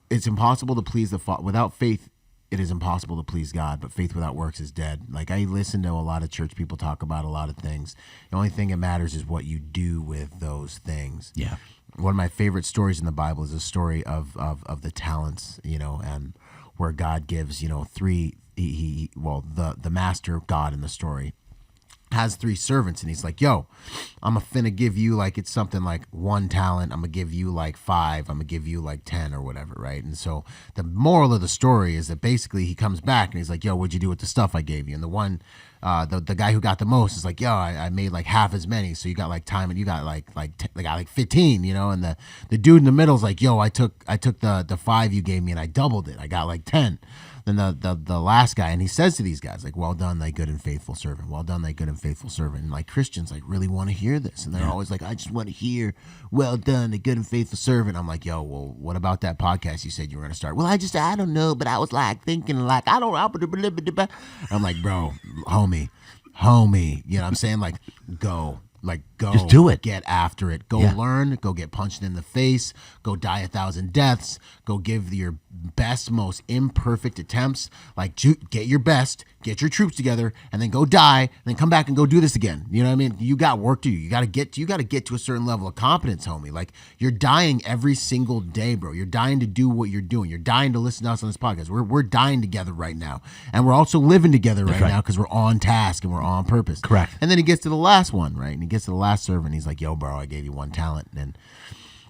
it's impossible to please the Father. Without faith, it is impossible to please God, but faith without works is dead. I listen to a lot of church people talk about a lot of things. The only thing that matters is what you do with those things. Yeah. One of my favorite stories in the Bible is a story of the talents, and where God gives, 3, the master God in the story has 3 servants, and he's like, yo, I'm finna give you it's something like 1 talent. I'm gonna give you 5. I'm gonna give you 10 or whatever, right? And so the moral of the story is that basically he comes back and he's like, yo, what'd you do with the stuff I gave you? And the one, the guy who got the most is like, yo, I made half as many. So you got time, and you got got 15, and the dude in the middle is like, yo, I took the 5 you gave me and I doubled it. I got 10. Then the last guy, and he says to these guys, well done, thy good and faithful servant. Well done, thy good and faithful servant. And Christians really want to hear this. And they're always like, I just want to hear, well done, the good and faithful servant. I'm like, yo, well, what about that podcast you said you were going to start? Well, I don't know, but I was thinking I don't know. I'm like, bro, homie, you know what I'm saying? Go go. Just do it. Get after it. Go Yeah. learn. Go get punched in the face. Go die 1,000 deaths. Go give your best, most imperfect attempts. Like, get your best. Get your troops together, and then go die, and then come back and go do this again. You know what I mean? You got work to do. You got to get to a certain level of competence, homie. Like, you're dying every single day, bro. You're dying to do what you're doing. You're dying to listen to us on this podcast. We're dying together right now, and we're also living together right now because we're on task and we're on purpose. Correct. And then he gets to the last one, right? And he gets to the last servant. He's like, "Yo, bro, I gave you one talent." And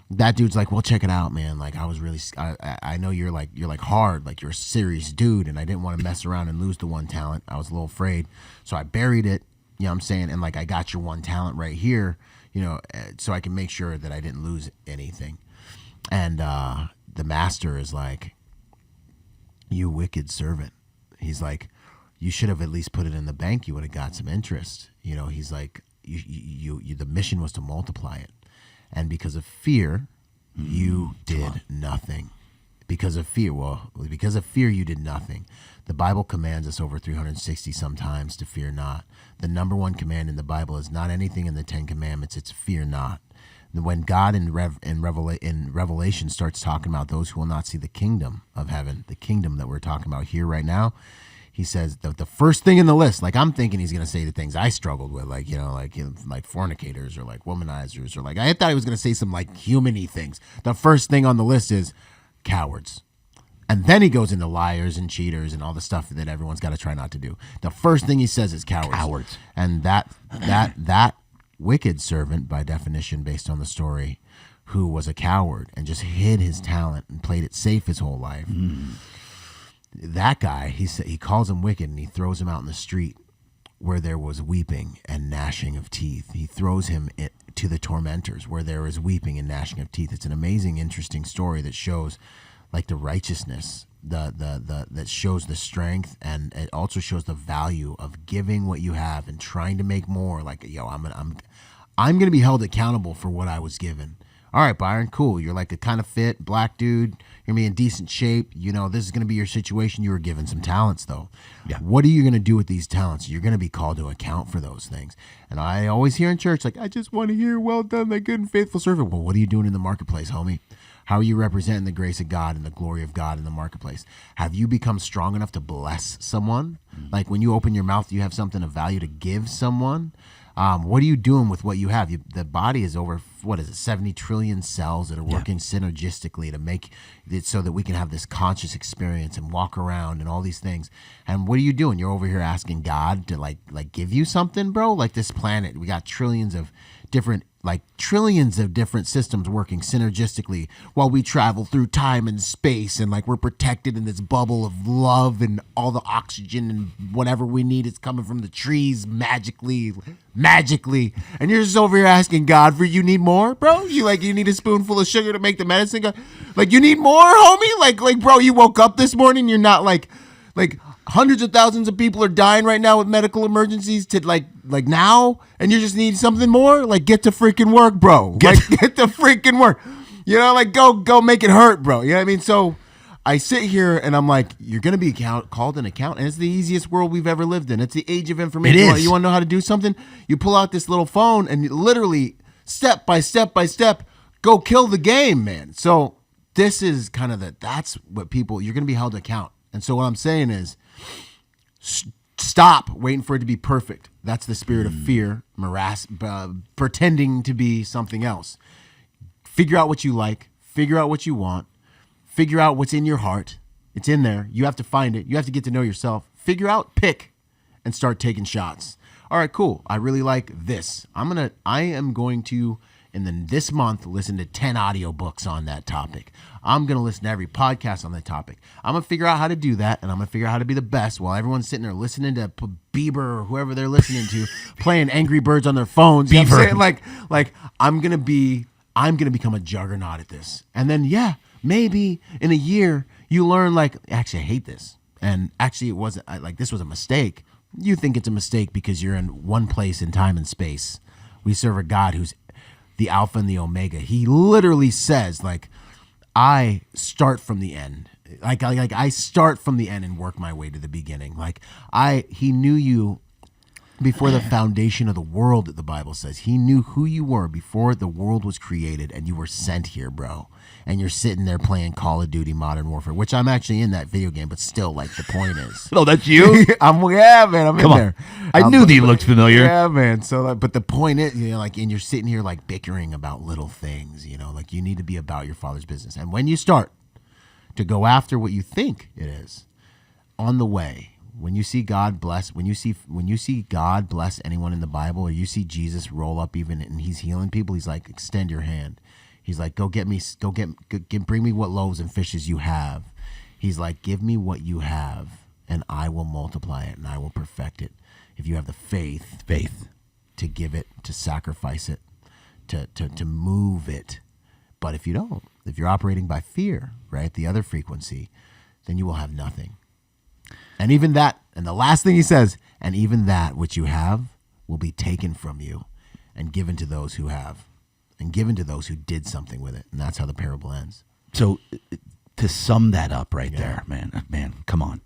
that dude's like, "Well, check it out, man. Like, I was really, I know you're like hard, like you're a serious dude, and I didn't want to mess around and lose the one talent. I was a little afraid, so I buried it. You know what I'm saying? And like, I got your one talent right here, you know, so I can make sure that I didn't lose anything." And the master is like, "You wicked servant." He's like, "You should have at least put it in the bank. You would have got some interest." You know, he's like, you the mission was to multiply it. And because of fear, you did nothing. Because of fear, you did nothing. The Bible commands us over 360 sometimes to fear not. The number one command in the Bible is not anything in the 10 Commandments. It's fear not. When God in Revelation starts talking about those who will not see the kingdom of heaven, the kingdom that we're talking about here right now, he says the first thing in the list, like I'm thinking he's going to say the things I struggled with, like, like fornicators or like womanizers, or like I thought he was going to say some like human-y things. The first thing on the list is cowards. And then he goes into liars and cheaters and all the stuff that everyone's got to try not to do. The first thing he says is cowards. Cowards. And that wicked servant, by definition, based on the story, who was a coward and just hid his talent and played it safe his whole life. That guy, he calls him wicked, and he throws him out in the street where there was weeping and gnashing of teeth. He throws him to the tormentors where there is weeping and gnashing of teeth. It's an amazing, interesting story that shows like the righteousness, that shows the strength, and it also shows the value of giving what you have and trying to make more. Like, yo, I'm gonna be held accountable for what I was given. All right, Byron, cool. You're like a kind of fit black dude. You're gonna be in decent shape. You know, this is gonna be your situation. You were given some talents, though. Yeah. What are you gonna do with these talents? You're gonna be called to account for those things. And I always hear in church, like, I just want to hear, "Well done, thy good and faithful servant." Well, what are you doing in the marketplace, homie? How are you representing the grace of God and the glory of God in the marketplace? Have you become strong enough to bless someone? Like when you open your mouth, do you have something of value to give someone? What are you doing with what you have? The body is over, 70 trillion cells that are working synergistically to make it so that we can have this conscious experience and walk around and all these things. And what are you doing? You're over here asking God to like give you something, bro? Like this planet, we got trillions of different systems working synergistically while we travel through time and space, and like we're protected in this bubble of love, and all the oxygen and whatever we need is coming from the trees magically, and you're just over here asking God for, you need more, bro? You need a spoonful of sugar to make the medicine go, like, you need more, homie? Like bro, you woke up this morning, you're not like hundreds of thousands of people are dying right now with medical emergencies to like now, and you just need something more. Like, get to freaking work, bro. Get to freaking work. You know, like go make it hurt, bro. You know what I mean? So I sit here and I'm like, you're gonna be called an account, and it's the easiest world we've ever lived in. It's the age of information. It is. You want to know how to do something? You pull out this little phone and you literally step by step go kill the game, man. So this is kind of that's what people, you're gonna be held to account. And so what I'm saying is, stop waiting for it to be perfect. That's the spirit of fear, pretending to be something else. Figure out what you like. Figure out what you want. Figure out what's in your heart. It's in there. You have to find it. You have to get to know yourself. Figure out, pick, and start taking shots. All right, cool. I really like this. I am going to, this month, listen to 10 audiobooks on that topic. I'm going to listen to every podcast on that topic. I'm going to figure out how to do that, and I'm going to figure out how to be the best while everyone's sitting there listening to Bieber or whoever they're listening to, playing Angry Birds on their phones. You know what I'm saying? Like I'm going to become a juggernaut at this. And then, maybe in a year you learn, like, actually, I hate this. And actually it wasn't, this was a mistake. You think it's a mistake because you're in one place in time and space. We serve a God who's the Alpha and the Omega. He literally says, like, I start from the end. Like I start from the end and work my way to the beginning. He knew you before the foundation of the world, the Bible says. He knew who you were before the world was created, and you were sent here, bro. And you're sitting there playing Call of Duty Modern Warfare, which I'm actually in that video game, but still, like, the point is. No, that's you? Yeah, man, I'm in there. I knew that you looked familiar. Yeah, man. So, like, but the point is, you know, like, and you're sitting here, like, bickering about little things, you know, like, you need to be about your Father's business. And when you start to go after what you think it is, on the way, when you see God bless, when you see God bless anyone in the Bible, or you see Jesus roll up even and he's healing people, he's like, extend your hand. He's like, bring me what loaves and fishes you have. He's like, give me what you have, and I will multiply it, and I will perfect it. If you have the faith to give it, to sacrifice it, to move it. But if you don't, if you're operating by fear, right, the other frequency, then you will have nothing. And even that, and the last thing he says, and even that which you have will be taken from you and given to those who have. And given to those who did something with it. And that's how the parable ends. So to sum that up right there, man, come on.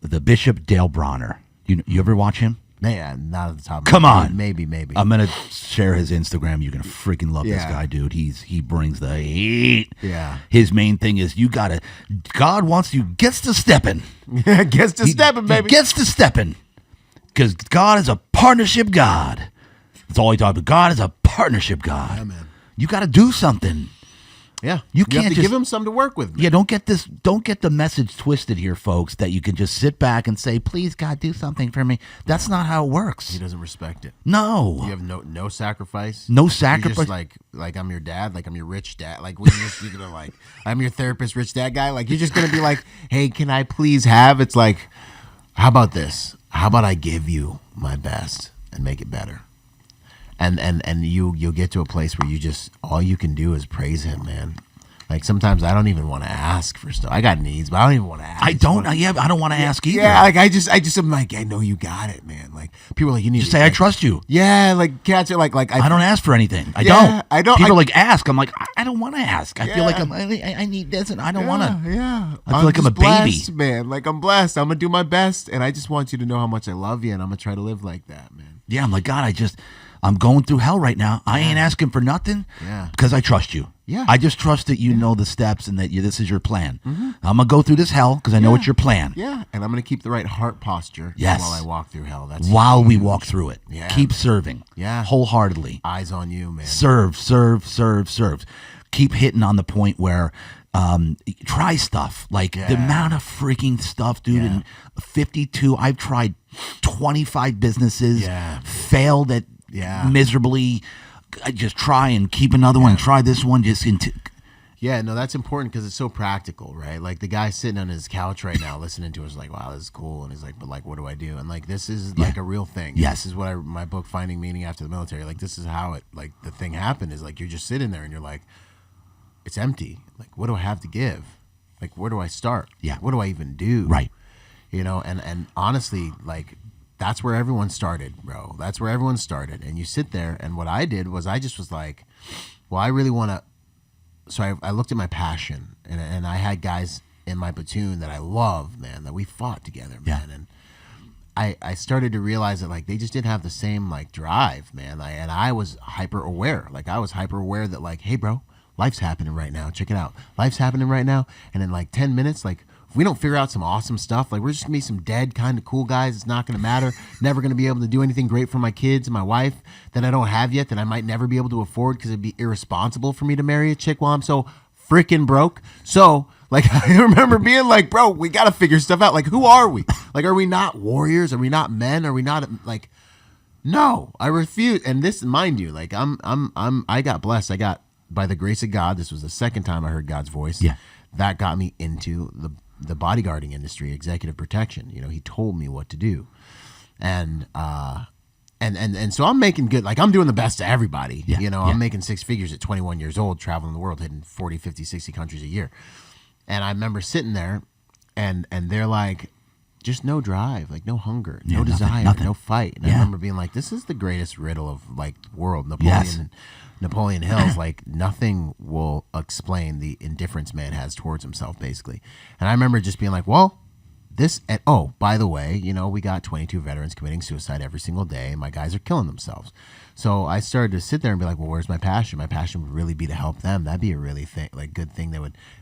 The Bishop Dale Bronner, you ever watch him? Man, not at the top of Come my on. Maybe. I'm going to share his Instagram. You're going to freaking love this guy, dude. He brings the heat. Yeah. His main thing is God wants you, gets to stepping. Gets to stepping, baby. He gets to stepping. Because God is a partnership God. That's all he talks about. God is a partnership God. Yeah, man. You got to do something. Yeah. You have can't to give him something to work with. Man. Yeah, don't get the message twisted here, folks, that you can just sit back and say, please, God, do something for me. That's not how it works. He doesn't respect it. No. You have no sacrifice. No sacrifice. You're just like I'm your dad, like I'm your rich dad. Like when you're gonna like I'm your therapist, rich dad guy. Like you're just gonna be like, hey, can I please have? It's like, how about this? How about I give you my best and make it better? And you'll get to a place where you just all you can do is praise him, man. Like sometimes I don't even want to ask for stuff. I got needs, but I don't even want to ask. I don't want to ask either. Yeah, like I just am like, I know you got it, man. Like people are like, you need just to say like, I trust you. Yeah, like cats are like I don't ask for anything. I don't. People are like ask. I'm like I don't want to ask. I feel like I need this and I don't want to. Yeah, I feel like I'm a blessed, baby, man. Like I'm blessed. I'm gonna do my best, and I just want you to know how much I love you, and I'm gonna try to live like that, man. Yeah, I'm like God. I'm going through hell right now. I ain't asking for nothing. Yeah, because I trust you. Yeah. I just trust that you know the steps and that this is your plan. Mm-hmm. I'm going to go through this hell because I know it's your plan. Yeah. And I'm going to keep the right heart posture while I walk through hell. That's while huge. we walk through it. Yeah. Keep serving. Yeah. Wholeheartedly. Eyes on you, man. Serve. Keep hitting on the point where try stuff. Like the amount of freaking stuff, dude. In 52, I've tried 25 businesses. Yeah. Failed at miserably. I just try and keep another one. Try this one. Yeah, no, that's important because it's so practical, right? Like the guy sitting on his couch right now listening to us, like, wow, this is cool. And he's like, but like, what do I do? And like, this is like a real thing. Yes. This is what my book, Finding Meaning After the Military, like this is how it, like the thing happened is like, you're just sitting there and you're like, it's empty. Like, what do I have to give? Like, where do I start? Yeah. What do I even do? Right. You know, and honestly, like, that's where everyone started, bro. That's where everyone started. And you sit there, and what I did was I just was like, well, I really want to. So I looked at my passion, and I had guys in my platoon that I love, man, that we fought together, man. And I started to realize that, like, they just didn't have the same, like, drive, man. And I was hyper aware. Like, I was hyper aware that, like, hey, bro, life's happening right now. Check it out. Life's happening right now. And in, like, 10 minutes, like, if we don't figure out some awesome stuff, like we're just gonna be some dead kind of cool guys. It's not gonna matter. Never gonna be able to do anything great for my kids and my wife that I don't have yet, that I might never be able to afford because it'd be irresponsible for me to marry a chick while I'm so freaking broke. So, like, I remember being like, bro, we gotta figure stuff out. Like, who are we? Like, are we not warriors? Are we not men? Are we not like? No, I refuse. And this, mind you, like, I got blessed. I got, by the grace of God, this was the second time I heard God's voice. Yeah, that got me into the bodyguarding industry, executive protection. You know, he told me what to do. And so I'm making good, like I'm doing the best to everybody. Yeah, you know, I'm making six figures at 21 years old, traveling the world, hitting 40, 50, 60 countries a year. And I remember sitting there and they're like, just no drive, like no hunger, no desire, no fight. And I remember being like, this is the greatest riddle of like the world. Napoleon Hill's like, nothing will explain the indifference man has towards himself, basically. And I remember just being like, well, oh, by the way, we got 22 veterans committing suicide every single day, and my guys are killing themselves. So I started to sit there and be like, well, where's my passion? My passion would really be to help them. That'd be a really good thing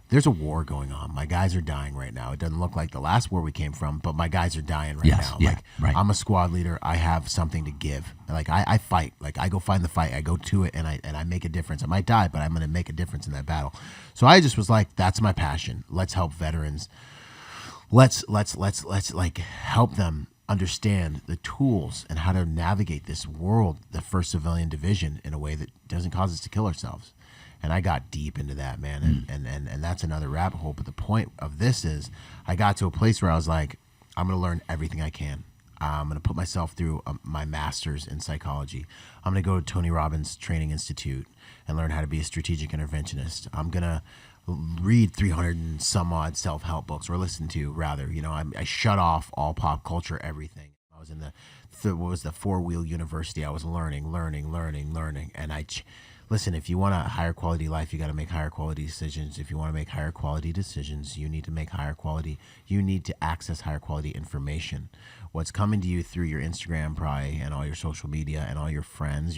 there's a war going on. My guys are dying right now. It doesn't look like the last war we came from, but my guys are dying right now. Yeah, right. I'm a squad leader. I have something to give. Like I fight. Like I go find the fight. I go to it and I make a difference. I might die, but I'm going to make a difference in that battle. So I just was like, that's my passion. Let's help veterans. Let's like help them understand the tools and how to navigate this world, the 1st Civilian Division, in a way that doesn't cause us to kill ourselves. And I got deep into that, man. And that's another rabbit hole. But the point of this is I got to a place where I was like, I'm going to learn everything I can. I'm going to put myself through my master's in psychology. I'm going to go to Tony Robbins Training Institute and learn how to be a strategic interventionist. I'm going to read 300 and some odd self-help books, or listen to, rather. I shut off all pop culture, everything. I was in the four-wheel university. I was learning. And listen, if you want a higher quality life, you got to make higher quality decisions. If you want to make higher quality decisions, you need to access higher quality information. What's coming to you through your Instagram probably, and all your social media and all your friends,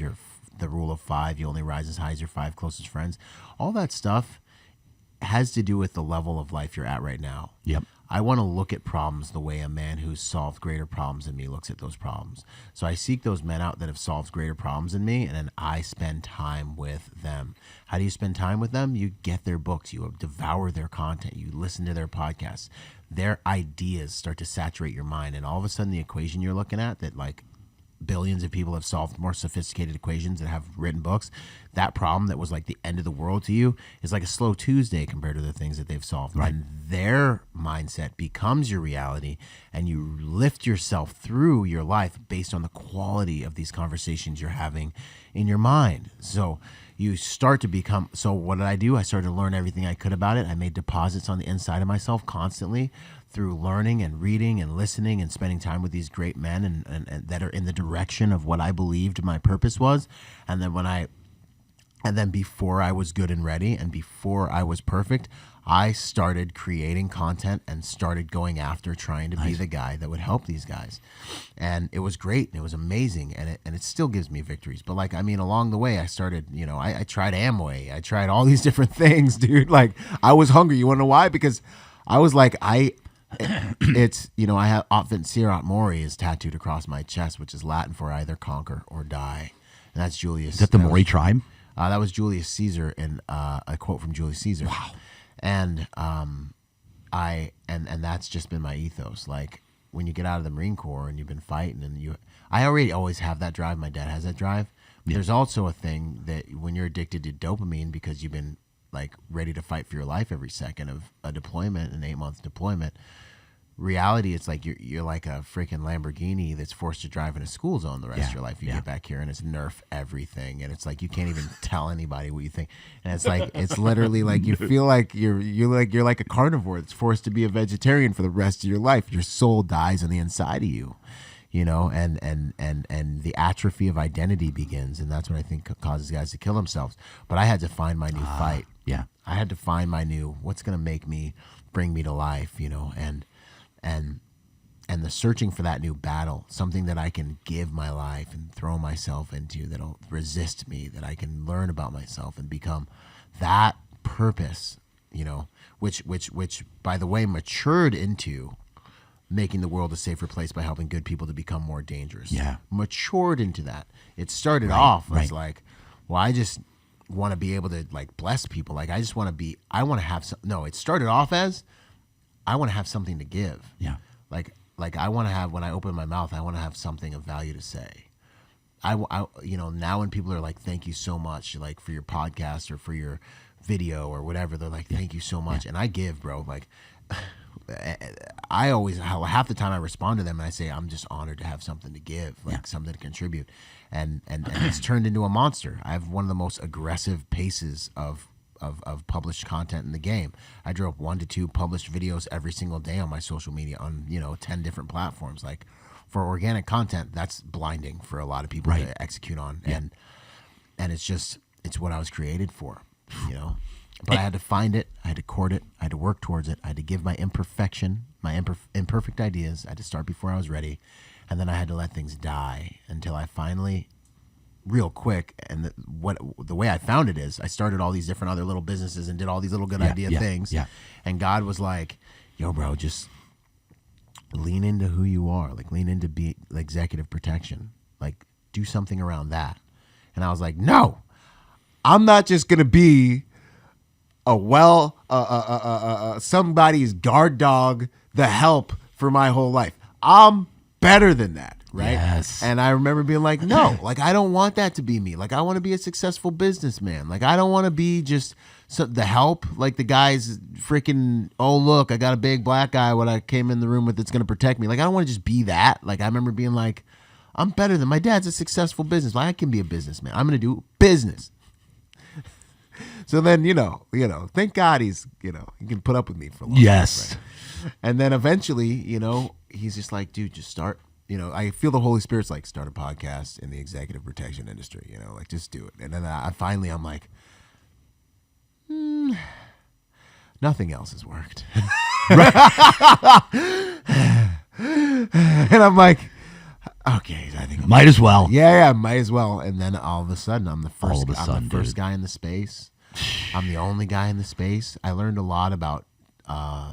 the rule of 5, you only rise as high as your 5 closest friends. All that stuff has to do with the level of life you're at right now. Yep. I want to look at problems the way a man who's solved greater problems than me looks at those problems. So I seek those men out that have solved greater problems than me, and then I spend time with them. How do you spend time with them? You get their books, you devour their content, you listen to their podcasts. Their ideas start to saturate your mind, and all of a sudden the equation you're looking at, that like billions of people have solved, more sophisticated equations that have written books, that problem that was like the end of the world to you is like a slow Tuesday compared to the things that they've solved. Right. And their mindset becomes your reality, and you lift yourself through your life based on the quality of these conversations you're having in your mind. So you start to become, so what did I do? I started to learn everything I could about it. I made deposits on the inside of myself constantly through learning and reading and listening and spending time with these great men and that are in the direction of what I believed my purpose was. And then before I was good and ready, and before I was perfect, I started creating content and started going after trying to be the guy that would help these guys. And it was great, and it was amazing, and it still gives me victories. But along the way, I started, I tried Amway. I tried all these different things, dude. Like, I was hungry. You want to know why? Because I was like, I have Vincere Mori is tattooed across my chest, which is Latin for either conquer or die. And that's Julius. Is that the Mori tribe? That was Julius Caesar, and a quote from Julius Caesar. Wow. And and that's just been my ethos. Like, when you get out of the Marine Corps and you've been fighting, and I already always have that drive. My dad has that drive. But there's also a thing that when you're addicted to dopamine because you've been like ready to fight for your life every second of a deployment, an 8-month deployment. Reality, it's like you're like a freaking Lamborghini that's forced to drive in a school zone the rest of your life. You get back here and it's nerf everything, and it's like you can't even tell anybody what you think. And it's like it's literally like you feel like you're like a carnivore that's forced to be a vegetarian for the rest of your life. Your soul dies on the inside of you, and the atrophy of identity begins, and that's what I think causes guys to kill themselves. But I had to find my new fight. Yeah, I had to find my new what's going to bring me to life, and the searching for that new battle, something that I can give my life and throw myself into that'll resist me, that I can learn about myself and become that purpose, which by the way matured into making the world a safer place by helping good people to become more dangerous. Yeah. Matured into that. It started off as like, well, I just want to be able to like bless people. Like it started off as I want to have something to give. Yeah. Like I want to have, when I open my mouth, I want to have something of value to say. Now when people are like, thank you so much, like for your podcast or for your video or whatever, they're like, thank you so much. And I give, bro. Like I always, half the time I respond to them and I say, I'm just honored to have something to give, like something to contribute. And it's turned into a monster. I have one of the most aggressive paces of published content in the game. I drop 1 to 2 published videos every single day on my social media on 10 different platforms. Like for organic content, that's blinding for a lot of people to execute on. And it's what I was created for, But I had to find it. I had to court it. I had to work towards it. I had to give my imperfection, my imperfect ideas. I had to start before I was ready. And then I had to let things die until I finally, real quick, and the way I found it is I started all these different other little businesses and did all these little good idea things. Yeah. And God was like, yo, bro, just lean into who you are. Like, lean into executive protection. Like, do something around that. And I was like, no, I'm not just going to be somebody's guard dog, the help for my whole life. I'm better than that. Right. Yes. And I remember being like, no, like, I don't want that to be me. Like, I want to be a successful businessman. Like, I don't want to be just the help, like the guy's freaking, oh, look, I got a big black guy when I came in the room with that's going to protect me. Like, I don't want to just be that. Like, I remember being like, I'm better than my dad's a successful businessman. I can be a businessman. I'm going to do business. So then, thank God he can put up with me for a long time. Yes. Right? And then eventually, he's just like, dude, just start. I feel the Holy Spirit's like, start a podcast in the executive protection industry, like, just do it. And then I'm like, nothing else has worked. And I'm like, okay, I think might as well. Yeah, might as well. And then all of a sudden, I'm the first dude. guy in the space. I'm the only guy in the space. I learned a lot about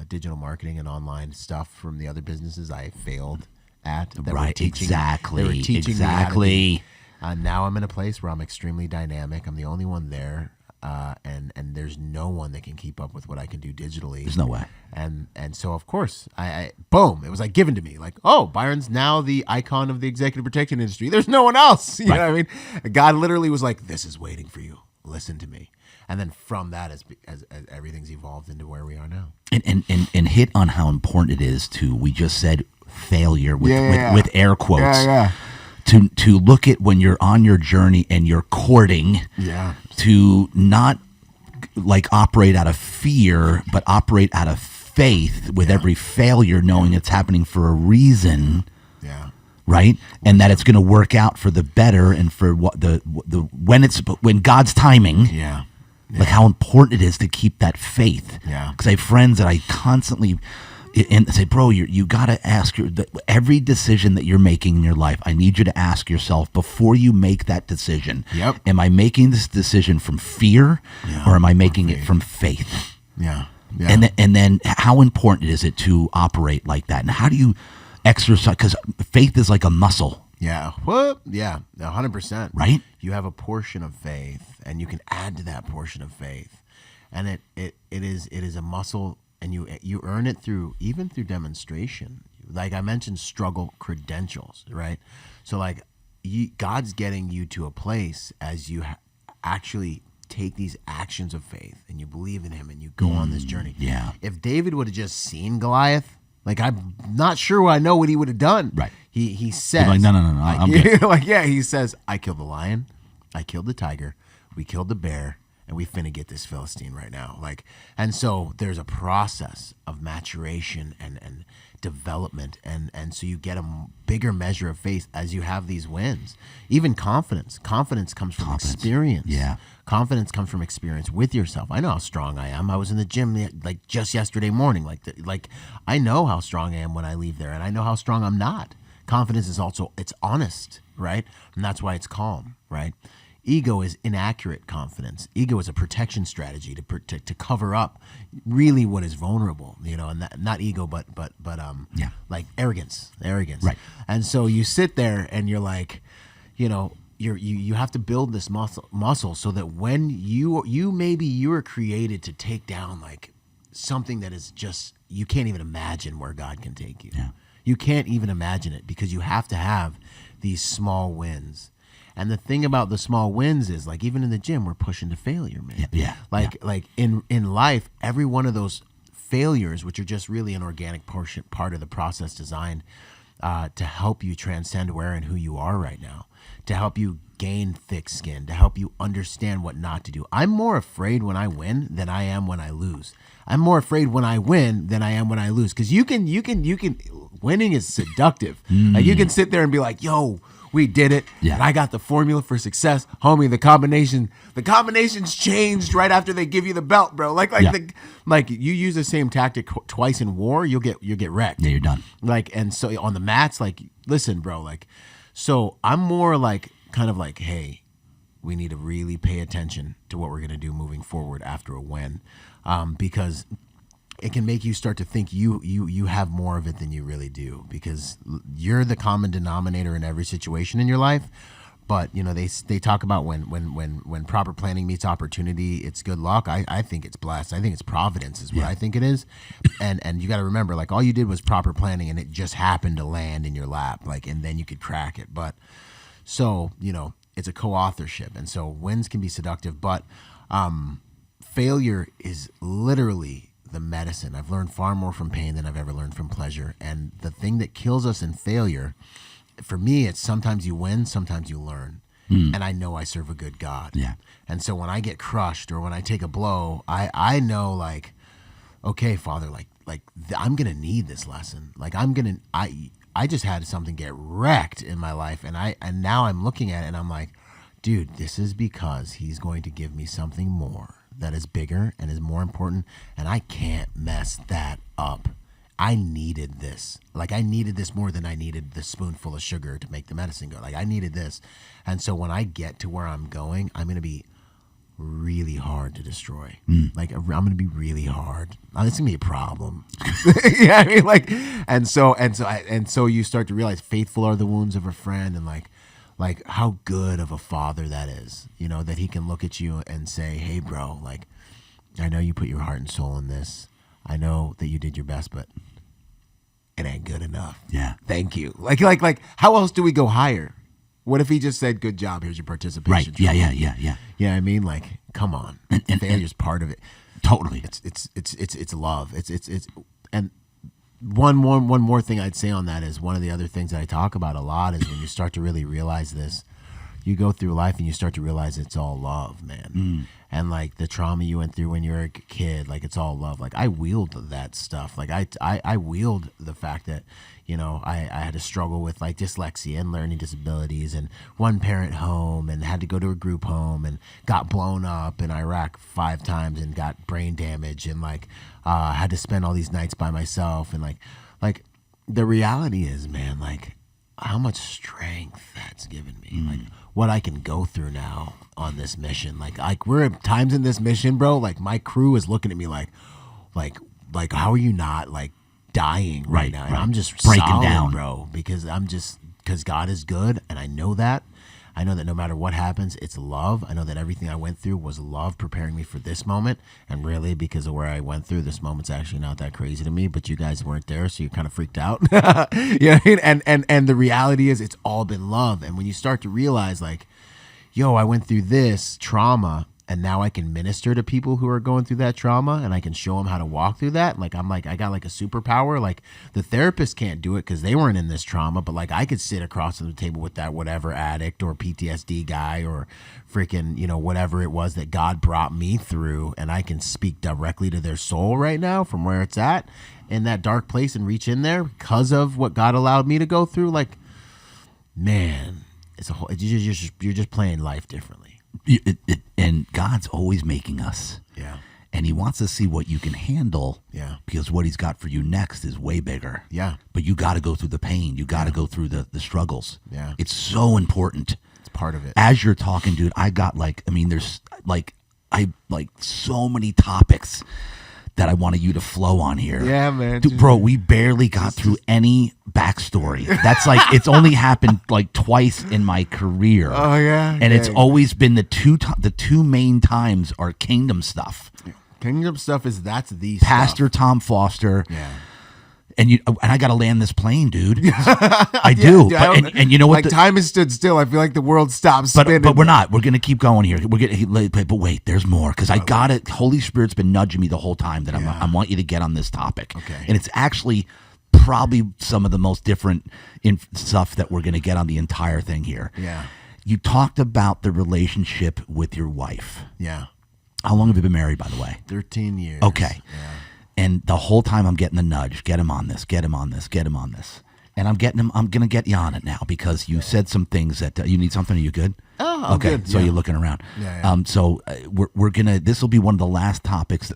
digital marketing and online stuff from the other businesses I failed at. Exactly. They were teaching me. Now I'm in a place where I'm extremely dynamic. I'm the only one there. And there's no one that can keep up with what I can do digitally. There's no way. And so, of course, I boom, it was like given to me. Like, oh, Byron's now the icon of the executive protection industry. There's no one else. You know what I mean? God literally was like, this is waiting for you. Listen to me. And then from that, as everything's evolved into where we are now. And hit on how important it is to, we just said failure with air quotes. Yeah. To look at when you're on your journey and you're courting, to not like operate out of fear, but operate out of faith with every failure, knowing it's happening for a reason. Yeah. Right. And that it's going to work out for the better and for what when God's timing. Yeah. Like how important it is to keep that faith. Yeah. Because I have friends that I constantly and say, bro, you got to ask every decision that you're making in your life. I need you to ask yourself before you make that decision. Yep. Am I making this decision from fear, or am I making it from faith? Yeah. And then how important is it to operate like that? And how do you exercise? Because faith is like a muscle. Yeah. What? Yeah. 100%. Right. You have a portion of faith, and you can add to that portion of faith, and it is a muscle. And you earn it through demonstration. Like I mentioned, struggle credentials, right? So like God's getting you to a place as you actually take these actions of faith and you believe in him and you go on this journey. Yeah. If David would have just seen Goliath, like I'm not sure I know what he would have done. Right. He says, like, no, I'm good. He says, I killed the lion, I killed the tiger, we killed the bear, and we finna get this Philistine right now. And so there's a process of maturation and development. And so you get a bigger measure of faith as you have these wins. Even confidence. Confidence comes from experience. Yeah. Confidence comes from experience with yourself. I know how strong I am. I was in the gym like just yesterday morning. Like I know how strong I am when I leave there, and I know how strong I'm not. Confidence is also, it's honest, right? And that's why it's calm, right? Ego is inaccurate confidence. Ego is a protection strategy to cover up really what is vulnerable, and not ego, but like arrogance. Right. And so you sit there and you're like, you have to build this muscle so that when you are created to take down like something that is just, you can't even imagine where God can take you. Yeah. You can't even imagine it because you have to have these small wins. And the thing about the small wins is, like, even in the gym, we're pushing to failure, man. Yeah. Like in life, every one of those failures, which are just really an organic part of the process designed to help you transcend where and who you are right now, to help you gain thick skin, to help you understand what not to do. I'm more afraid when I win than I am when I lose. I'm more afraid when I win than I am when I lose. Because you can winning is seductive. Like, you can sit there and be like, yo, We did it. Yeah. And I got the formula for success. Homie, the combinations changed right after they give you the belt, bro. Like you use the same tactic twice in war, you'll get wrecked. Yeah, you're done. Like, and so on the mats, like, listen, bro, like, so I'm more like, kind of like, hey, we need to really pay attention to what we're going to do moving forward after a win, because it can make you start to think you have more of it than you really do, because you're the common denominator in every situation in your life. But you know, they talk about when proper planning meets opportunity, it's good luck. I think it's blessed. I think it's providence is what I think it is. And you got to remember, like, all you did was proper planning, and it just happened to land in your lap, like, and then you could crack it. But so, you know, it's a co-authorship, and so wins can be seductive, but failure is literally the medicine. I've learned far more from pain than I've ever learned from pleasure. And the thing that kills us in failure, for me, it's sometimes you win, sometimes you learn. And I know I serve a good God. Yeah. And so when I get crushed or when I take a blow, I know, like, okay, Father, I'm going to need this lesson. Like, I just had something get wrecked in my life, and now I'm looking at it and I'm like, dude, this is because he's going to give me something more that is bigger and is more important, and I can't mess that up. I needed this. Like, I needed this more than I needed the spoonful of sugar to make the medicine go. Like, I needed this. And so when I get to where I'm going, I'm going to be really hard to destroy. Like, I'm going to be really hard. It's going to be a problem. Yeah, I mean, like, and so you start to realize faithful are the wounds of a friend, and like how good of a father that is, you know, that he can look at you and say, hey, bro, like, I know you put your heart and soul in this. I know that you did your best, but it ain't good enough. Yeah. Thank you. Like, how else do we go higher? What if he just said, good job, here's your participation Right. trophy? Yeah. Yeah, I mean, like, come on. And failure's part of it. Totally. It's love. It's and one more thing I'd say on that is, one of the other things that I talk about a lot is when you start to really realize this, you go through life and you start to realize it's all love, man. And like the trauma you went through when you were a kid, like, it's all love. Like, I wield that stuff. Like, I wield the fact that, you know, I had to struggle with like dyslexia and learning disabilities and one parent home, and had to go to a group home, and got blown up in Iraq 5 times and got brain damage, and like had to spend all these nights by myself, and like the reality is, man, like, how much strength that's given me, like what I can go through now on this mission. Like we're at times in this mission, bro, like my crew is looking at me like how are you not like dying right now? And I'm just breaking solid, down, bro, because God is good, and I know that. I know that no matter what happens, it's love. I know that everything I went through was love preparing me for this moment. And really, because of where I went through, this moment's actually not that crazy to me. But you guys weren't there, so you're kind of freaked out. Yeah, and the reality is, it's all been love. And when you start to realize, like, yo, I went through this trauma, and now I can minister to people who are going through that trauma, and I can show them how to walk through that. Like, I got like a superpower. Like, the therapist can't do it because they weren't in this trauma, but like, I could sit across the table with that whatever addict or PTSD guy or freaking, you know, whatever it was that God brought me through, and I can speak directly to their soul right now from where it's at in that dark place and reach in there because of what God allowed me to go through. Like, man, you're just playing life differently. And God's always making us. Yeah. And he wants to see what you can handle. Yeah. Because what he's got for you next is way bigger. Yeah. But you got to go through the pain. You got to go through the struggles. Yeah. It's so important. It's part of it. As you're talking, dude, I got there's so many topics that I wanted you to flow on here. Yeah, man. Dude, bro, we barely got through any backstory. That's like, it's only happened like twice in my career. Oh, yeah. And it's always been the two main times are kingdom stuff. Kingdom stuff is the Pastor stuff. Tom Foster. Yeah. And I got to land this plane, dude. I do. Yeah, and you know what? Like, time has stood still. I feel like the world stops spinning. But we're not. We're going to keep going here. But wait, there's more, because I got it. Holy Spirit's been nudging me the whole time that I want you to get on this topic. Okay. And it's actually probably some of the most different stuff that we're going to get on the entire thing here. Yeah. You talked about the relationship with your wife. Yeah. How long have you been married, by the way? 13 years. Okay. Yeah. And the whole time I'm getting the nudge, get him on this, get him on this, get him on this. And I'm gonna get you on it now because you said some things that you need something. Are you good? Oh, I'm okay. good. So Yeah. you're looking around. Yeah. So we're gonna. This will be one of the last topics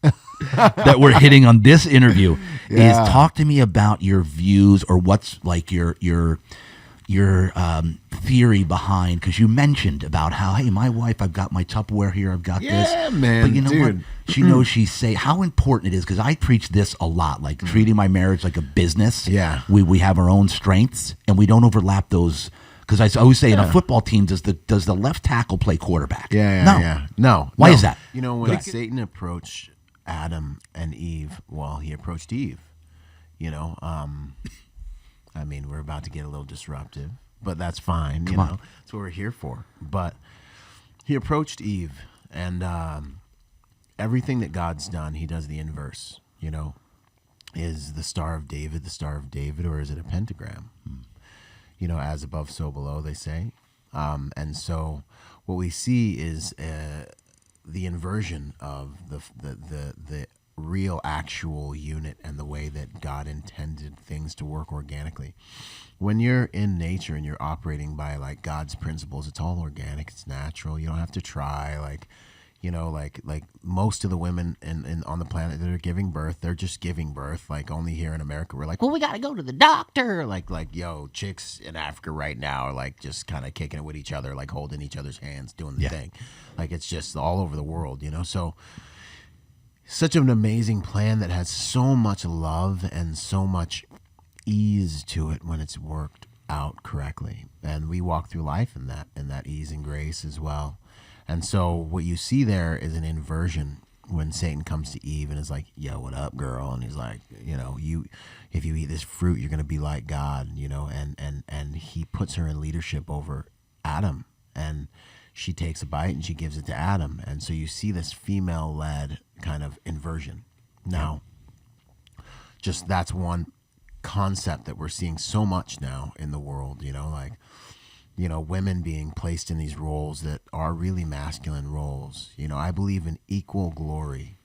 that we're hitting on this interview. Is talk to me about your views or what's like your theory behind, because you mentioned about how, hey, my wife, I've got my Tupperware here, I've got this. Yeah, man, but you know dude. what? She knows how important it is, because I preach this a lot, like treating my marriage like a business. Yeah. We have our own strengths, and we don't overlap those. Because I always say in a football team, does the left tackle play quarterback? No. Why is that? You know, when Satan approached Adam and Eve, he approached Eve. You know, I mean, we're about to get a little disruptive, but that's fine. Come on. That's what we're here for. But he approached Eve, and everything that God's done, he does the inverse. You know, is the Star of David, or is it a pentagram? You know, as above, so below, they say. And so what we see is the inversion of the real actual unit and the way that God intended things to work organically. When you're in nature and you're operating by like God's principles, it's all organic, it's natural. You don't have to try. Like, you know, like most of the women on the planet that are giving birth, they're just giving birth. Like only here in America, we're like, well, we got to go to the doctor. Like, yo, chicks in Africa right now are like just kind of kicking it with each other, like holding each other's hands, doing the thing. Like it's just all over the world, you know? So such an amazing plan that has so much love and so much ease to it when it's worked out correctly. And we walk through life in that ease and grace as well. And so what you see there is an inversion when Satan comes to Eve and is like, yo, what up, girl? And he's like, you know, if you eat this fruit, you're going to be like God, you know, and he puts her in leadership over Adam, and she takes a bite and she gives it to Adam. And so you see this female-led kind of inversion. Now, just that's one concept that we're seeing so much now in the world, you know, like, you know, women being placed in these roles that are really masculine roles. You know, I believe in equal glory.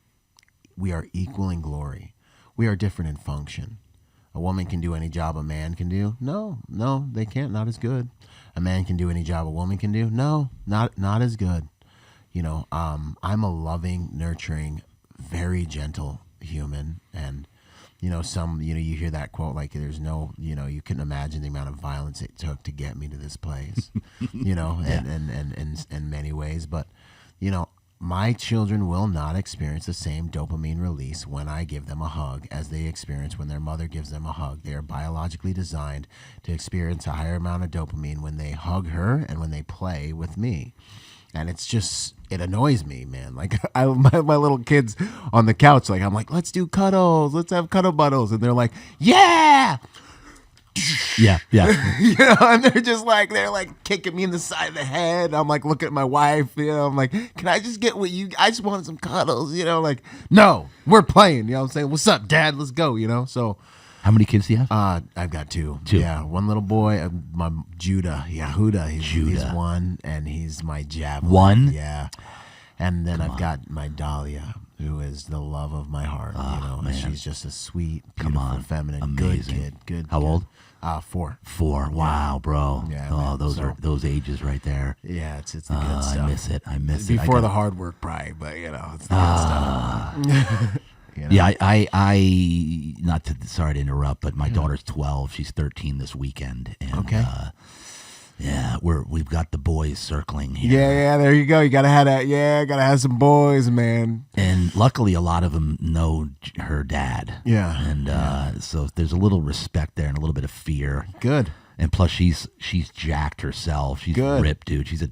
We are equal in glory. We are different in function. A woman can do any job a man can do. No, they can't. Not as good. A man can do any job a woman can do. No, not as good. You know, I'm a loving, nurturing, very gentle human. And, you know, you hear that quote, like there's no, you know, you couldn't imagine the amount of violence it took to get me to this place, you know, and in many ways. But, you know, my children will not experience the same dopamine release when I give them a hug as they experience when their mother gives them a hug. They are biologically designed to experience a higher amount of dopamine when they hug her and when they play with me. And it's just, it annoys me, man. Like my little kids on the couch, like I'm like, let's do cuddles, let's have cuddle buddles, and they're like, yeah. Yeah. You know, and they're like kicking me in the side of the head. I'm like looking at my wife, you know, I'm like, can I just get I just wanted some cuddles, you know, like, no, we're playing, you know what I'm saying? What's up, Dad? Let's go, you know? So how many kids do you have? I've got two. Yeah, one little boy, my Yehuda. He's one, and he's my javelin. One? Yeah. And then I've got my Dahlia, who is the love of my heart. Oh, you know, man. She's just a sweet, beautiful, feminine, amazing good kid. Good. How old? 4. 4. Wow, bro. Yeah, oh, man. are those ages right there. Yeah, it's the good stuff. I miss it. Before the hard work, probably, but you know, it's the good stuff. You know? Yeah, I sorry to interrupt, but my daughter's 12. She's 13 this weekend, and okay. Yeah, we've got the boys circling here. Yeah, there you go. You gotta have that. Yeah, gotta have some boys, man. And luckily, a lot of them know her dad. Yeah, and so there's a little respect there and a little bit of fear. Good. And plus, she's jacked herself. She's ripped, dude. She's a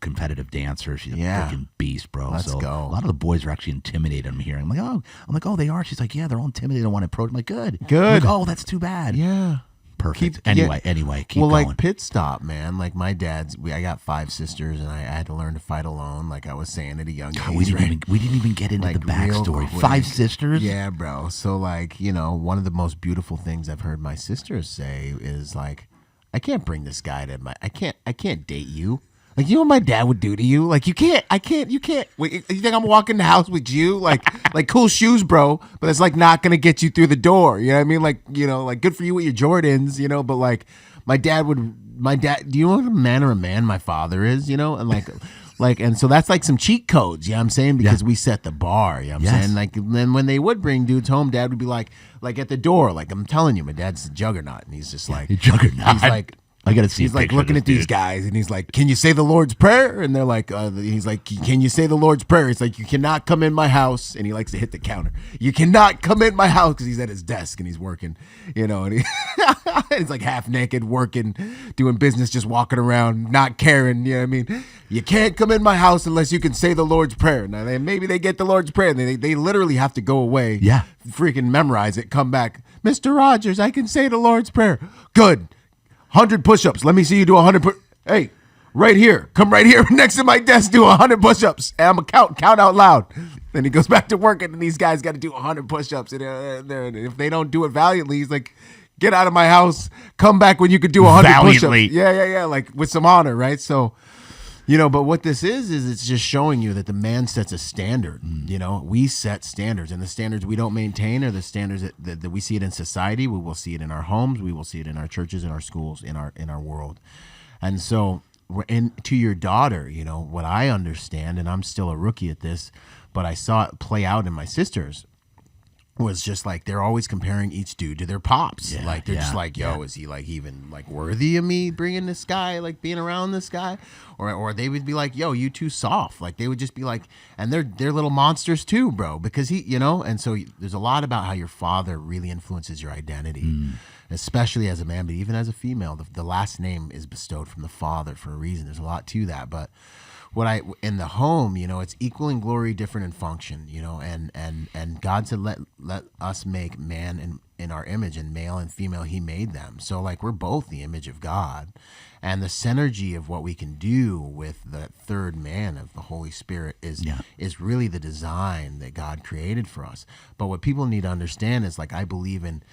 competitive dancer. She's a freaking beast, bro. Let's go. A lot of the boys are actually intimidated. I'm hearing. I'm like, oh, they are. She's like, yeah, they're all intimidated. I want to approach. I'm like, good. I'm like, oh, that's too bad. Yeah. Perfect. Anyway, keep going. Like pit stop, man. Like my dad's, I got 5 sisters, and I had to learn to fight alone. Like I was saying at a young age. We didn't even get into like the backstory. 5 sisters. Yeah, bro. So like, you know, one of the most beautiful things I've heard my sisters say is like, I can't bring this guy to I can't date you. Like, you know what my dad would do to you? Like, you can't. Wait, you think I'm walking the house with you? Like cool shoes, bro. But it's like not gonna get you through the door. You know what I mean? Like, like good for you with your Jordans. But like my dad. Do you know what a man my father is? And and so that's like some cheat codes. You know what I'm saying? Because we set the bar. You know what I'm saying? Like, then when they would bring dudes home, dad would be like at the door. Like, I'm telling you, my dad's a juggernaut, and he's just like juggernaut. He's like. I gotta see. He's like looking at these guys, and he's like, "Can you say the Lord's Prayer?" And they're like, "He's like, can you say the Lord's Prayer?" He's like, "You cannot come in my house," and he likes to hit the counter. "You cannot come in my house," because he's at his desk and he's working, and he's like half naked, working, doing business, just walking around, not caring. You know what I mean? "You can't come in my house unless you can say the Lord's Prayer." Now maybe they get the Lord's Prayer, and they literally have to go away, freaking memorize it, come back. "Mr. Rogers, I can say the Lord's Prayer." "Good. 100 push-ups. Let me see you do 100. Hey, right here. Come right here next to my desk. Do 100 push-ups. And I'm gonna count out loud." Then he goes back to work, and these guys got to do 100 push-ups. And if they don't do it valiantly, he's like, "Get out of my house. Come back when you could do 100 valiantly. push-ups." Yeah. Like with some honor, right? So, but what this is it's just showing you that the man sets a standard. We set standards, and the standards we don't maintain are the standards that we see it in society. We will see it in our homes. We will see it in our churches, in our schools, in our world. And so, to your daughter, what I understand, and I'm still a rookie at this, but I saw it play out in my sisters, was just like they're always comparing each dude to their pops. Like they're just like, "Yo, is he like even like worthy of me bringing this guy, like being around this guy?" Or they would be like, "Yo, you too soft." Like they would just be like, and they're little monsters too, bro, because he, and so there's a lot about how your father really influences your identity, especially as a man, but even as a female. The last name is bestowed from the father for a reason. There's a lot to that, but in the home, it's equal in glory, different in function, and God said, let us make man in our image, and male and female, he made them. So like, we're both the image of God, and the synergy of what we can do with the third man of the Holy Spirit is really the design that God created for us. But what people need to understand is, like, I believe in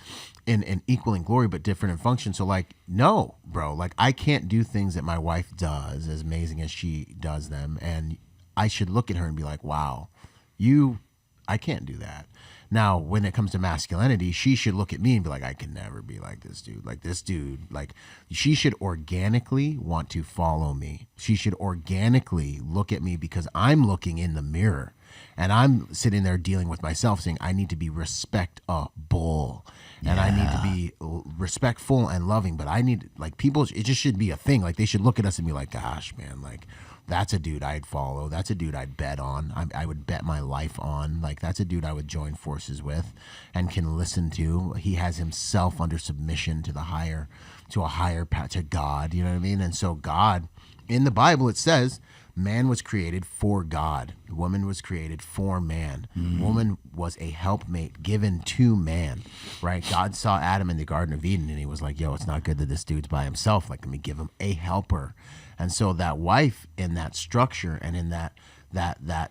equal in glory, but different in function. So like, no, bro, like I can't do things that my wife does as amazing as she does them. And I should look at her and be like, "Wow, I can't do that." Now, when it comes to masculinity, she should look at me and be like, "I can never be like this dude. Like this dude, like," she should organically want to follow me. She should organically look at me because I'm looking in the mirror and I'm sitting there dealing with myself saying, I need to be respectable. And I need to be respectful and loving, but I need, like, people, it just should be a thing. Like, they should look at us and be like, "Gosh, man, like, that's a dude I'd follow. That's a dude I'd bet on. I would bet my life on. Like, that's a dude I would join forces with and can listen to. He has himself under submission to to God." You know what I mean? And so God, in the Bible, it says, man was created for God. Woman was created for man. Woman was a helpmate given to man, right? God saw Adam in the Garden of Eden, and he was like, "Yo, it's not good that this dude's by himself. Like, let me give him a helper." And so that wife in that structure and in that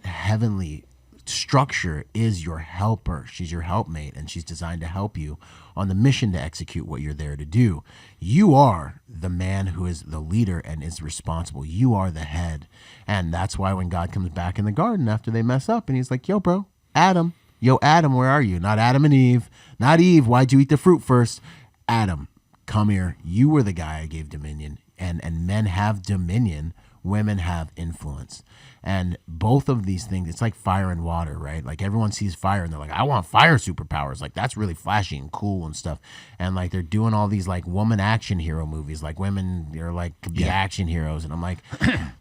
heavenly structure is your helper. She's your helpmate, and she's designed to help you on the mission to execute what you're there to do. You are the man who is the leader and is responsible. You are the head. And that's why when God comes back in the garden after they mess up, and he's like, "Yo, bro, Adam, where are you?" Not Adam and Eve, not Eve, "Why'd you eat the fruit first?" "Adam, come here. You were the guy I gave dominion." And men have dominion, women have influence. And both of these things, it's like fire and water, right? Like, everyone sees fire and they're like, "I want fire superpowers." Like, that's really flashy and cool and stuff. And like, they're doing all these like woman action hero movies, like women are like could be action heroes. And I'm like,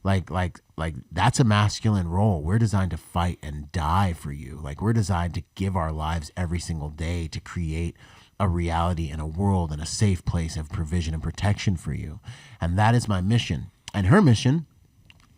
like that's a masculine role. We're designed to fight and die for you. Like, we're designed to give our lives every single day to create a reality and a world and a safe place of provision and protection for you. And that is my mission. And her mission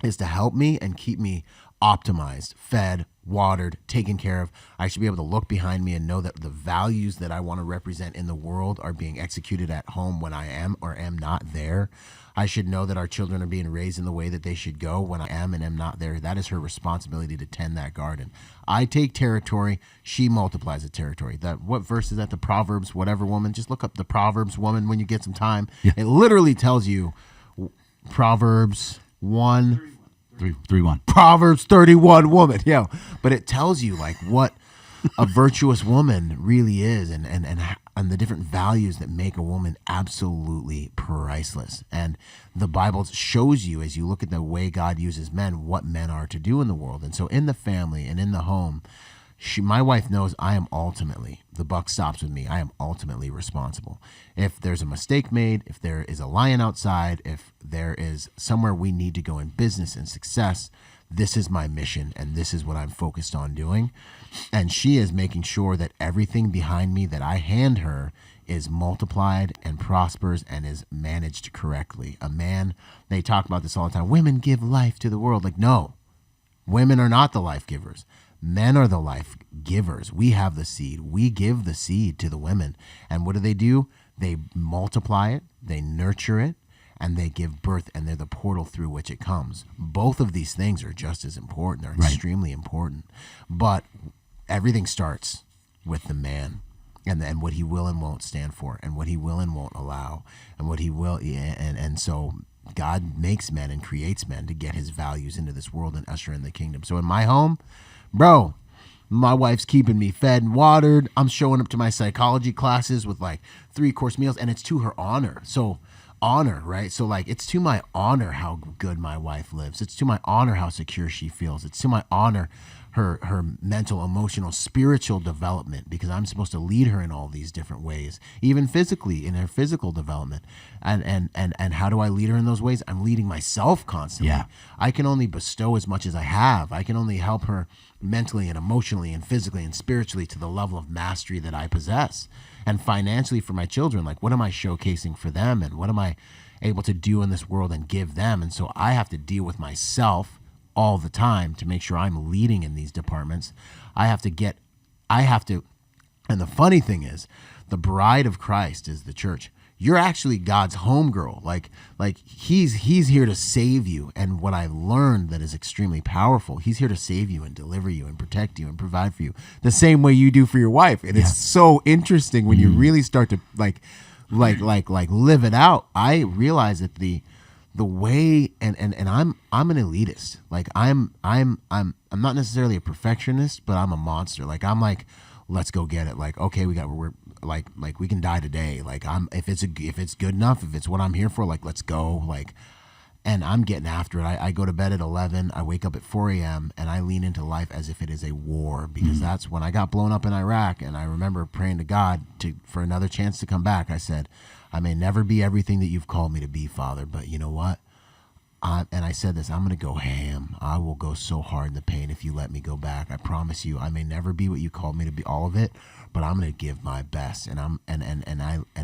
is to help me and keep me optimized, fed, watered, taken care of. I should be able to look behind me and know that the values that I want to represent in the world are being executed at home when I am or am not there. I should know that our children are being raised in the way that they should go when I am and am not there. That is her responsibility to tend that garden. I take territory. She multiplies the territory. What verse is that? The Proverbs, whatever woman. Just look up the Proverbs woman when you get some time. Yeah. It literally tells you Proverbs 3-1. Proverbs 31 woman. Yeah. But it tells you like what a virtuous woman really is and the different values that make a woman absolutely priceless. And the Bible shows you, as you look at the way God uses men, what men are to do in the world. And so in the family and in the home, my wife knows I am ultimately, the buck stops with me. I am ultimately responsible. If there's a mistake made, if there is a lion outside, if there is somewhere we need to go in business and success, this is my mission and this is what I'm focused on doing. And she is making sure that everything behind me that I hand her is multiplied and prospers and is managed correctly. A man, they talk about this all the time. Women give life to the world. Like, no, women are not the life givers. Men are the life givers. We have the seed. We give the seed to the women. And what do? They multiply it, they nurture it, and they give birth, and they're the portal through which it comes. Both of these things are just as important. They're extremely important. But everything starts with the man and what he will and won't stand for, and what he will and won't allow, and what he will. And so God makes men and creates men to get his values into this world and usher in the kingdom. So in my home, bro, my wife's keeping me fed and watered. I'm showing up to my psychology classes with like 3-course meals, and it's to her honor. So honor, right? So like, it's to my honor how good my wife lives. It's to my honor how secure she feels. It's to my honor her mental, emotional, spiritual development, because I'm supposed to lead her in all these different ways, even physically in her physical development. And how do I lead her in those ways? I'm leading myself constantly. Yeah. I can only bestow as much as I have. I can only help her mentally and emotionally and physically and spiritually to the level of mastery that I possess. And financially for my children, like, what am I showcasing for them, and what am I able to do in this world and give them? And so I have to deal with myself all the time to make sure I'm leading in these departments. And the funny thing is, the bride of Christ is the church. You're actually God's homegirl. Like he's here to save you. And what I've learned that is extremely powerful, he's here to save you and deliver you and protect you and provide for you the same way you do for your wife. And it's so interesting when you really start to like live it out. I realize that the way and I'm an elitist. Like I'm not necessarily a perfectionist, but I'm a monster. Like I'm like, let's go get it. Like, okay, we're like we can die today. Like if it's good enough, if it's what I'm here for, like, let's go. Like, and I'm getting after it. I go to bed at 11. I wake up at 4 a.m. and I lean into life as if it is a war, because that's when I got blown up in Iraq. And I remember praying to God for another chance to come back. I said, I may never be everything that you've called me to be, Father, but you know what? And I said this, I'm going to go ham. I will go so hard in the pain if you let me go back. I promise you, I may never be what you called me to be, all of it, but I'm going to give my best. And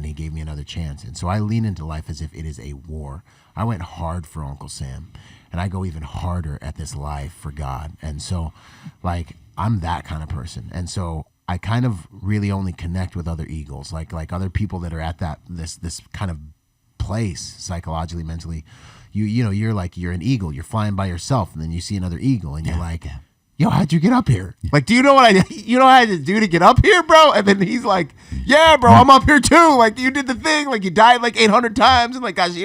he gave me another chance. And so I lean into life as if it is a war. I went hard for Uncle Sam, and I go even harder at this life for God. And so, like, I'm that kind of person. And so I kind of really only connect with other eagles, like other people that are at this kind of place psychologically, mentally. You're an eagle. You're flying by yourself, and then you see another eagle, and you're like, "Yo, how'd you get up here? Like, do you know what I had to do to get up here, bro?" And then he's like, "Yeah, bro, I'm up here too. Like, you did the thing. Like, you died like 800 times, and like, gosh,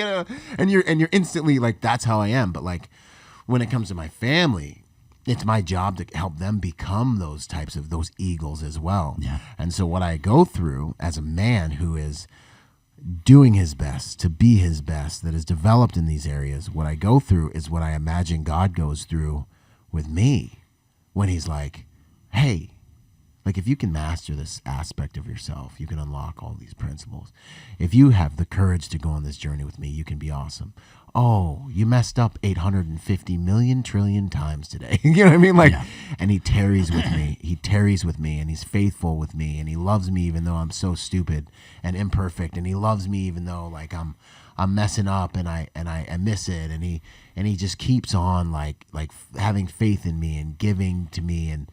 and you're instantly like, that's how I am." But like, when it comes to my family, it's my job to help them become those eagles as well. Yeah. And so what I go through as a man who is doing his best to be his best, that is developed in these areas, what I go through is what I imagine God goes through with me when he's like, hey, like, if you can master this aspect of yourself, you can unlock all these principles. If you have the courage to go on this journey with me, you can be awesome. Oh, you messed up 850 million trillion times today. You know what I mean? Like, and he tarries with me. He tarries with me, and he's faithful with me, and he loves me even though I'm so stupid and imperfect, and he loves me even though like I'm messing up and I miss it, and he just keeps on like having faith in me and giving to me and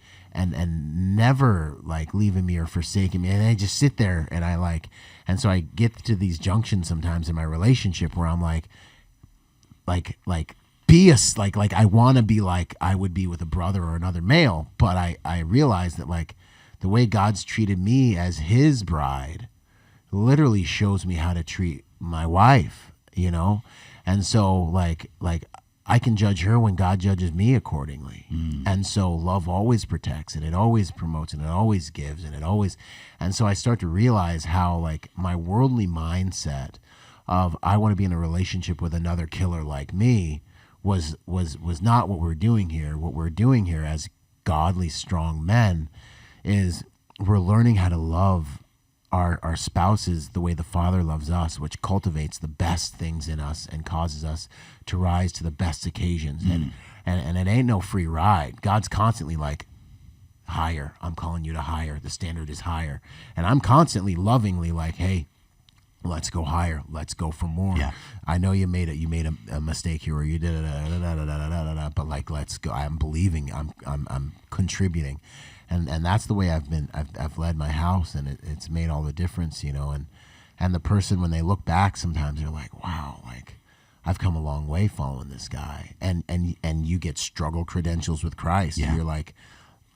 never like leaving me or forsaking me. And I just sit there and so I get to these junctions sometimes in my relationship where I'm like I want to be like I would be with a brother or another male, but I realize that like the way God's treated me as his bride literally shows me how to treat my wife, you know? And so like I can judge her when God judges me accordingly. And so love always protects, and it always promotes, and it always gives, and so I start to realize how like my worldly mindset of I want to be in a relationship with another killer like me was not what we're doing here. What we're doing here as godly, strong men is we're learning how to love our spouses the way the Father loves us, which cultivates the best things in us and causes us to rise to the best occasions. And it ain't no free ride. God's constantly like, higher. I'm calling you to higher. The standard is higher. And I'm constantly lovingly like, hey, let's go higher. Let's go for more. Yeah. I know you made a mistake here, or you did it, but like, let's go. I'm believing. I'm contributing. And that's the way I've led my house, and it's made all the difference, you know. And the person, when they look back, sometimes they're like, wow, like I've come a long way following this guy. And you get struggle credentials with Christ. Yeah. You're like,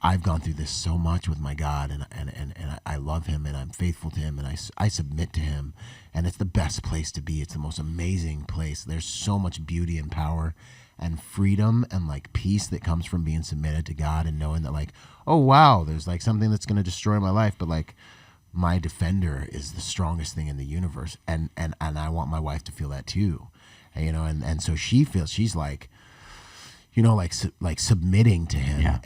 I've gone through this so much with my God, and I love him, and I'm faithful to him, and I submit to him, and it's the best place to be. It's the most amazing place. There's so much beauty and power and freedom and like peace that comes from being submitted to God and knowing that like, oh wow, there's like something that's going to destroy my life, but like my defender is the strongest thing in the universe, and I want my wife to feel that too, and, you know, and so she feels, she's like, you know, like submitting to him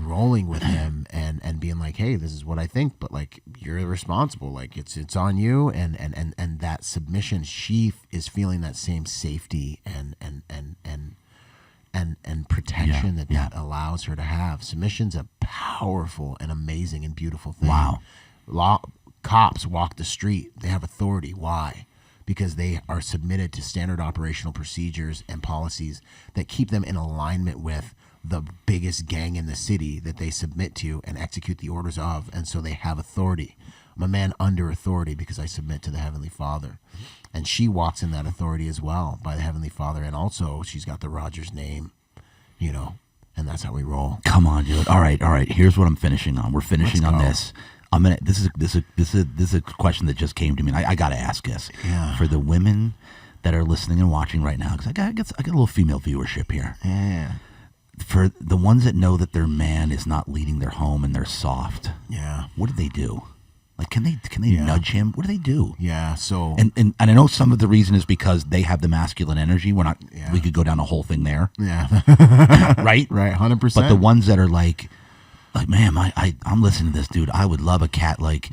rolling with him and being like, hey, this is what I think, but like you're responsible, like it's on you, and that submission, she is feeling that same safety and protection that allows her to have. Submission's a powerful and amazing and beautiful thing. Wow. Cops walk the street. They have authority. Why? Because they are submitted to standard operational procedures and policies that keep them in alignment with the biggest gang in the city that they submit to and execute the orders of. And so they have authority. I'm a man under authority because I submit to the Heavenly Father. And she walks in that authority as well by the Heavenly Father. And also she's got the Rodgers name, you know, and that's how we roll. Come on, dude. All right. Here's what I'm finishing on. We're finishing on this. This is a question that just came to me, and I got to ask this for the women that are listening and watching right now, because I got a little female viewership here. Yeah. For the ones that know that their man is not leading their home and they're soft. Yeah. What do they do? Like, can they nudge him? What do they do? Yeah. So and I know some of the reason is because they have the masculine energy. We're not. Yeah. We could go down a whole thing there. Yeah. Right. 100%. But the ones that are like, man, I'm listening to this dude. I would love a cat like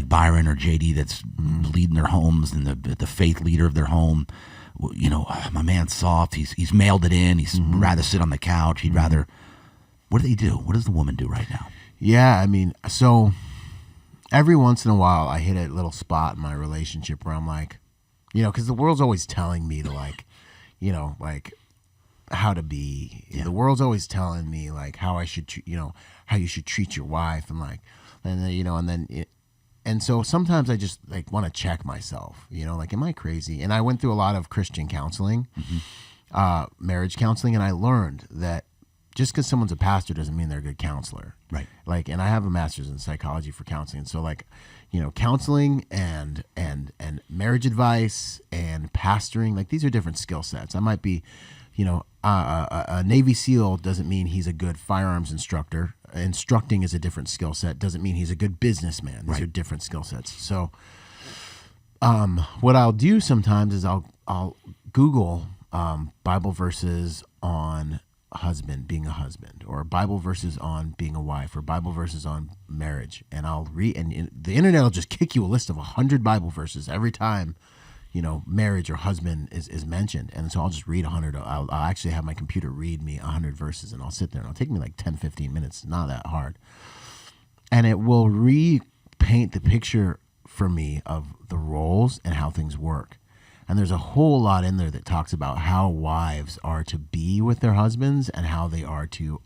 Byron or JD that's leading their homes and the faith leader of their home. You know, my man's soft. He's mailed it in. He's rather sit on the couch. He'd rather. What do they do? What does the woman do right now? Yeah, I mean, so every once in a while, I hit a little spot in my relationship where I'm like, you know, because the world's always telling me to like, you know, like how to be. Yeah. The world's always telling me like how I should, you know, how you should treat your wife, and like, and then, you know, and so sometimes I just like want to check myself, you know, like, am I crazy? And I went through a lot of Christian counseling, marriage counseling, and I learned that just because someone's a pastor doesn't mean they're a good counselor. Right. Like, and I have a master's in psychology for counseling. So like, you know, counseling and marriage advice and pastoring, like these are different skill sets. I might be, you know, a Navy SEAL doesn't mean he's a good firearms instructor. Instructing is a different skill set. Doesn't mean he's a good businessman. These are different skill sets. So what I'll do sometimes is I'll Google Bible verses on being a husband, or Bible verses on being a wife, or Bible verses on marriage, and I'll read, and the internet will just kick you a list of 100 Bible verses every time, you know, marriage or husband is mentioned. And so I'll just read 100. I'll actually have my computer read me 100 verses, and I'll sit there, and it'll take me like 10-15 minutes. Not that hard, and it will repaint the picture for me of the roles and how things work. And there's a whole lot in there that talks about how wives are to be with their husbands, and how they are to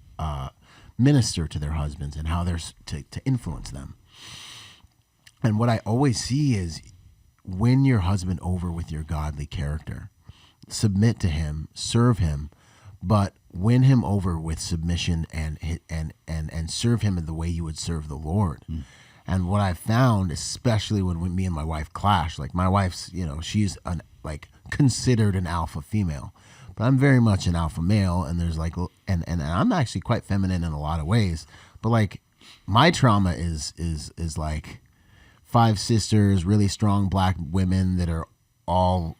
minister to their husbands, and how they're to influence them. And what I always see is, win your husband over with your godly character. Submit to him, serve him, but win him over with submission and serve him in the way you would serve the Lord. And what I found, especially when me and my wife clash, like my wife's, you know, she's considered an alpha female, but I'm very much an alpha male, and there's like, and I'm actually quite feminine in a lot of ways, but like my trauma is like 5 sisters, really strong black women that are all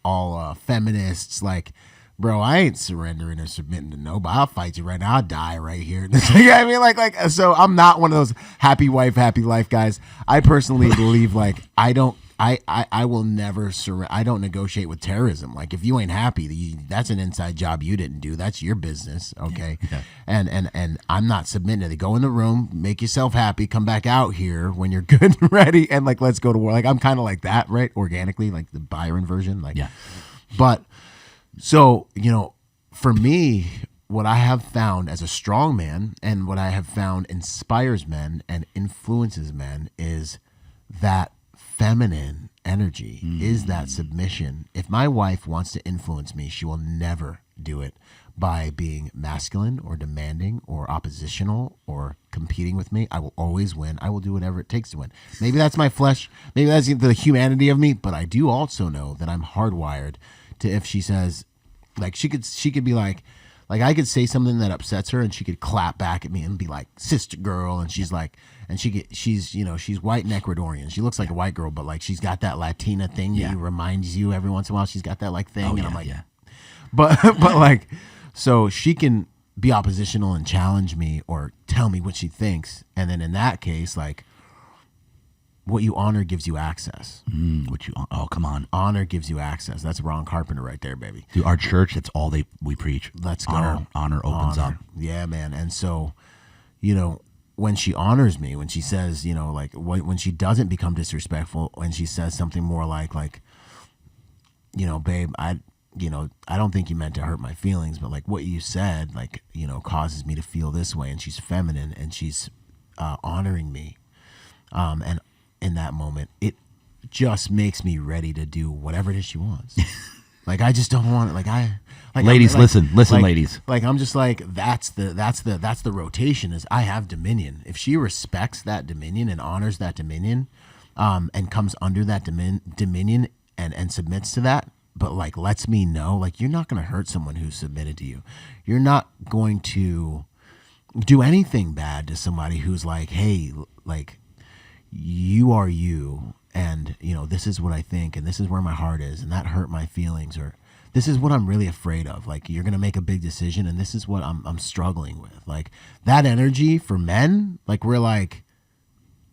feminists. Like, bro, I ain't surrendering or submitting to nobody. I'll fight you right now. I'll die right here. You know what I mean? Like, so I'm not one of those happy wife, happy life guys. I personally believe like I will never surrender. I don't negotiate with terrorism. Like, if you ain't happy, that's an inside job you didn't do. That's your business, okay? Yeah. And I'm not submitting to it. Go in the room, make yourself happy, come back out here when you're good and ready, and like, let's go to war. Like, I'm kind of like that, right? Organically, like the Byron version. Like, yeah. But so, you know, for me, what I have found as a strong man, and what I have found inspires men and influences men, is that feminine energy, is that submission. If my wife wants to influence me, she will never do it by being masculine or demanding or oppositional or competing with me. I will always win. I will do whatever it takes to win. Maybe that's my flesh. Maybe that's the humanity of me. But I do also know that I'm hardwired to, if she says, like, she could be like I could say something that upsets her, and she could clap back at me and be like, sister girl, and she's like, and she's you know, she's white and Ecuadorian. She looks like a white girl, but like she's got that Latina thing that reminds you every once in a while. She's got that like thing, and I'm like, but like, so she can be oppositional and challenge me or tell me what she thinks, and then in that case, like, what you honor gives you access. Come on. Honor gives you access. That's Ron Carpenter right there, baby. Dude, our church, that's all we preach. Let's go. Honor opens up. Yeah, man. And so, you know, when she honors me, when she says, you know, like, when she doesn't become disrespectful, when she says something more like, you know, babe, I don't think you meant to hurt my feelings, but like what you said, like, you know, causes me to feel this way. And she's feminine, and she's honoring me. And in that moment, it just makes me ready to do whatever it is she wants. Like, I just don't want it. Ladies, listen, ladies. Like, I'm just like, that's the rotation, is I have dominion. If she respects that dominion and honors that dominion, and comes under that dominion and submits to that, but like lets me know, like, you're not going to hurt someone who's submitted to you. You're not going to do anything bad to somebody who's like, hey, like, you are you, and you know, this is what I think, and this is where my heart is, and that hurt my feelings, or this is what I'm really afraid of. Like, you're gonna make a big decision, and this is what I'm struggling with. Like, that energy for men, like, we're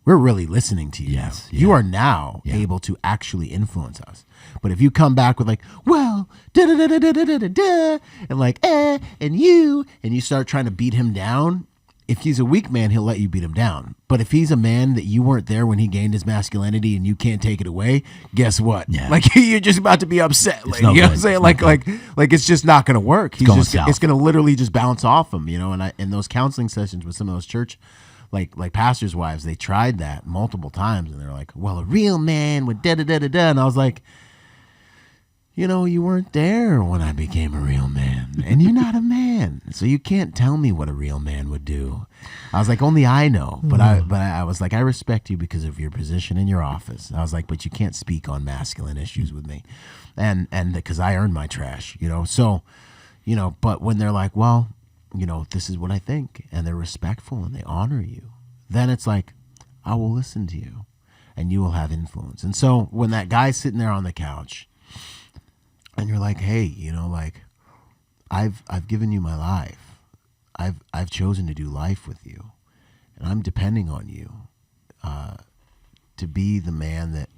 really listening to you. Yes, you are now able to actually influence us. But if you come back with like, well, da da da da da da da da, and like, and you start trying to beat him down. If he's a weak man, he'll let you beat him down. But if he's a man that you weren't there when he gained his masculinity and you can't take it away, guess what? Yeah. Like, you're just about to be upset. Like, you know what I'm saying? Like it's just not going to work. It's going to literally just bounce off him, you know? And in those counseling sessions with some of those church, like pastors' wives, they tried that multiple times, and they're like, well, a real man would da-da-da-da-da. And I was like, you know, you weren't there when I became a real man, and you're not a man, so you can't tell me what a real man would do. I was like, only I know, but I was like, I respect you because of your position in your office. I was like, but you can't speak on masculine issues with me, and because I earned my trash, you know. So, you know, but when they're like, well, you know, this is what I think, and they're respectful and they honor you, then it's like, I will listen to you, and you will have influence. And so when that guy's sitting there on the couch, and you're like, hey, you know, like, I've given you my life. I've chosen to do life with you, and I'm depending on you to be the man that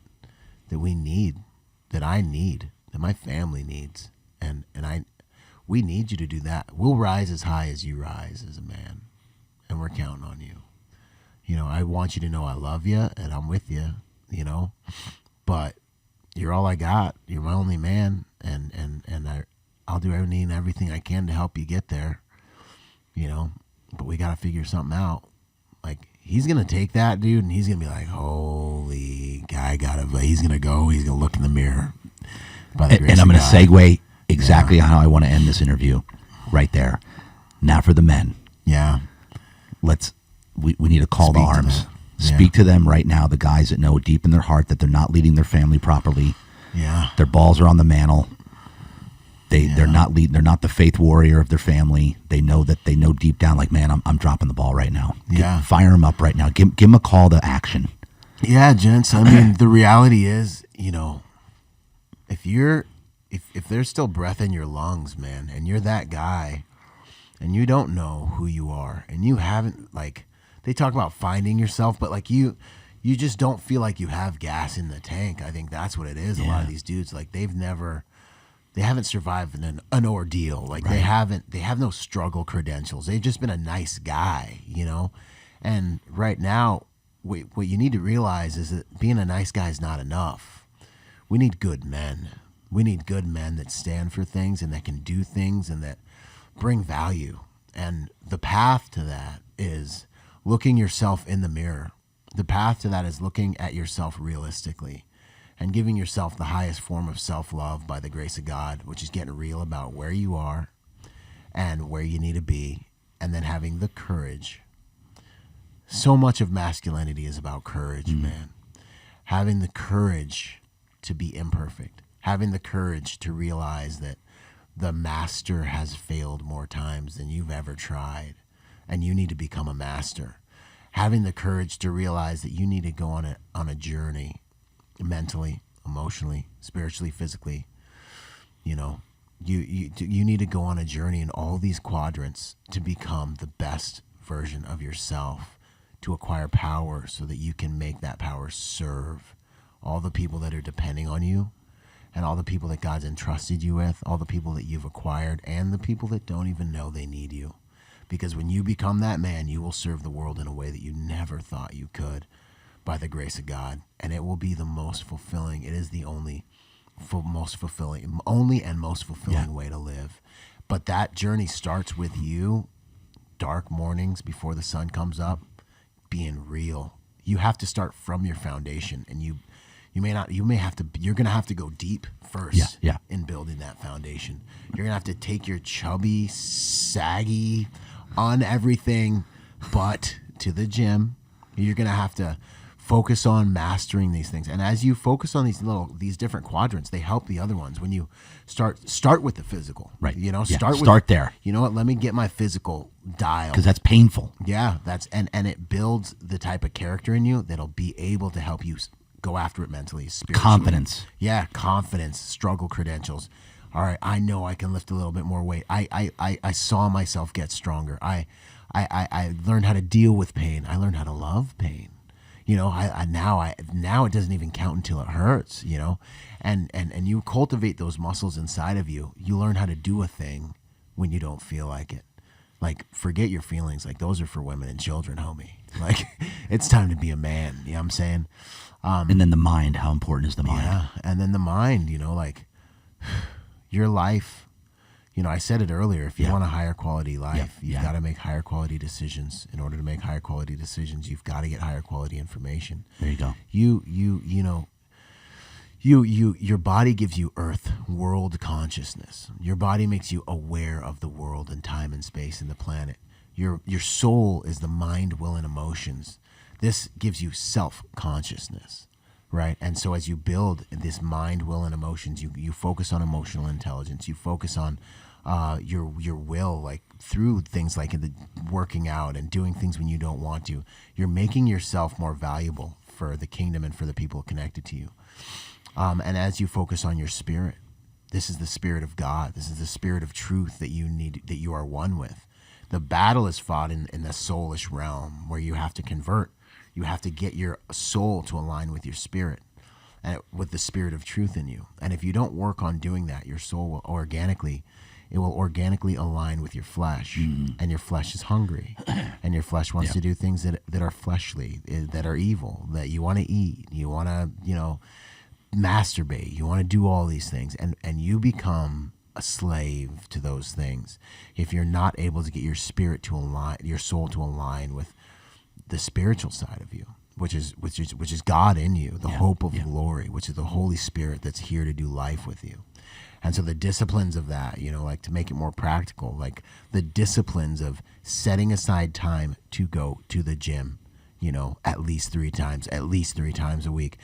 we need, that I need, that my family needs, and we need you to do that. We'll rise as high as you rise as a man, and we're counting on you. You know, I want you to know I love you and I'm with you, you know, but you're all I got. You're my only man, and I'll do everything I can to help you get there, you know, but we got to figure something out. Like, he's going to take that, dude, and he's going to be like, holy guy, he's going to look in the mirror. And I'm going to segue exactly how I want to end this interview right there. Now for the men. Yeah. We need to call to arms. Speak to them right now, the guys that know deep in their heart that they're not leading their family properly. Yeah. Their balls are on the mantle. They're not they're not the faith warrior of their family. They know deep down, like, man, I'm dropping the ball right now. Fire them up right now. Give them a call to action. Yeah, gents. I mean, the reality is, if there's still breath in your lungs, man, and you're that guy, and you don't know who you are, and you haven't, like, they talk about finding yourself, but like you just don't feel like you have gas in the tank. I think that's what it is. A lot of these dudes, like, they haven't survived an ordeal. Like, they have no struggle credentials. They've just been a nice guy, And right now, what you need to realize is that being a nice guy is not enough. We need good men. We need good men that stand for things and that can do things and that bring value. And the path to that is looking yourself in the mirror. The path to that is looking at yourself realistically and giving yourself the highest form of self-love by the grace of God, which is getting real about where you are and where you need to be, and then having the courage. So much of masculinity is about courage, man. Having the courage to be imperfect, having the courage to realize that the master has failed more times than you've ever tried, and you need to become a master. Having the courage to realize that you need to go on a journey, mentally, emotionally, spiritually, physically. You need to go on a journey in all these quadrants to become the best version of yourself, to acquire power so that you can make that power serve all the people that are depending on you, and all the people that God's entrusted you with, all the people that you've acquired, and the people that don't even know they need you. Because when you become that man, you will serve the world in a way that you never thought you could, by the grace of God. And it will be the most fulfilling. It is the only and most fulfilling way to live. But that journey starts with you, dark mornings before the sun comes up, being real. You have to start from your foundation, and you're going to have to go deep first in building that foundation. You're going to have to take your chubby, saggy, on everything but to the gym. You're going to have to focus on mastering these things. And as you focus on these different quadrants, they help the other ones. When you start with the physical, right? Start there. You know what? Let me get my physical dialed, because that's painful. Yeah, and it builds the type of character in you that'll be able to help you go after it mentally, spiritually. Confidence. Yeah, confidence, struggle credentials. All right, I know I can lift a little bit more weight. I saw myself get stronger. I learned how to deal with pain. I learned how to love pain. Now it doesn't even count until it hurts, and you cultivate those muscles inside of you. You learn how to do a thing when you don't feel like it. Like, forget your feelings. Like, those are for women and children, homie. Like, it's time to be a man. You know what I'm saying? And then the mind. How important is the mind? Yeah, and then the mind, like your life. I said it earlier. If you want a higher quality life, you've got to make higher quality decisions. In order to make higher quality decisions, you've got to get higher quality information. There you go. Your body gives you earth, world consciousness. Your body makes you aware of the world and time and space and the planet. Your soul is the mind, will, and emotions. This gives you self-consciousness, right? And so as you build this mind, will, and emotions, you focus on emotional intelligence. You focus on your will, like through things like the working out and doing things when you don't want to. You're making yourself more valuable for the kingdom and for the people connected to you. And as you focus on your spirit, this is the spirit of God. This is the spirit of truth that you are one with. The battle is fought in the soulish realm, where you have to convert. You have to get your soul to align with your spirit, and with the spirit of truth in you. And if you don't work on doing that, your soul will organically align with your flesh, and your flesh is hungry, and your flesh wants to do things that are fleshly, that are evil, that you want to eat, you want to, masturbate, you want to do all these things, and you become a slave to those things if you're not able to get your spirit to align, your soul to align with the spiritual side of you, which is God in you, the hope of glory, which is the Holy Spirit that's here to do life with you. And so the disciplines of that, like to make it more practical, like the disciplines of setting aside time to go to the gym, at least three times a week,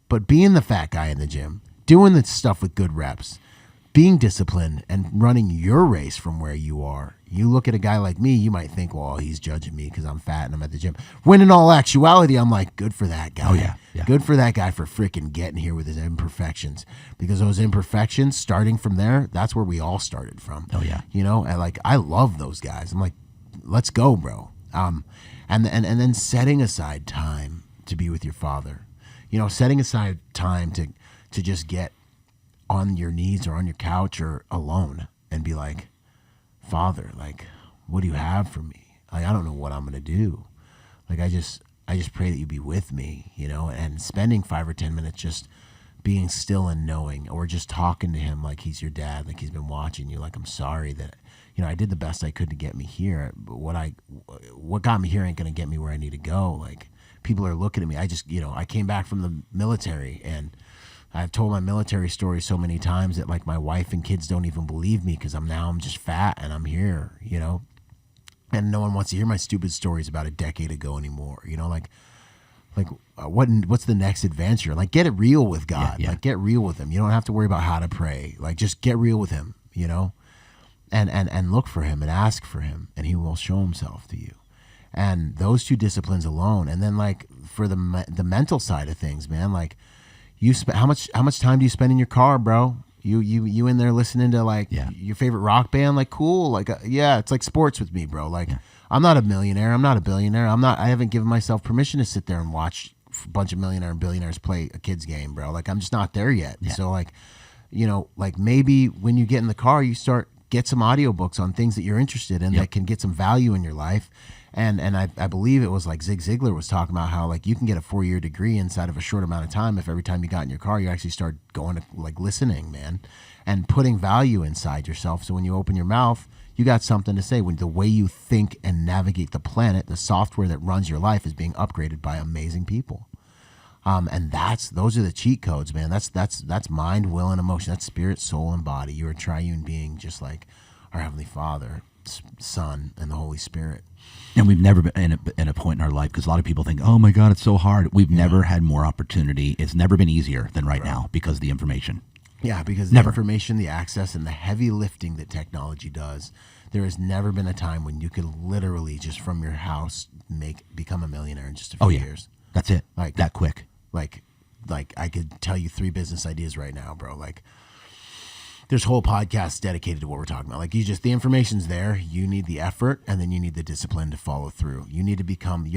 but being the fat guy in the gym doing the stuff with good reps, being disciplined and running your race from where you are. You look at a guy like me, you might think, well, he's judging me because I'm fat and I'm at the gym. When in all actuality, I'm like, good for that guy. Oh, yeah. Good for that guy for freaking getting here with his imperfections. Because those imperfections, starting from there, that's where we all started from. Oh, yeah. You know, and like, I love those guys. I'm like, let's go, bro. And then setting aside time to be with your father. You know, setting aside time to just get on your knees or on your couch or alone and be like, Father, like, what do you have for me? Like, I don't know what I'm going to do. Like, I just pray that you be with me, you know, and spending 5 or 10 minutes just being still and knowing, or just talking to him like he's your dad, like he's been watching you. Like, I'm sorry that, you know, I did the best I could to get me here, but what got me here ain't going to get me where I need to go. Like, people are looking at me. I came back from the military, and I've told my military story so many times that like my wife and kids don't even believe me because I'm just fat and I'm here, you know, and no one wants to hear my stupid stories about a decade ago anymore. You know, what's the next adventure? Like, get it real with God. Yeah. Like, get real with him. You don't have to worry about how to pray. Like, just get real with him, you know, and look for him and ask for him, and he will show himself to you. And those two disciplines alone. And then like for the mental side of things, man, like, how much time do you spend in your car, bro? You in there listening to like your favorite rock band? Like, cool. Like, it's like sports with me, bro. Like, I'm not a millionaire. I'm not a billionaire. I haven't given myself permission to sit there and watch a bunch of millionaire and billionaires play a kid's game, bro. Like, I'm just not there yet. Yeah. So like, you know, like maybe when you get in the car, you get some audiobooks on things that you're interested in that can get some value in your life. And I believe it was like Zig Ziglar was talking about how like you can get a 4-year degree inside of a short amount of time if every time you got in your car you actually start going to like listening, man, and putting value inside yourself. So when you open your mouth, you got something to say. When the way you think and navigate the planet, the software that runs your life is being upgraded by amazing people. And those are the cheat codes, man. That's mind, will, and emotion. That's spirit, soul, and body. You're a triune being, just like our Heavenly Father, Son, and the Holy Spirit. And we've never been in a point in our life, because a lot of people think, oh my God, it's so hard. We've never had more opportunity. It's never been easier than right now because of the information. Yeah, because the information, the access, and the heavy lifting that technology does, there has never been a time when you could literally just from your house become a millionaire in just a few years. That's it. Like that quick. Like I could tell you 3 business ideas right now, bro. Like, there's whole podcasts dedicated to what we're talking about. Like, the information's there. You need the effort, and then you need the discipline to follow through. You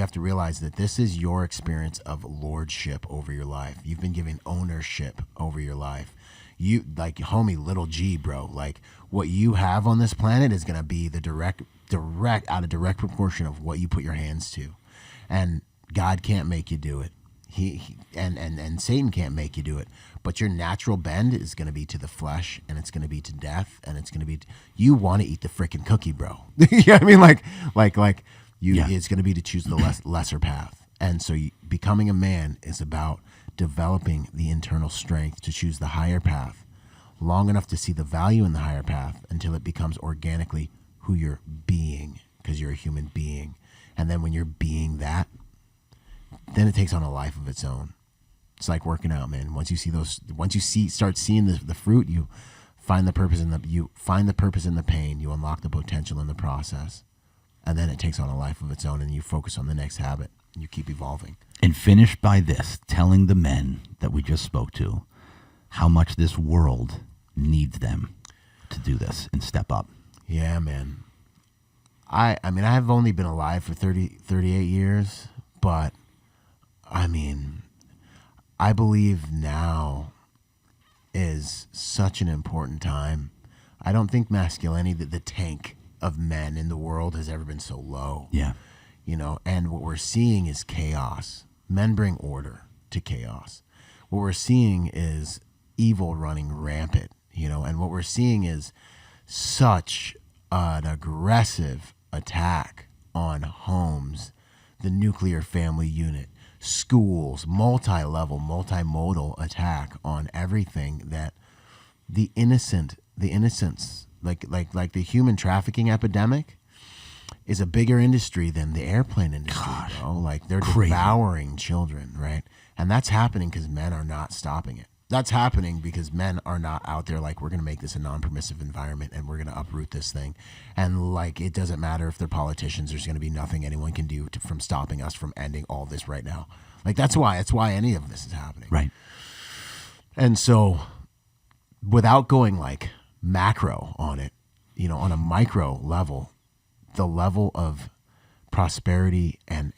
have to realize that this is your experience of lordship over your life. You've been given ownership over your life. You, like, homie, little G, bro. Like, what you have on this planet is going to be the direct proportion of what you put your hands to. And God can't make you do it. And Satan can't make you do it. But your natural bend is going to be to the flesh, and it's going to be to death, and it's going to be you want to eat the freaking cookie, bro. You know what I mean? Like it's going to be to choose the lesser path. And so becoming a man is about developing the internal strength to choose the higher path long enough to see the value in the higher path until it becomes organically who you're being, because you're a human being. And then when you're being that, then it takes on a life of its own. It's like working out, man. Once you start seeing the fruit, you find the purpose in the pain. You unlock the potential in the process, and then it takes on a life of its own. And you focus on the next habit. And you keep evolving. And finish by this, telling the men that we just spoke to how much this world needs them to do this and step up. Yeah, man. I mean, I have only been alive for 38 years, but I mean, I believe now is such an important time. I don't think masculinity, the tank of men in the world, has ever been so low. Yeah. You know, and what we're seeing is chaos. Men bring order to chaos. What we're seeing is evil running rampant, you know, and what we're seeing is such an aggressive attack on homes, the nuclear family unit, schools, multi-level, multimodal attack on everything, that the innocence, like the human trafficking epidemic is a bigger industry than the airplane industry, bro. Like, they're devouring children, right? And that's happening because men are not stopping it. that's happening because men are not out there like, we're going to make this a non-permissive environment and we're going to uproot this thing. And like, it doesn't matter if they're politicians, there's going to be nothing anyone can do from stopping us from ending all this right now. Like, that's why any of this is happening. Right. And so without going like macro on it, you know, on a micro level, the level of prosperity and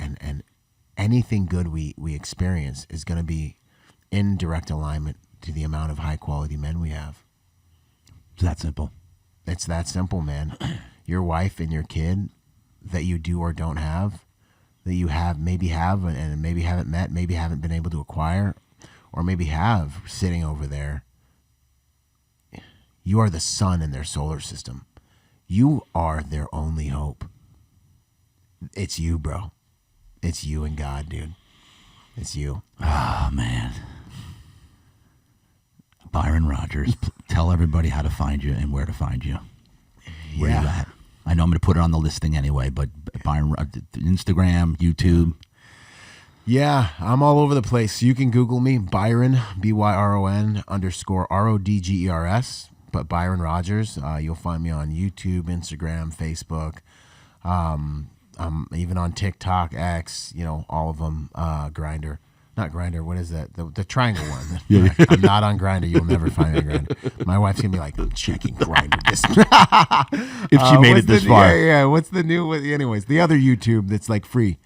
anything good we experience is going to be in direct alignment to the amount of high quality men we have. It's that simple. It's that simple, man. Your wife and your kid that you do or don't have, that you have and maybe haven't met, maybe haven't been able to acquire, or maybe have sitting over there. You are the sun in their solar system. You are their only hope. It's you, bro. It's you and God, dude. It's you. Oh, man. Byron Rodgers, tell everybody how to find you and where to find you. Where you at? I know I'm going to put it on the listing anyway, but Byron, Instagram, YouTube. Yeah, I'm all over the place. You can Google me, Byron, BYRON _RODGERS, but Byron Rodgers. You'll find me on YouTube, Instagram, Facebook. I'm even on TikTok, X, you know, all of them. Grindr. Not Grindr. What is that? The triangle one. Yeah. I'm not on Grindr. You'll never find me on Grindr. My wife's gonna be like, I'm checking Grindr. If she made it this far. Yeah. What's the new? Anyways, the other YouTube that's like free.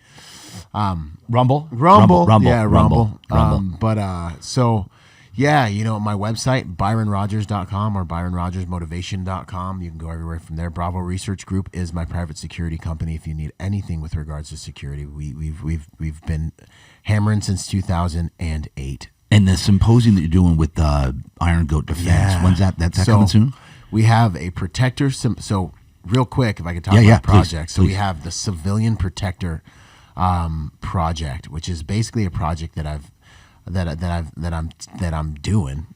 Rumble. Yeah, Rumble. Rumble. So, yeah, you know, my website, ByronRodgers.com or ByronRodgersMotivation.com. You can go everywhere from there. Bravo Research Group is my private security company. If you need anything with regards to security, we've been hammering since 2008. And the symposium that you're doing with Iron Goat Defense, when's that? That's coming soon? We have a protector. So real quick, if I could talk about projects. So we have the Civilian Protector project, which is basically a project that I'm doing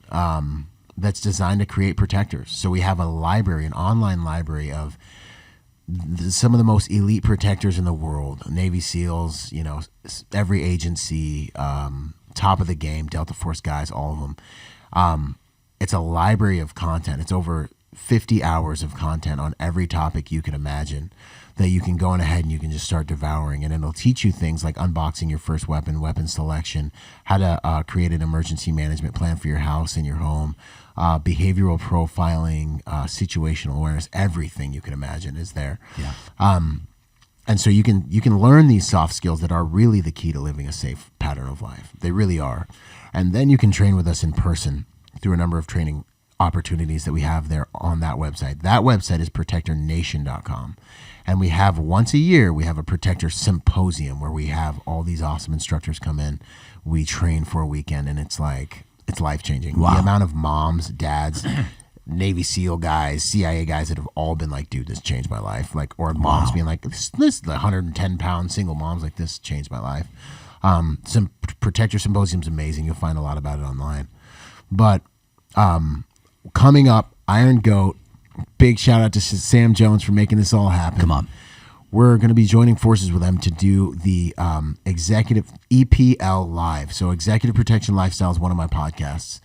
that's designed to create protectors. So we have a library, an online library of some of the most elite protectors in the world, Navy SEALs, you know, every agency, top of the game, Delta Force guys, all of them. It's a library of content. It's over 50 hours of content on every topic you can imagine that you can go on ahead and you can just start devouring. And it'll teach you things like unboxing your first weapon, weapon selection, how to create an emergency management plan for your house and your home, behavioral profiling, situational awareness, everything you can imagine is there. Yeah. And so you can learn these soft skills that are really the key to living a safe pattern of life. They really are. And then you can train with us in person through a number of training opportunities that we have there on that website. That website is protectornation.com. And we have once a year, we have a Protector Symposium where we have all these awesome instructors come in. We train for a weekend, and it's life-changing. Wow. The amount of moms, dads, Navy SEAL guys, CIA guys that have all been like, dude, this changed my life. Like, or moms being like, this 110-pound single moms like, this changed my life. Some Protector Symposium's amazing. You'll find a lot about it online. But coming up, Iron Goat. Big shout out to Sam Jones for making this all happen. Come on. We're going to be joining forces with them to do the executive EPL Live. So Executive Protection Lifestyle is one of my podcasts.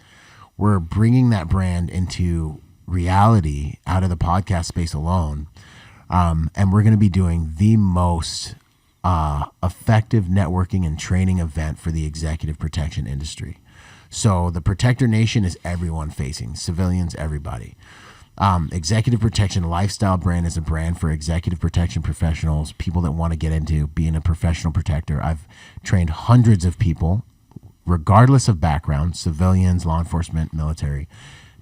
We're bringing that brand into reality out of the podcast space alone. And we're going to be doing the most effective networking and training event for the executive protection industry. So the Protector Nation is everyone facing, civilians, everybody. Executive Protection Lifestyle brand is a brand for executive protection professionals, people that want to get into being a professional protector. I've trained hundreds of people, regardless of background, civilians, law enforcement, military,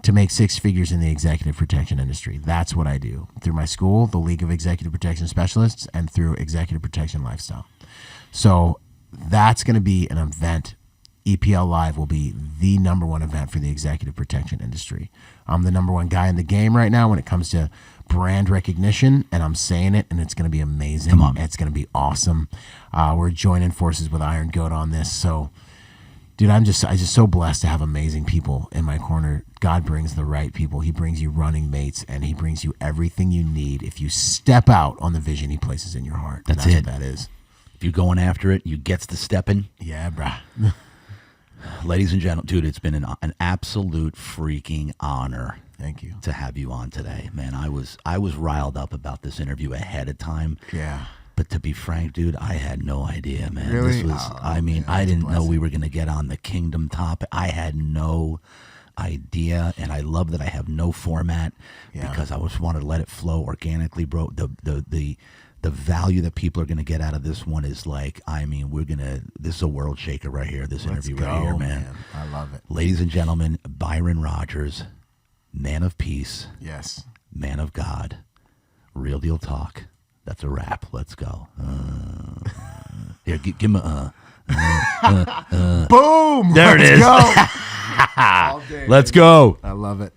to make six figures in the executive protection industry. That's what I do through my school, the League of Executive Protection Specialists, and through Executive Protection Lifestyle. So that's going to be an event. EPL Live will be the number one event for the executive protection industry. I'm the number one guy in the game right now when it comes to brand recognition, and I'm saying it, and it's going to be amazing. Come on. It's going to be awesome. We're joining forces with Iron Goat on this. So, dude, I'm just so blessed to have amazing people in my corner. God brings the right people. He brings you running mates, and he brings you everything you need if you step out on the vision he places in your heart. That's it. What that is. If you're going after it, you gets to stepping. Yeah, bruh. Ladies and gentlemen, dude, it's been an absolute freaking honor. Thank you. To have you on today, man. I was riled up about this interview ahead of time. Yeah. But to be frank, dude, I had no idea, man. Really? This was, I didn't know we were going to get on the kingdom topic. I had no idea, and I love that I have no format because I just wanted to let it flow organically, bro. The value that people are going to get out of this one is like, this is a world shaker right here, this interview right here, man. I love it. Ladies and gentlemen, Byron Rodgers, man of peace. Yes. Man of God. Real deal talk. That's a wrap. Let's go. Here, give him a boom. There it is. Go. Let's go. I love it.